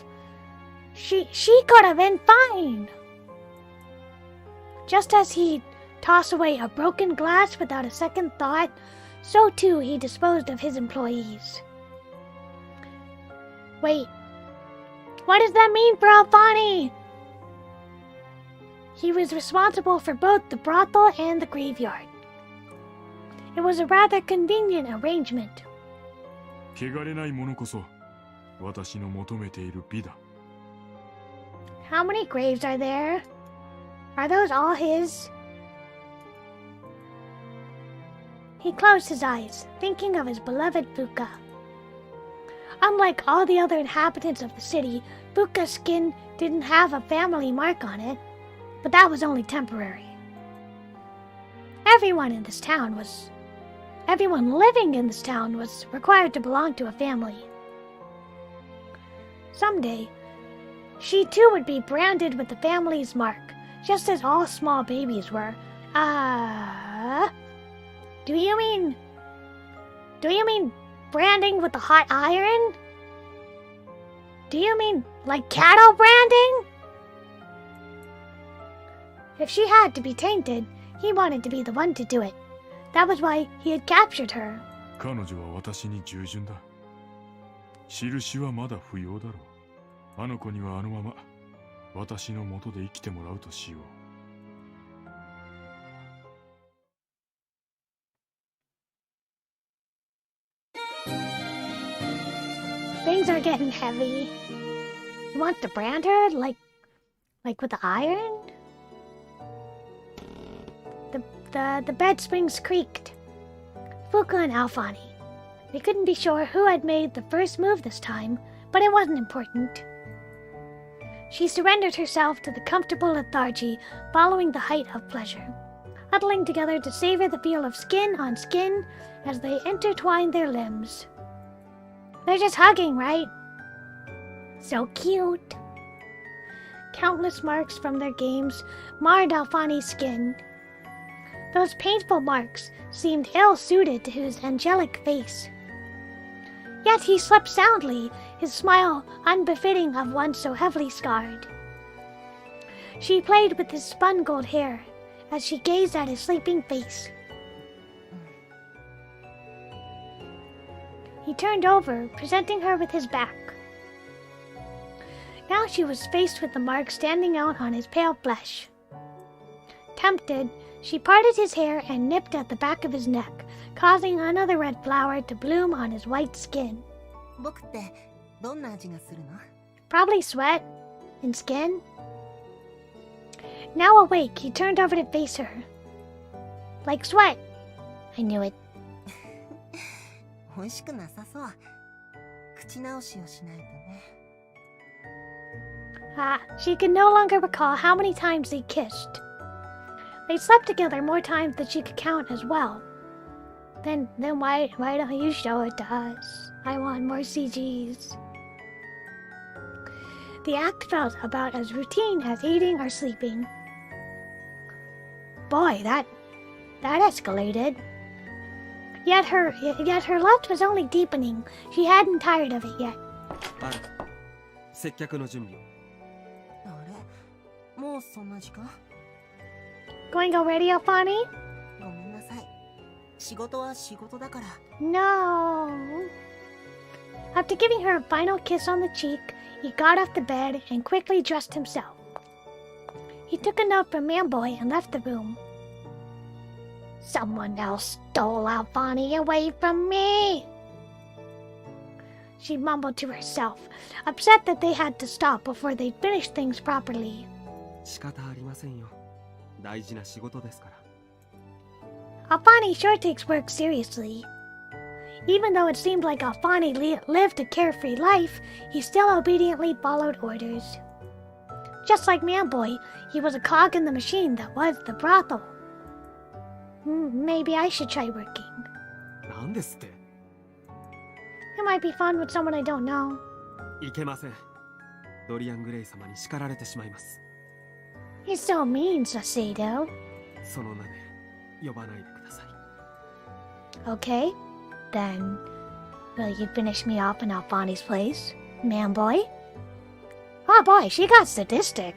She could have been fine! Just as he'd toss away a broken glass without a second thought, so too he disposed of his employees. Wait, what does that mean for Alfani? He was responsible for both the brothel and the graveyard. It was a rather convenient arrangement. 汚れないものこそ私の求めている美だ。How many graves are there? Are those all his? He closed his eyes, thinking of his beloved Buka. Unlike all the other inhabitants of the city, Buka's skin didn't have a family mark on it, but that was only temporary. Everyone living in this town was required to belong to a family. Someday, she too would be branded with the family's mark, just as all small babies were. Do you mean branding with a hot iron? Do you mean like cattle branding? If she had to be tainted, he wanted to be the one to do it. That was why he had captured her. 彼女は私に従順だ。印はまだ不要だろう。あの子にはあのまま私の元で生きてもらうとしよう。Things are getting heavy. You want to brand her like with the iron? The bed springs creaked. Fuka and Alfani. They couldn't be sure who had made the first move this time, but it wasn't important. She surrendered herself to the comfortable lethargy following the height of pleasure, huddling together to savor the feel of skin on skin as they intertwined their limbs. They're just hugging, right? So cute. Countless marks from their games marred Alfani's skin. Those painful marks seemed ill-suited to his angelic face. Yet he slept soundly, his smile unbefitting of one so heavily scarred. She played with his spun gold hair as she gazed at his sleeping face. He turned over, presenting her with his back. Now she was faced with the mark standing out on his pale flesh. Tempted, she parted his hair and nipped at the back of his neck, causing another red flower to bloom on his white skin. 僕ってどんな味がするの？ Probably sweat and skin. Now awake, he turned over to face her. Like sweat. I knew it. 美味しくなさそう。口直しをしないとね。She could no longer recall how many times they kissed. They slept together more times than she could count as well. Then why don't you show it to us? I want more CGs. The act felt about as routine as eating or sleeping. Boy, that escalated. Yet her lust was only deepening. She hadn't tired of it yet. あら、接客の準備を。あれ？もうそんな時間？ Going already, Alfani? ごめんなさい。仕事は仕事だから。 No. After giving her a final kiss on the cheek, he got off the bed and quickly dressed himself. He took a note from Manboy and left the room. Someone else stole Alfani away from me, she mumbled to herself, upset that they had to stop before they'd finished things properly. 仕方ありませんよ。大事な仕事ですから。 Alfani sure takes work seriously. Even though it seemed like Alfani lived a carefree life, he still obediently followed orders. Just like Manboy, he was a cog in the machine that was the brothel. Maybe I should try working. なんですって。 It might be fun with someone I don't know. いけません。ドリアン・グレイ様に叱られてしまいます。 He's so mean, Sasado. その名で呼ばないでください。 Okay, then will you finish me off in Alfani's place, Manboy? Oh boy, she got sadistic.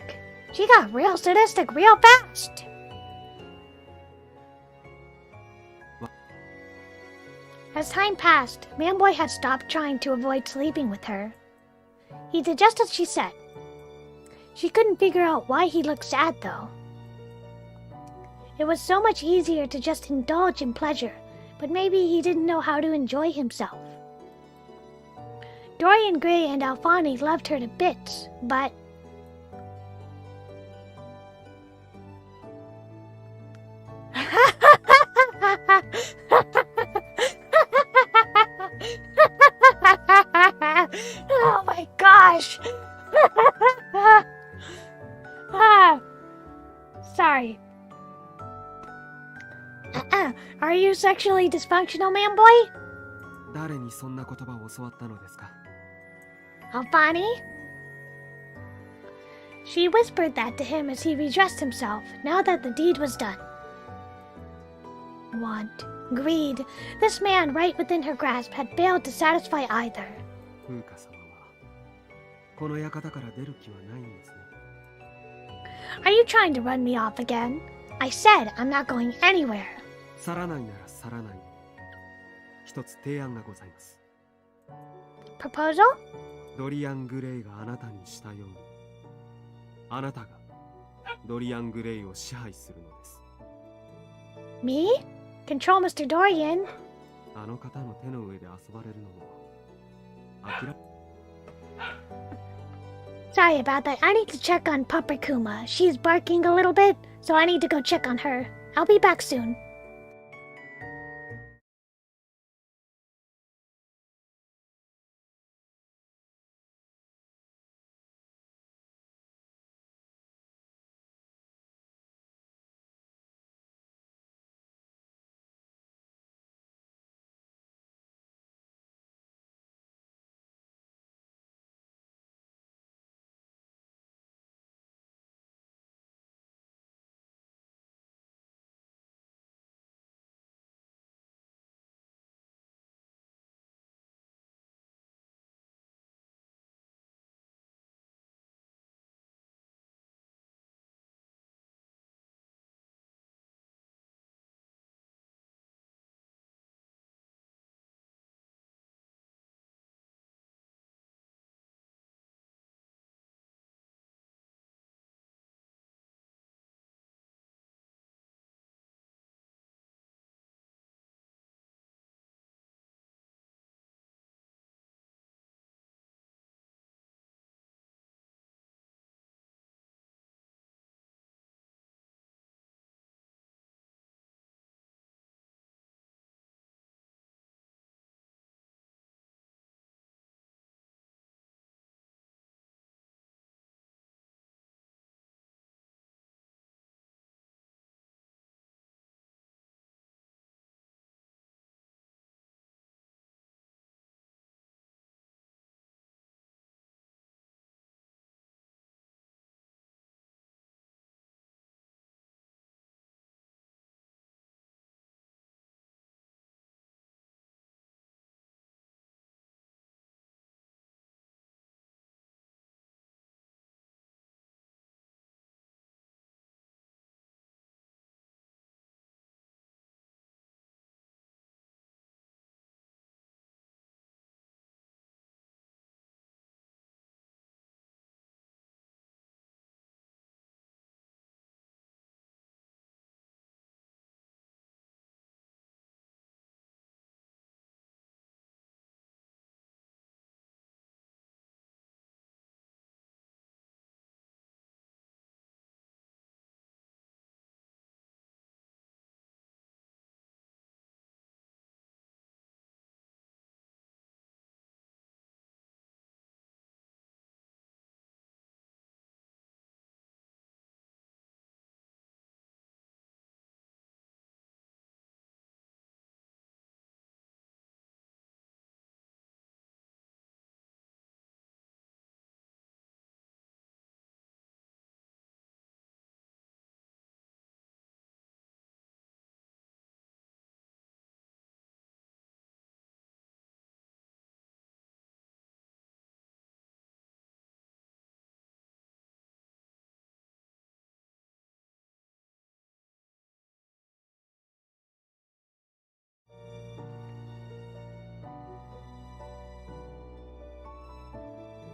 She got real sadistic real fast. As time passed, Manboy had stopped trying to avoid sleeping with her. He did just as she said. She couldn't figure out why he looked sad, though. It was so much easier to just indulge in pleasure, but maybe he didn't know how to enjoy himself. Dorian Gray and Alfani loved her to bits, but... sexually dysfunctional, man boy? 誰にそんな言葉を教わったのですか？ How funny. She whispered that to him as he redressed himself, now that the deed was done. Want, greed, this man right within her grasp had failed to satisfy either. 風花様はこの館から出る気はないんですね。 Are you trying to run me off again? I said I'm not going anywhere. 去らないなら去らないで。一つ提案がございます。 Proposal? ドリアン・グレイがあなたにしたように、あなたがドリアン・グレイを支配するのです。 Me? Control Mr. Dorian. あの方の手の上で遊ばれるのも諦め。 Sorry about that. I need to check on Pupper Kuma. She's barking a little bit, so I need to go check on her. I'll be back soon.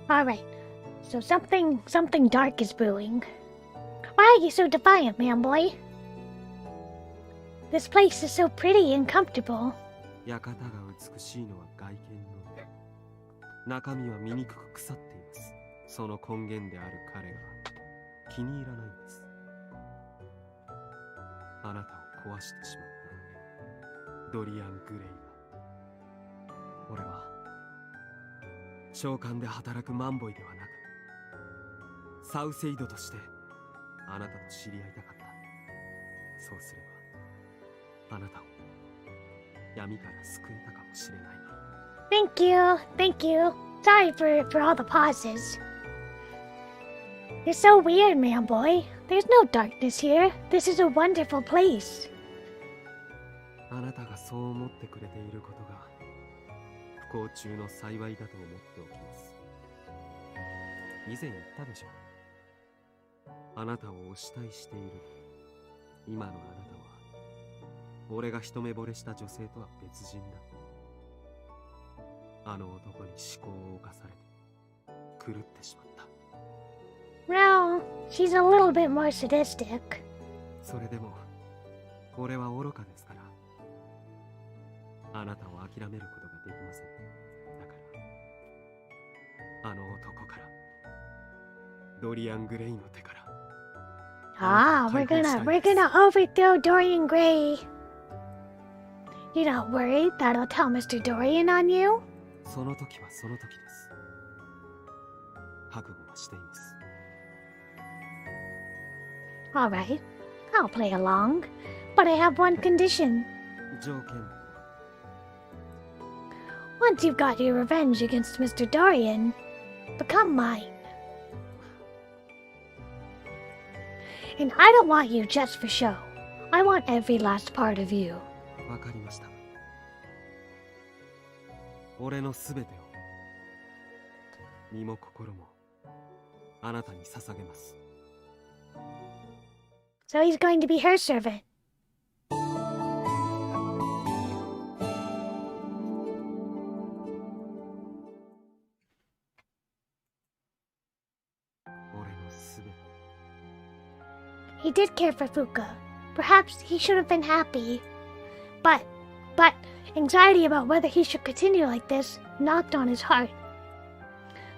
Alright, so something dark is brewing. Why are you so defiant, man boy? This place is so pretty and comfortable. 館が美しいのは外見のみ、中身は醜く腐っています。その根源である彼が気に入らないんです。あなたを壊してしまったドリアン・グレイが。俺は召喚で働くマンボイではなく、サウセイドとしてあなたと知り合いたかった。そうすればあなたを闇から救えたかもしれないのに。 Thank you, thank you. Sorry for all the pauses. You're so weird, man boy. There's no darkness here. This is a wonderful place. あなたがそう思ってくれていることが不幸中の幸いだと思っておきます。以前言ったでしょ。あなたをお慕いしている。今のあなたは俺が一目惚れした女性とは別人だ。あの男に思考を侵されて狂ってしまった。 Well, she's a little bit more sadistic. それでも俺は愚かですから、あなたを諦めることができません。だからあの男から、ドリアン・グレイの手から。 Ah, we're gonna overthrow Dorian Gray. You're not worried that'll tell Mr. Dorian on you? その時はその時です。覚悟はしています。 Alright, I'll play along. But I have one condition. 条件。 Once you've got your revenge against Mr. Dorian, become mine. And I don't want you just for show. I want every last part of you. わかりました。俺のすべてを、身も心もあなたに捧げます。 So he's going to be her servant. 俺のすべて。 He did care for Fuka. Perhaps he should have been happy. But anxiety about whether he should continue like this knocked on his heart.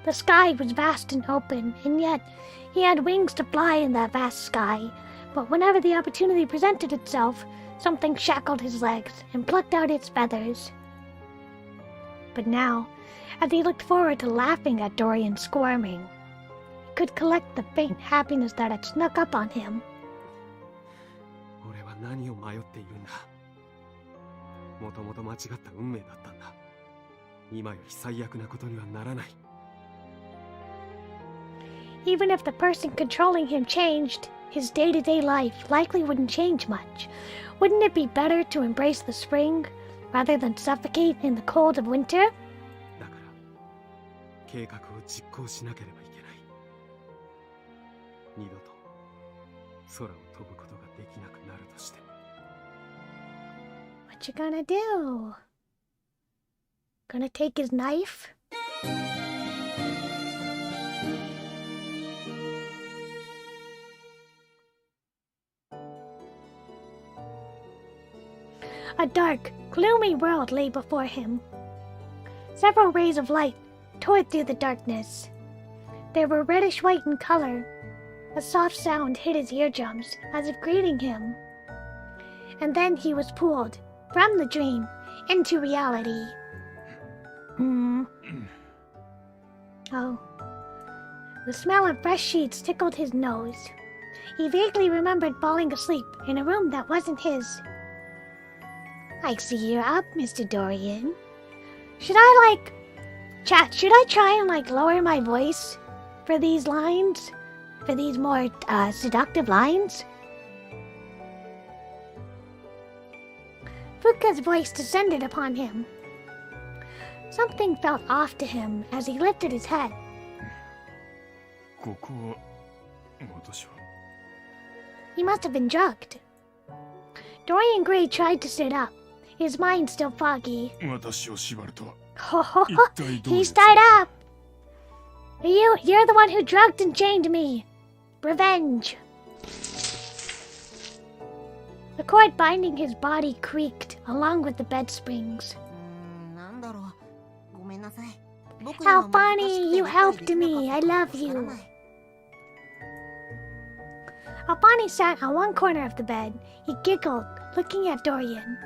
The sky was vast and open, and yet he had wings to fly in that vast sky. But whenever the opportunity presented itself, something shackled his legs and plucked out its feathers. But now, as he looked forward to laughing at Dorian squirming, he could collect the faint happiness that had snuck up on him. 俺は何を迷っているんだ。もともと間違った運命だったんだ。今より最悪なことにはならない。 Even if the person controlling him changed, his day-to-day life likely wouldn't change much. Wouldn't it be better to embrace the spring rather than suffocate in the cold of winter? だから計画を実行しなければいけない。二度と空を飛ぶことができなくなるとしても。 What you gonna do? Gonna take his knife? A dark, gloomy world lay before him. Several rays of light tore through the darkness. They were reddish-white in color. A soft sound hit his eardrums as if greeting him. And then he was pulled from the dream into reality. Oh. The smell of fresh sheets tickled his nose. He vaguely remembered falling asleep in a room that wasn't his. I see you're up, Mr. Dorian. Should I try and lower my voice for these lines? For these more seductive lines? Fuka's voice descended upon him. Something felt off to him as he lifted his head. ここは私は He must have been drugged. Dorian Gray tried to sit up, his mind still foggy. 私を縛るとは Ho ho 一 ho! 体どういう He started up! You're the one who drugged and chained me! Revenge! The cord binding his body creaked along with the bed springs. なんだろう。ごめんなさい。僕 How には難し funny! くて You 理解 helped できな me! か I ったか love もしれ you! ない Alpani sat on one corner of the bed. He giggled, looking at Dorian.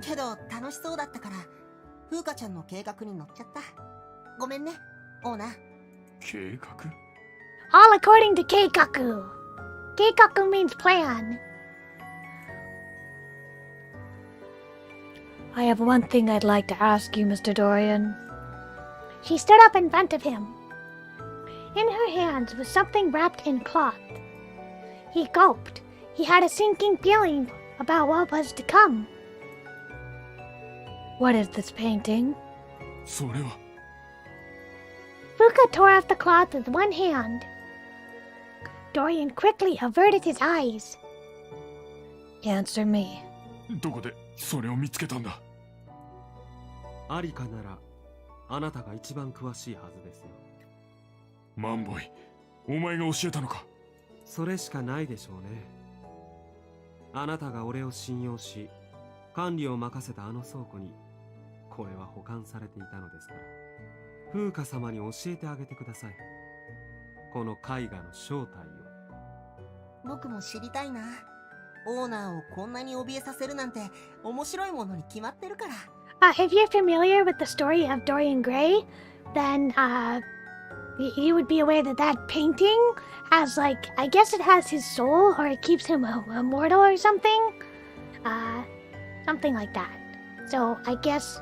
けど楽しそうだったから、風花ちゃんの計画に乗っちゃった。ごめんね、オーナー。計画 All according to Keikaku. Keikaku means plan. I have one thing I'd like to ask you, Mr. Dorian. She stood up in front of him. In her hands was something wrapped in cloth. He gulped. He had a sinking feeling about what was to come. What is this painting? それは Fuka tore off the cloth with one hand. Dorian quickly averted his eyes. Answer me. どこでそれを見つけたんだ。アリカならあなたが一番詳しいはずですよ。マンボイ、お前が教えたのか。それしかないでしょうね。あなたが俺を信用し管理を任せたあの倉庫にこれは保管されていたのですから、風花様に教えてあげてください。この絵画の正体を。僕も知りたいな。オーナーをこんなに怯えさせるなんて面白いものに決まってるから。If you're familiar with the story of Dorian Gray, then you would be aware that that painting has, like, I guess it has his soul, or it keeps him immortal or something. Something like that. So I guess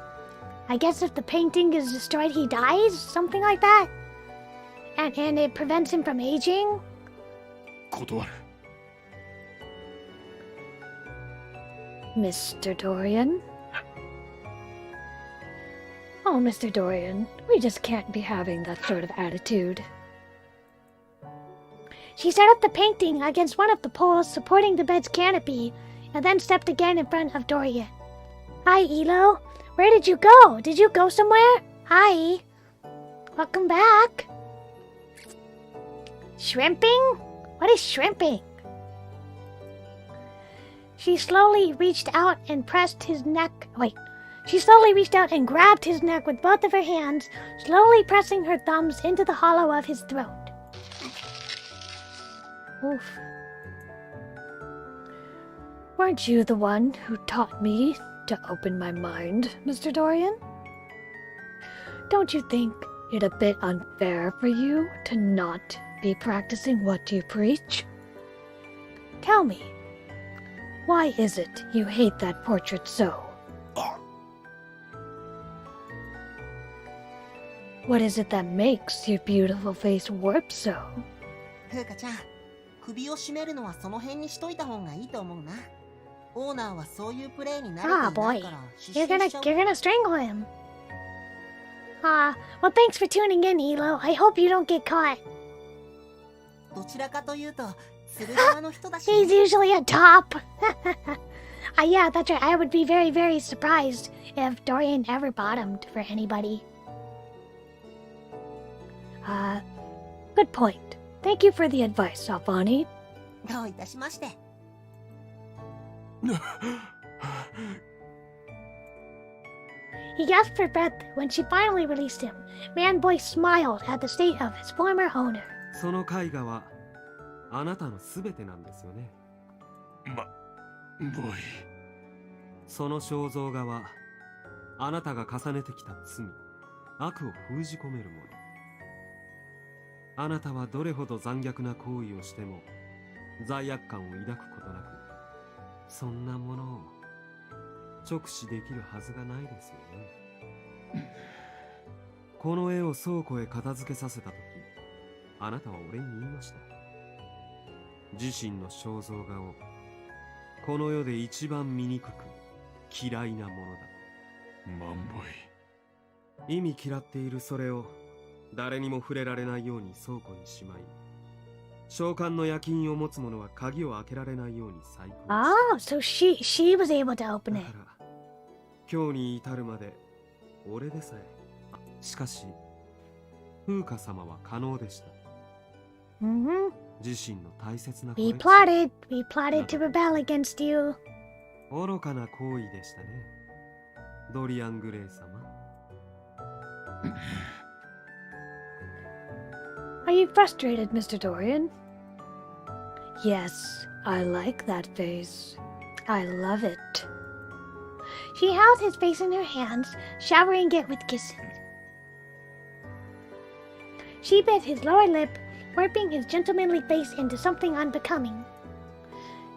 if the painting is destroyed, he dies, something like that. And it prevents him from aging. 断る。Mr. Dorian? Oh, Mr. Dorian, we just can't be having that sort of attitude. She set up the painting against one of the poles supporting the bed's canopy, and then stepped again in front of Dorian. Hi, Elo. Where did you go? Did you go somewhere? Hi. Welcome back. Shrimping? What is shrimping? She slowly reached out and pressed his neck. She slowly reached out and grabbed his neck with both of her hands, slowly pressing her thumbs into the hollow of his throat. Oof. Weren't you the one who taught me to open my mind, Mr. Dorian? Don't you think it a bit unfair for you to not be practicing what you preach? Tell me, why is it you hate that portrait so? What is it that makes your beautiful face warp so? ふうかちゃん、首を絞めるのはその辺にしといた方がいいと思うな。オーナーはそういうプレイに慣れていないから You're gonna strangle him. Well, thanks for tuning in, Elo. I hope you don't get caught. どちらかというと、する側の人だし。He's usually a top. Yeah, that's right. I would be very, very surprised if Dorian ever bottomed for anybody. Good point. Thank you for the advice, Alfani. どういたしまして。He gasped for breath when she finally released him. Man-boy smiled at the state of his former owner. その絵画はあなたのすべてなんですよね。ボイ。その肖像画はあなたが重ねてきた罪、悪を封じ込めるもの。あなたはどれほど残虐な行為をしても罪悪感を抱くことなく、そんなものを直視できるはずがないですよね。この絵を倉庫へ片付けさせたとき、あなたは俺に言いました。自身の肖像画をこの世で一番醜く嫌いなものだ。マンボ意味嫌っているそれを誰にも触れられないように倉庫にしまい、召喚の夜勤を持つ者は鍵を開けられないように細工。Oh, so she was able to open だ it. から今日に至るまで俺でさえ。しかし風花様は可能でした。Mm-hmm. 自身の大切な We plotted to rebel against you. 愚かな行為でしたね、ドリアン・グレイ様。Are you frustrated, Mr. Dorian? Yes, I like that face. I love it. She held his face in her hands, showering it with kisses. She bit his lower lip, warping his gentlemanly face into something unbecoming.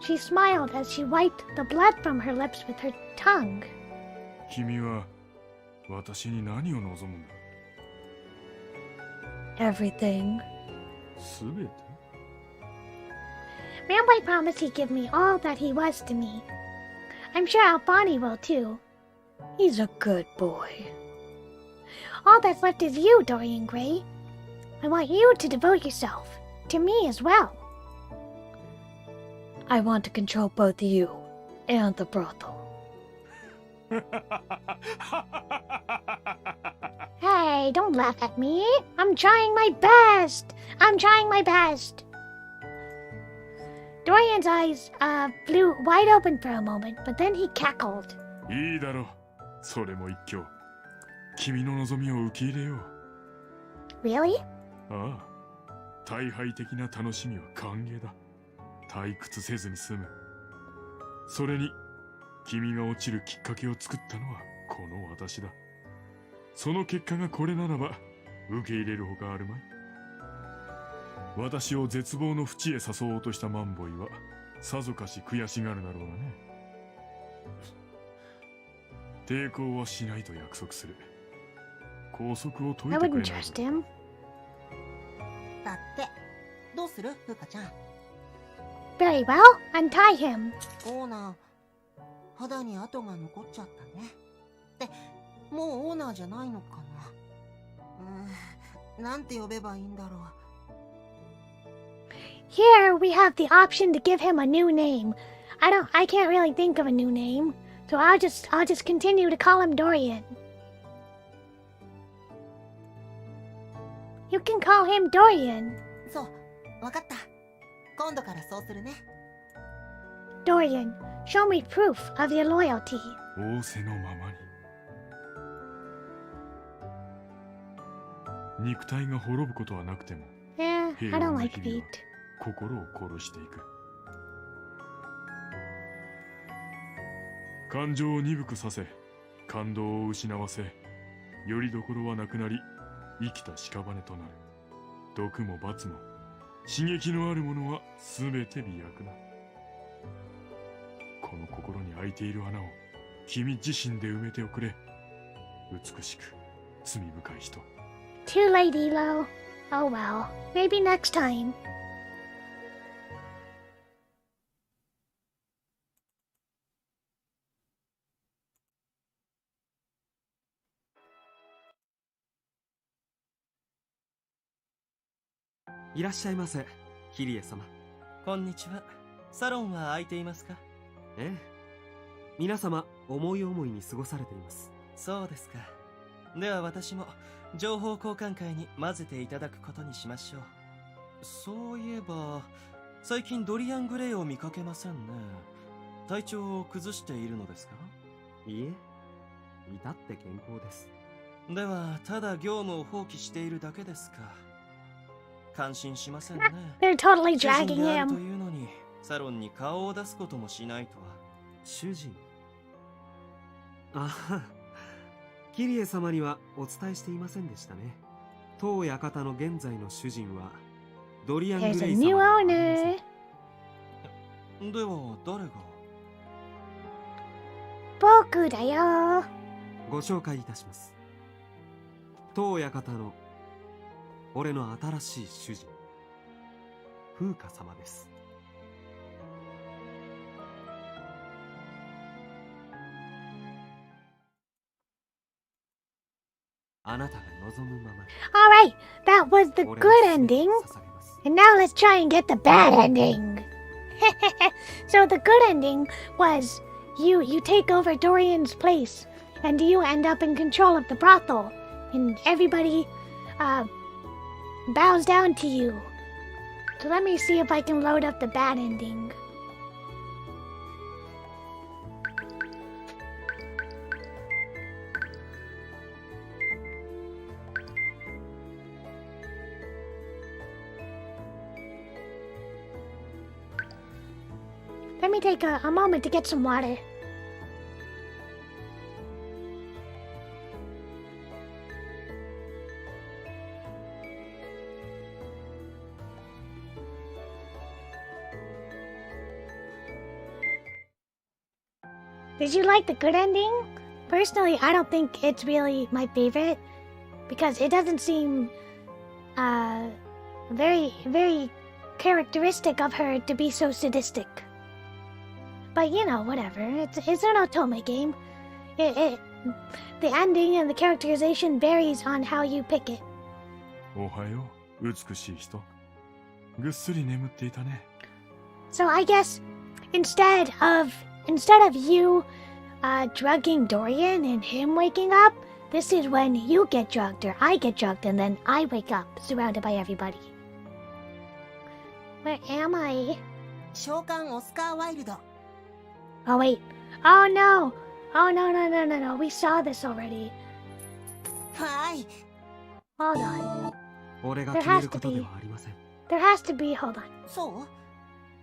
She smiled as she wiped the blood from her lips with her tongue. 君は私に何を望むんだ？ Everything. すべて？ Ramboy promised he'd give me all that he was to me. I'm sure Albani will too. He's a good boy. All that's left is you, Dorian Gray. I want you to devote yourself to me as well. I want to control both you and the brothel. Hey, don't laugh at me. I'm trying my best. I'm trying my best. Dorian's eyes flew wide open for a moment, but then he cackled. いいだろう。それも一興。君の望みを受け入れよう。 Really? ああ。大敗的な楽しみは歓迎だ。退屈せずに済む。それに、君が落ちるきっかけを作ったのはこの私だ。その結果がこれならば、受け入れるほかあるまい。私を絶望の淵へ誘おうとしたマンボイは、さぞかし悔しがるだろうがね。抵抗はしないと約束する。拘束を解 I いてく wouldn't れない trust か。 him. だってどうするふうかちゃん。 Very well. Untie him. オーナー、肌に跡が残っちゃったね。ってもうオーナーじゃないのかな。なんて呼べばいいんだろう。 Here we have the option to give him a new name. I can't really think of a new name, so I'll just continue to call him Dorian. You can call him Dorian. そう、わかった。今度からそうするね。 Dorian, show me proof of your loyalty. 仰せのままに。肉体が滅ぶことはなくても、 Eh, I 平 don't 穏な like 日々 feet. は心を殺していく。感情を鈍くさせ、感動を失わせ、よりどころはなくなり、生きた屍となる。毒も罰も、刺激のあるものはすべて美薬だ。この心に開いている穴を君自身で埋めておくれ。美しく罪深い人。 Too late, Elo. Oh well, maybe next time.「いらっしゃいませ、ヒリエ様。こんにちは。サロンは空いていますか？ええ、皆様思い思いに過ごされています。そうですか。では私も情報交換会に混ぜていただくことにしましょう。そういえば最近ドリアン・グレイを見かけませんね。体調を崩しているのですか？いいえ、至って健康です。ではただ業務を放棄しているだけですか。感心しませんね。 They're totally 主人 dragging であると him. いうのにサロンに顔を出すこともしないとは。主人。ああ、キリエ様にはお伝えしていませんでしたね。当館の現在の主人はドリアン・グ There's レ a イ new 様ではありませ owner. では誰が？僕だよ。ご紹介いたします。当館の俺の新しい主人、風花様です。あなたが望むままに。 Alright, that was the 俺 good の全て ending. を捧げます。 And now let's try and get the bad ending. So the good ending was you take over Dorian's place and you end up in control of the brothel and everybody bows down to you. So let me see if I can load up the bad ending. Let me take a moment to get some water. Did you like the good ending? For personally, I don't think it's really my favorite because it doesn't seem very, very characteristic of her to be so sadistic. But you know, whatever. It's an otome game. The ending and the characterization varies on how you pick it. おはよう、美しい人。ぐっすり眠っていたね。So I guess instead of you drugging Dorian and him waking up, this is when you get drugged or I get drugged and then I wake up surrounded by everybody. Where am I? 召喚オスカー・ワイルド。 Oh wait. Oh no. Oh no. We saw this already. はい。 Hold on. 俺が決めることではありません。 There has to be. Hold on. そう、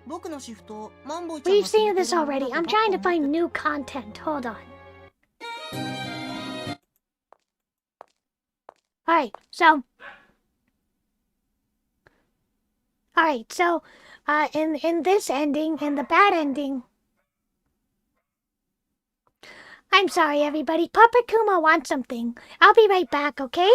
僕のシフト、マンボイちゃんが We've seen this already. I'm trying to find new content. Hold on. Alright, so in this ending, in the bad ending, I'm sorry everybody, Papa Kuma wants something. I'll be right back, okay?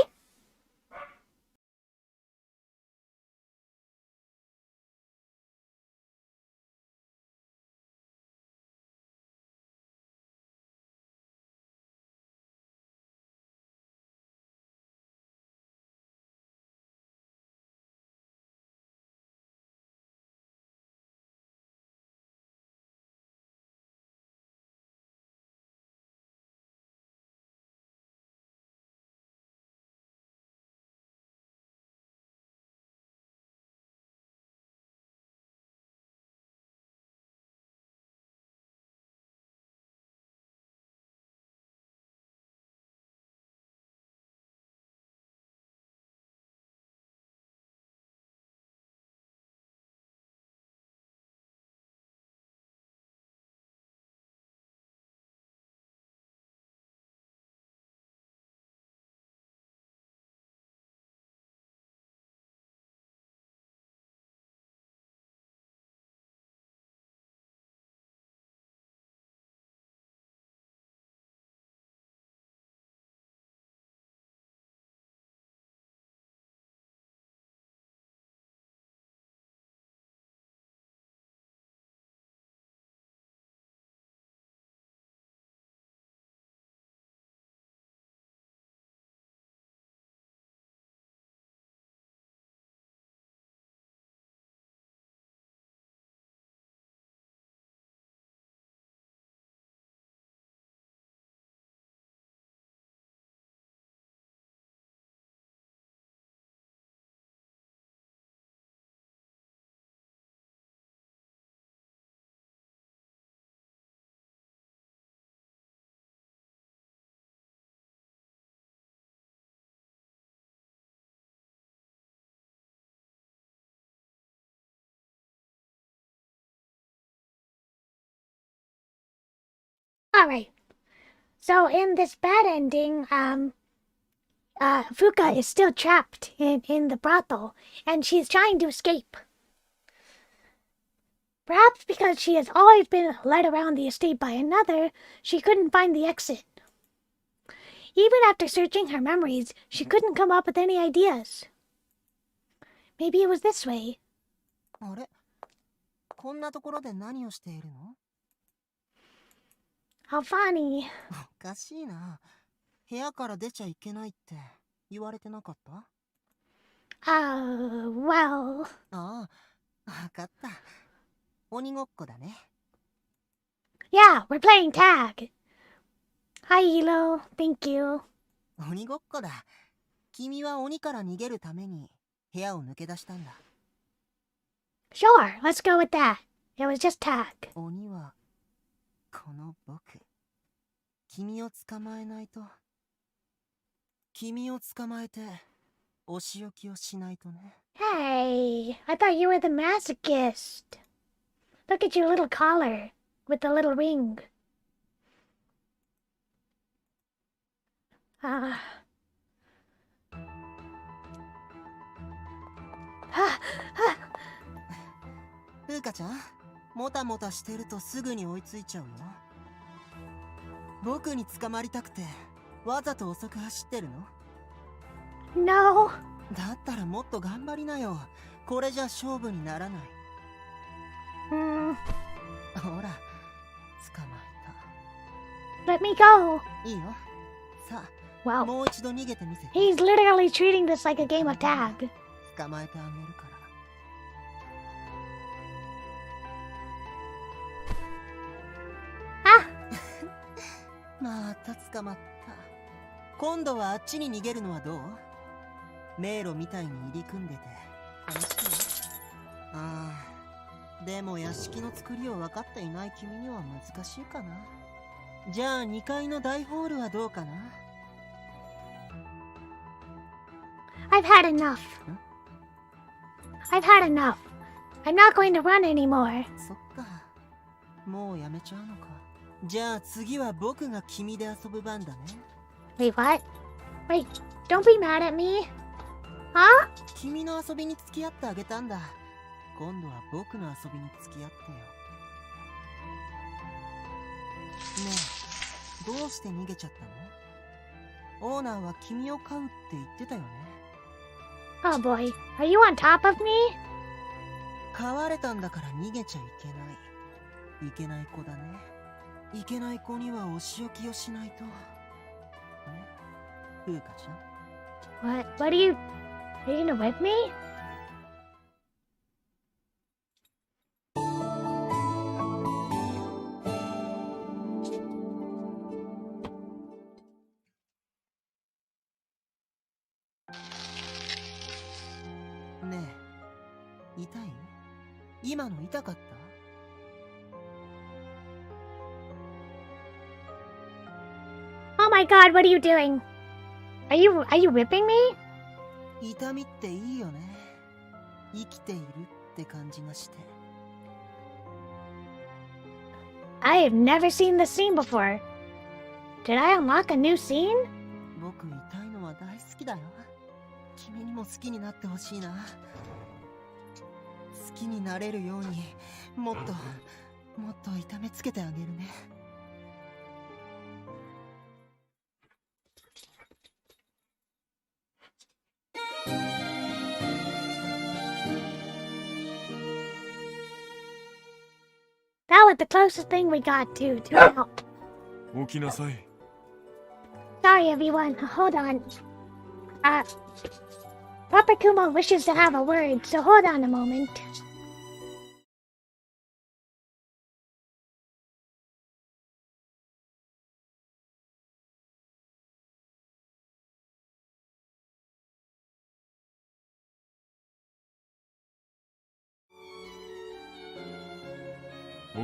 Alright. So in this bad ending, Fuka is still trapped in the brothel, and she's trying to escape. Perhaps because she has always been led around the estate by another, she couldn't find the exit. Even after searching her memories, she couldn't come up with any ideas. Maybe it was this way. あれ、こんなところで何をしているの？ How funny. おかしいな。部屋から出ちゃいけないって言われてなかった？ Well. ああ、わかった。鬼ごっこだね。Yeah, we're playing tag. Hi, Hilo. Thank you. 鬼ごっこだ。君は鬼から逃げるために部屋を抜け出したんだ。Sure, let's go with that. It was just tag. 鬼はこの僕。君を捕まえないと。君を捕まえてお仕置きをしないとね。Hey, I thought you were the masochist. Look at your little collar with the little ring.ふうかちゃん、もたもたしてるとすぐに追いついちゃうよ。僕に捕まりたくてわざと遅く走ってるの？ No. だったらもっと頑張りなよ。これじゃ勝負にならない。Hmm. ほら、捕まえ Let me go. た。いいよ。さあ、 Wow. もう一度逃げてみせて。 He's literally treating this like a game of tag. 捕まえてあげるから。Ah. また捕まった。今度はあっちに逃げるのはどう？迷路みたいに入り組んでて楽しい？ああ、でも屋敷の作りを分かっていない君には難しいかな。じゃあ2階の大ホールはどうかな？ I've had enough. I've had enough. I'm not going to run anymore. そっか、もうやめちゃうのか。じゃあ次は僕が君で遊ぶ番だね。 Wait, what? Wait, don't be mad at me. Huh? 君の遊びに付き合ってあげたんだ。今度は僕の遊びに付き合ってよ。ねえ、どうして逃げちゃったの？オーナーは君を飼うって言ってたよね。 Oh boy, are you on top of me? 飼われたんだから逃げちゃいけない。いけない子だね。いけない子にはお仕置きをしないと。ね、風花ちゃん。 What? Are you gonna whip me? ねえ、痛い？今の痛かった？ Oh my god, what are you doing? Are you whipping me? 痛みっていいよね。生きているって感じがして。 I have never seen this scene before. Did I unlock a new scene? 僕痛いのは大好きだよ。君にも好きになってほしいな。好きになれるようにもっと痛めつけてあげるね。That was the closest thing we got to help. 起きなさい。 Sorry everyone, hold on. Papa Kumo wishes to have a word, so hold on a moment. "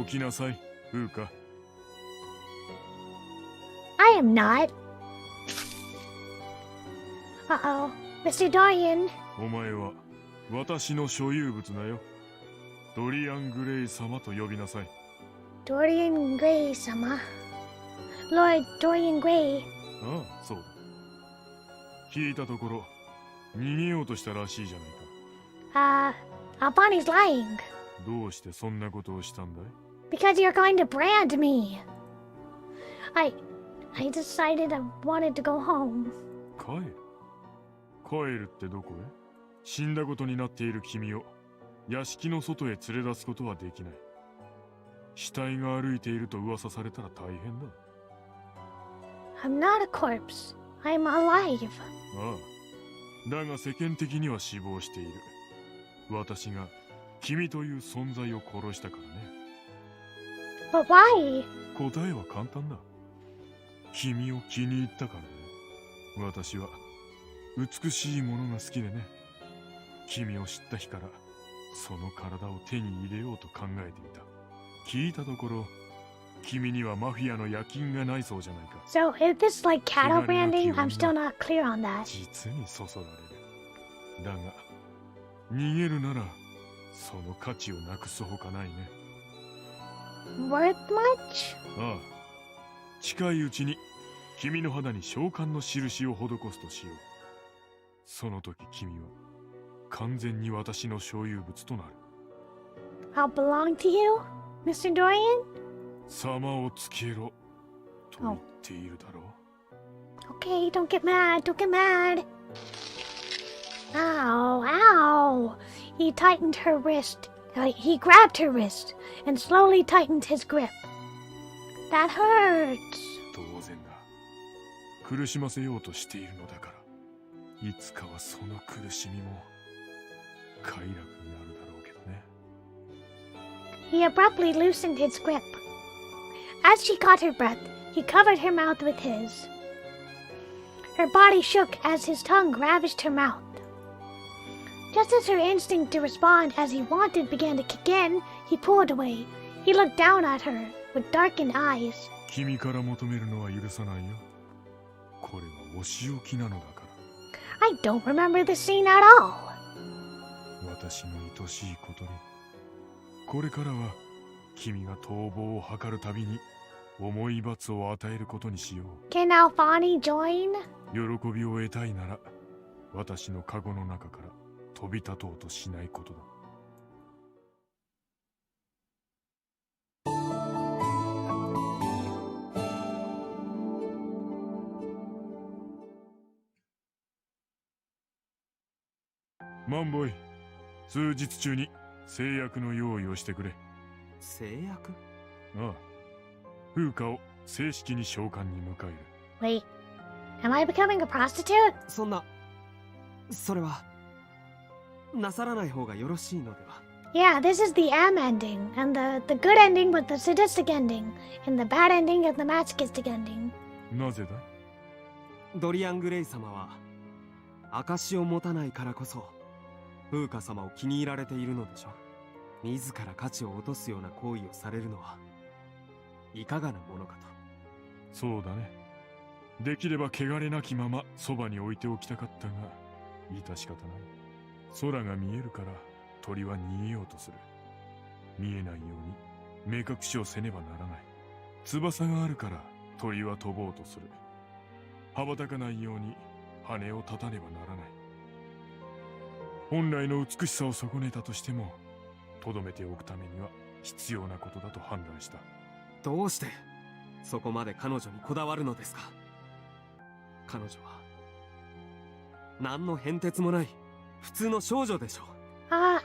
起きなさい、風花。 I am not. Uh-oh. Mr. Dorian. お前は私の所有物だよ。ドリアン・グレイ様と呼びなさい。 Dorian Gray-sama. Lord Dorian Gray. ああ、そうだ。聞いたところ、逃げようとしたらしいじゃないか。Albani's lying. どうしてそんなことをしたんだい？ Because you're going to brand me. I decided I wanted to go home. 帰るってどこへ？死んだことになっている君を屋敷の外へ連れ出すことはできない。死体が歩いていると噂されたら大変だ。 I'm not a corpse. I'm alive. ああ、だが世間的には死亡している。私が君という存在を殺したからね。 But why? 答えは簡単だ。君を気に入ったからね。私は美しいものが好きでね。君を知った日からその体を手に入れようと考えていた。聞いたところ、君にはマフィアの夜勤がないそうじゃないか。 So is this like cattle branding? I'm still not clear on that. 実にそそられる。だが逃げるならその価値をなくすほかないね。 Worth much? ああ、近いうちに君の肌に召喚の印を施すとしよう。その時君は完全に私の所有物となる。 I'll belong to you, Mr. Dorian? 様をつけろと言っているだろう。Okay, don't get mad, don't get mad. Ow, ow. He tightened her wrist. He grabbed her wrist and slowly tightened his grip. That hurts. 当然だ。苦しませようとしているのだから、いつかはその苦しみも快楽になるだろうけどね。He abruptly loosened his grip. As she caught her breath, he covered her mouth with his. Her body shook as his tongue ravaged her mouth. Just as her instinct to respond as he wanted began to kick in, he pulled away. He looked down at her with darkened eyes. 君から求めるのは許さないよ。これはお仕置きなのだから。I don't remember the scene at all. 私の愛しいことに、これからは君が逃亡を図るたびに重い罰を与えることにしよう。Can Alfani join? 喜びを得たいなら、私のカゴの中から飛び立とうとしないことだ。マンボイ、数日中に制約の用意をしてくれ。制約？ああ、風花を正式に召喚に迎える。Wait, am I becoming a prostitute? そんな、それはなさらない方がよろしいのでは。 Yeah, this is the M ending, and the good ending with the sadistic ending, and the bad ending and the masochistic ending. なぜだ？ドリアン・グレイ様は証を持たないからこそ風花様を気に入られているのでしょう。自ら価値を落とすような行為をされるのはいかがなものかと。そうだね。できれば汚れなきままそばに置いておきたかったが、致し方ない。空が見えるから鳥は逃げようとする。見えないように目隠しをせねばならない。翼があるから鳥は飛ぼうとする。羽ばたかないように羽を立たねばならない。本来の美しさを損ねたとしても、とどめておくためには必要なことだと判断した。どうしてそこまで彼女にこだわるのですか？彼女は何の変哲もない普通の少女でしょう。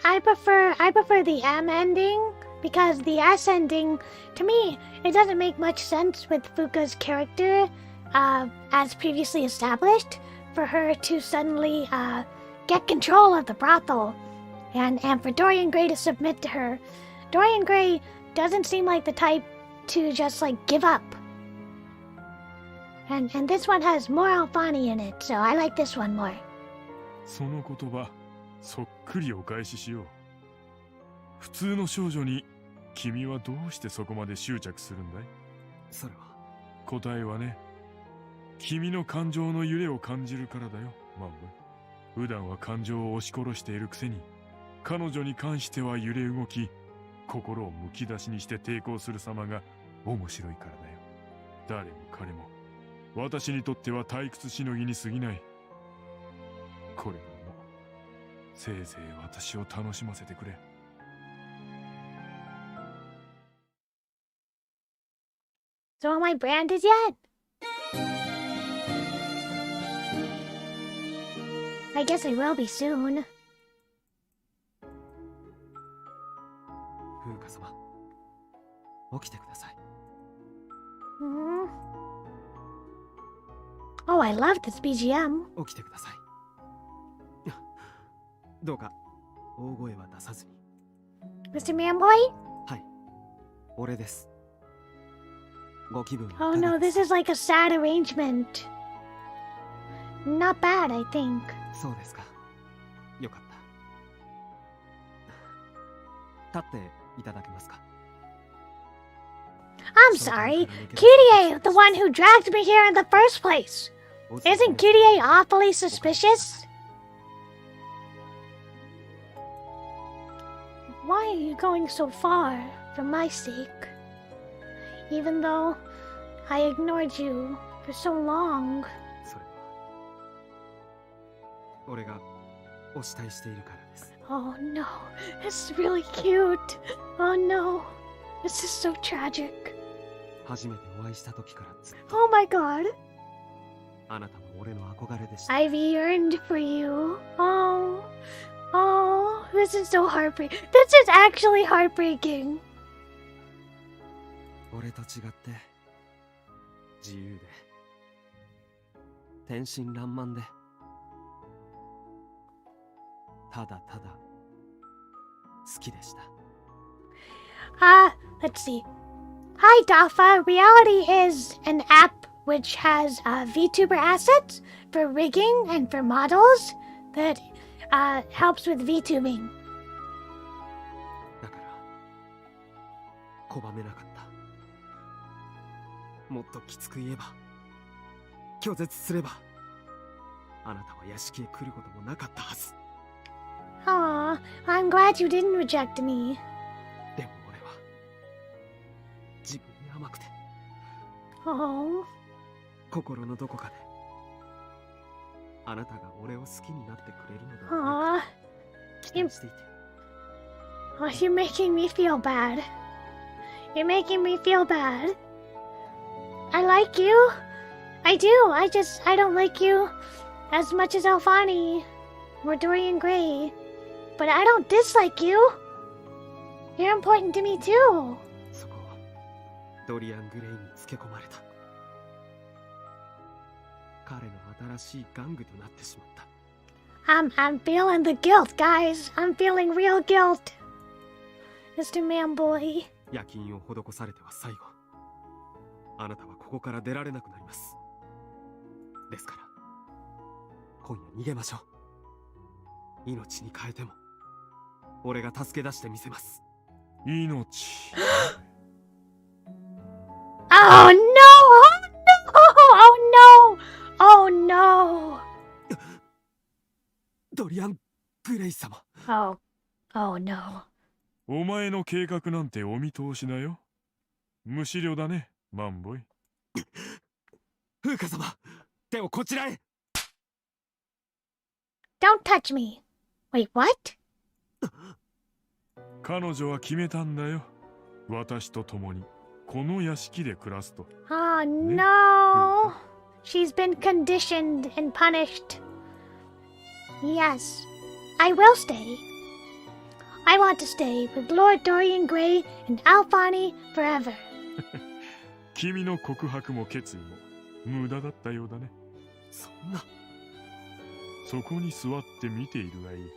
I prefer the M ending because the S ending, to me, it doesn't make much sense with Fuka's character, as previously established, for her to suddenly get control of the brothel, and for Dorian Gray to submit to her. Dorian Gray doesn't seem like the type to just like give up. And this one has more Alfani in it, so I like this one more. その言葉、そっくりお返ししよう。普通の少女に君はどうしてそこまで執着するんだい？それは答えはね、君の感情の揺れを感じるからだよ、マンボイ。普段は感情を押し殺しているくせに、彼女に関しては揺れ動き、心をむき出しにして抵抗する様が面白いからだよ。誰も彼も私にとっては退屈しのぎに過ぎない。これからもせいぜい私を楽しませてくれ。So am I branded yet? I guess I will be soon. 風花様、起きてください。Hmm. Oh, I love this BGM. 起きてください。どうか大声は出さずに。 Mr. Manboy? はい、俺です。ご気分はいか Oh が no, で this す？ is like a sad arrangement. Not bad, I think. そうですか。よかった。立っていただけますか？ I'm sorry. Kirie, the one who dragged me here in the first place. Isn't Kirie awfully suspicious? Why are you going so far for my sake? Even though I ignored you for so long. それは俺がお慕いしているからです。 Oh no, this is really cute. Oh no, this is so tragic. 初めてお会いした時からずっ Oh my god. とあなたは俺の憧れでした。 I've yearned for you. Oh. Oh, this is so heartbreaking. This is actually heartbreaking. 俺と違って自由で天真爛漫でただただ好きでした。 Let's see. Hi, Dafa. Reality is an app which has VTuber assets for rigging and for models that helps with VTubing. だから拒めなかった。もっときつく言えば拒絶すればあなたは屋敷へ来ることもなかったはず。 Aw, I'm glad you didn't reject me. でも俺は自分に甘くて Oh. 心のどこかであなたが俺を好きになってくれるのだろうな Aw. 期待していて。 Oh, you're making me feel bad. You're making me feel bad. I like you. I do. I don't like you as much as Alfani or Dorian Gray. But I don't dislike you. You're important to me too. そこをドリアン・グレイにつけ込まれた。彼の新しい玩具となってしまった。 I'm feeling the guilt, guys. I'm feeling real guilt. Mr. Manboy. 夜勤を施されては最後あなたはここから出られなくなります。ですから今夜逃げましょう。命に変えても俺が助け出してみせます。命。 Oh no! Oh no! Oh no! ドリアン・グレイ様。 Oh. Oh no. お前の計画なんてお見通しだよ。無思慮だね、マンボイ。風花様、手をこちらへ。 Don't touch me. Wait, what? 彼女は決めたんだよ。私と共にこの屋敷で暮らすと。 Oh no. She's been conditioned and punished. Yes, I will stay. I want to stay with Lord Dorian Gray and Alfani forever. 君の告白も決意も無駄だったようだね。そんな。そこに座って見ているがいい。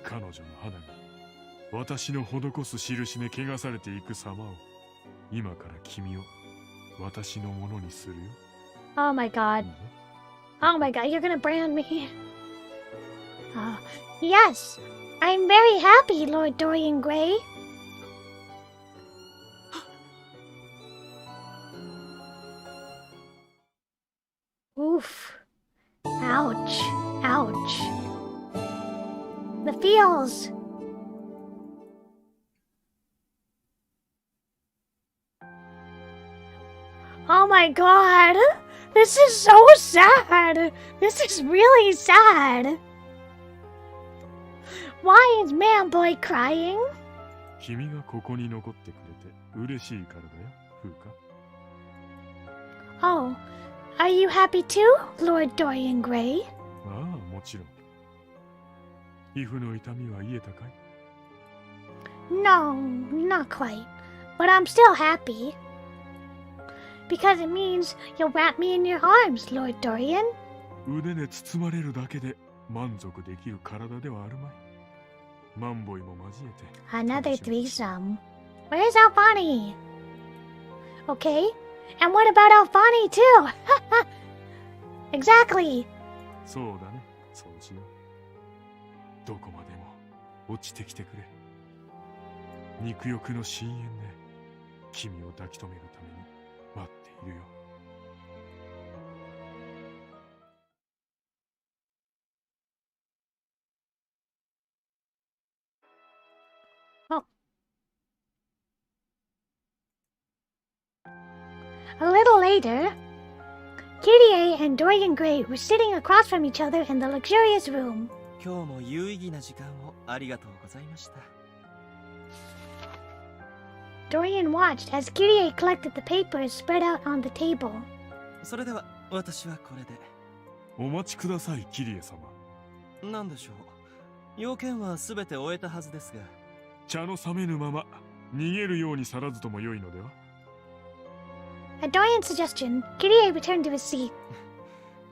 彼女の肌が私の施す印で汚されていく様を今から君を私のものにするよ。 Oh my god. Oh my god, you're gonna brand me. Yes, I'm very happy, Lord Dorian Gray. Oof. Ouch. Ouch. The feels. Oh my god. This is so sad. This is really sad. Why is Manboy crying? 君がここに残ってくれて嬉しいからだよ、風花。 Oh, are you happy too, Lord Dorian Gray? ああ、もちろん。皮膚の痛みは癒えたかい？ No, not quite. But I'm still happy. Because it means you'll wrap me in your arms, Lord Dorian. 腕で包まれるだけで満足できる体ではあるまい。マンボイも交えて。 Another threesome. Where's Alfani? Okay. And what about Alfani too? Exactly. そうだね、そうしよう。どこまでも落ちてきてくれ。肉欲の深淵で君を抱き留めるために待っているよ。 A little later, Kirie and Dorian Gray were sitting across from each other in the luxurious room. 今日も有意義な時間をありがとうございました。Dorian watched as Kirie collected the papers spread out on the table. それでは私はこれで。お待ちください、キリエ様。何でしょう。要件はすべて終えたはずですが。茶の冷めぬまま逃げるように去らずとも良いのでは。 At Dorian's suggestion, Kirie returned to his seat.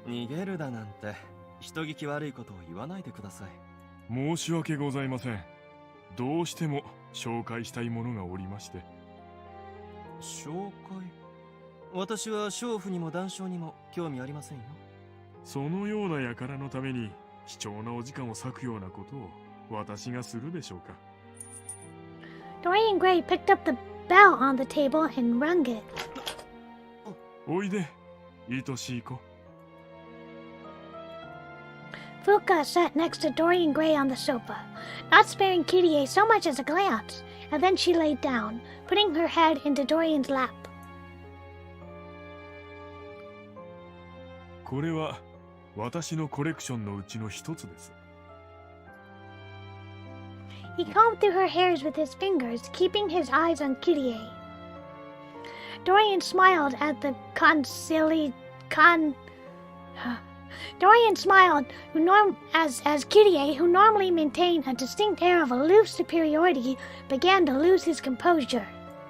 逃げるだなんて人聞き悪いことを言わないでください。申し訳ございません。どうしても紹介したいものがおりまして。紹介？私は娼婦にも談笑にも興味ありませんよ。そのような輩のために貴重なお時間を割くようなことを私がするでしょうか。 Dorian Gray picked up the bell on the table and rung it. おいで、愛しい子。Fuka sat next to Dorian Gray on the sofa, not sparing Kirie so much as a glance, and then she laid down, putting her head into Dorian's lap. これは私のコレクションのうちの一つです。 He combed through her hairs with his fingers, keeping his eyes on Kirie. Dorian smiled at the Dorian smiled as Kirie, who normally maintained a distinct air of aloof superiority, began to lose his composure.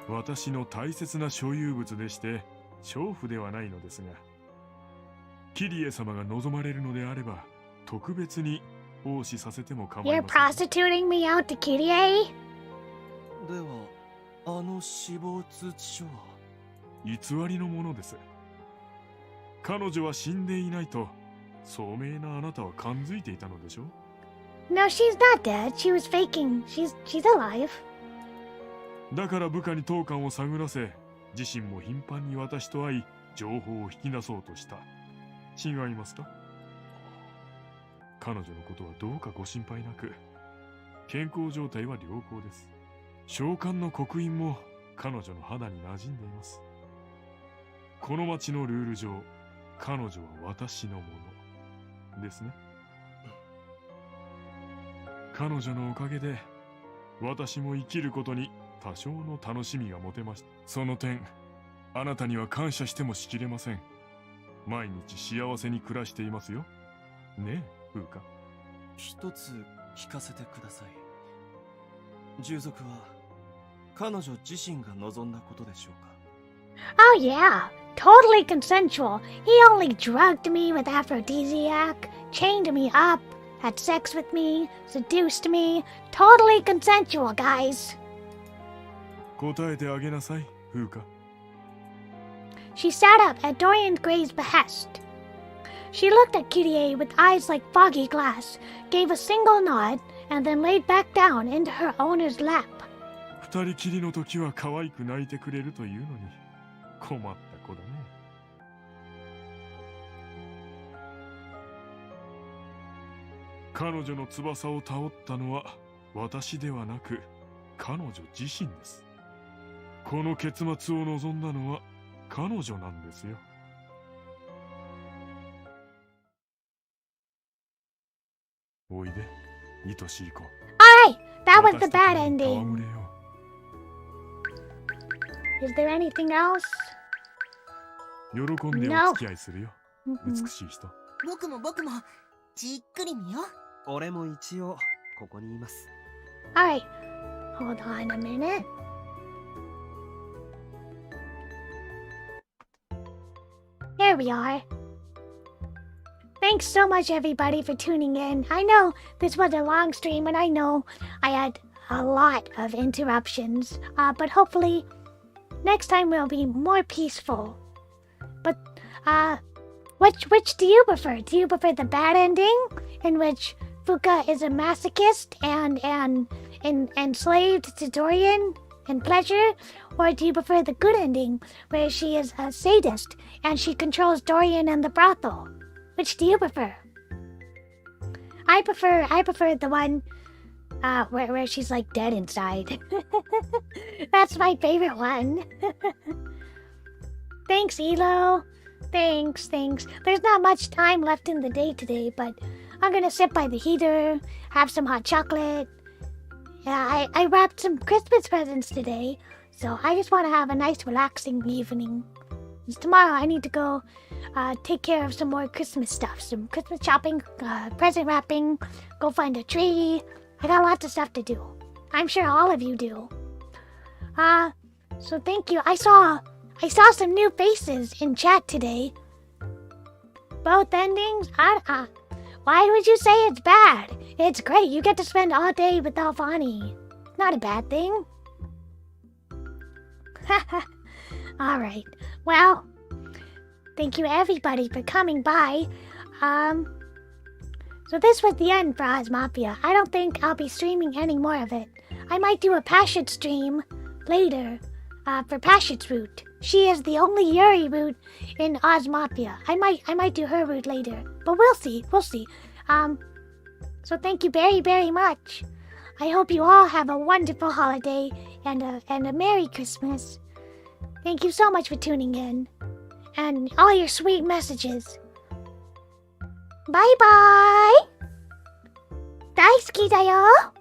私の大切な所有物でして娼婦ではないのですが、キリエ様が望まれるのであれば特別に奉仕させても構い You're ません。 prostituting me out to Kirie? では、あの死亡通知書は偽りのものです。彼女は死んでいないと聡明なあなたは感づいていたのでしょう。 No, she's not dead. She was faking. She's alive. だから部下に当館を探らせ、自身も頻繁に私と会い情報を引き出そうとした。違いますか？彼女のことはどうかご心配なく、健康状態は良好です。召喚の刻印も彼女の肌に馴染んでいます。この町のルール上、彼女は私のものですね。彼女のおかげで私も生きることに多少の楽しみが持てました。その点、あなたには感謝してもしきれません。毎日幸せに暮らしていますよ。ねえ、風花。一つ聞かせてください。従属は彼女自身が望んだことでしょうか？ Oh, yeah. Totally consensual. He only drugged me with aphrodisiac, chained me up, had sex with me, seduced me. Totally consensual, guys. 答えてあげなさい、風花。 She sat up at Dorian Gray's behest. She looked at Kirie with eyes like foggy glass, gave a single nod, and then laid back down into her owner's lap. 二人きりの時は可愛く泣いてくれるというのに困った子だね。彼女の翼をたおったのは私ではなく彼女自身です。この結末を望んだのは彼女なんですよ。おいで、愛しい子。Alright, that was the bad ending. 戯れよう。 Is there anything else? 喜んでお付き合いするよ、美しい人。僕もじっくり見よう。俺も一応ここにいます。Alright, hold on a minute. There we are. Thanks so much, everybody, for tuning in. I know this was a long stream, and I know I had a lot of interruptions, but hopefully next time will be more peaceful. But, which do you prefer? Do you prefer the bad ending, in which Fuka is a masochist and enslaved to Dorian and pleasure? Or do you prefer the good ending, where she is a sadist and she controls Dorian and the brothel? Which do you prefer? I prefer the one where she's like dead inside. That's my favorite one. Thanks, Elo. Thanks. There's not much time left in the day today, but I'm gonna sit by the heater, have some hot chocolate. Yeah, I wrapped some Christmas presents today, So I just want to have a nice relaxing evening. 'Cause tomorrow I need to go take care of some more Christmas stuff. Some Christmas shopping, present wrapping, go find a tree. I got lots of stuff to do. I'm sure all of you do. So thank you. I saw some new faces in chat today. Both endings? Why would you say it's bad? It's great. You get to spend all day with Alfani. Not a bad thing. Alright. Well, thank you everybody for coming by. So this was the end for OZMAFIA. I don't think I'll be streaming any more of it. I might do a Passion stream later for Passion's route. She is the only Yuri route in OZMAFIA. I might do her route later, but we'll see. So thank you very, very much. I hope you all have a wonderful holiday and a Merry Christmas. Thank you so much for tuning in and all your sweet messages. Bye bye. 大好きだよ。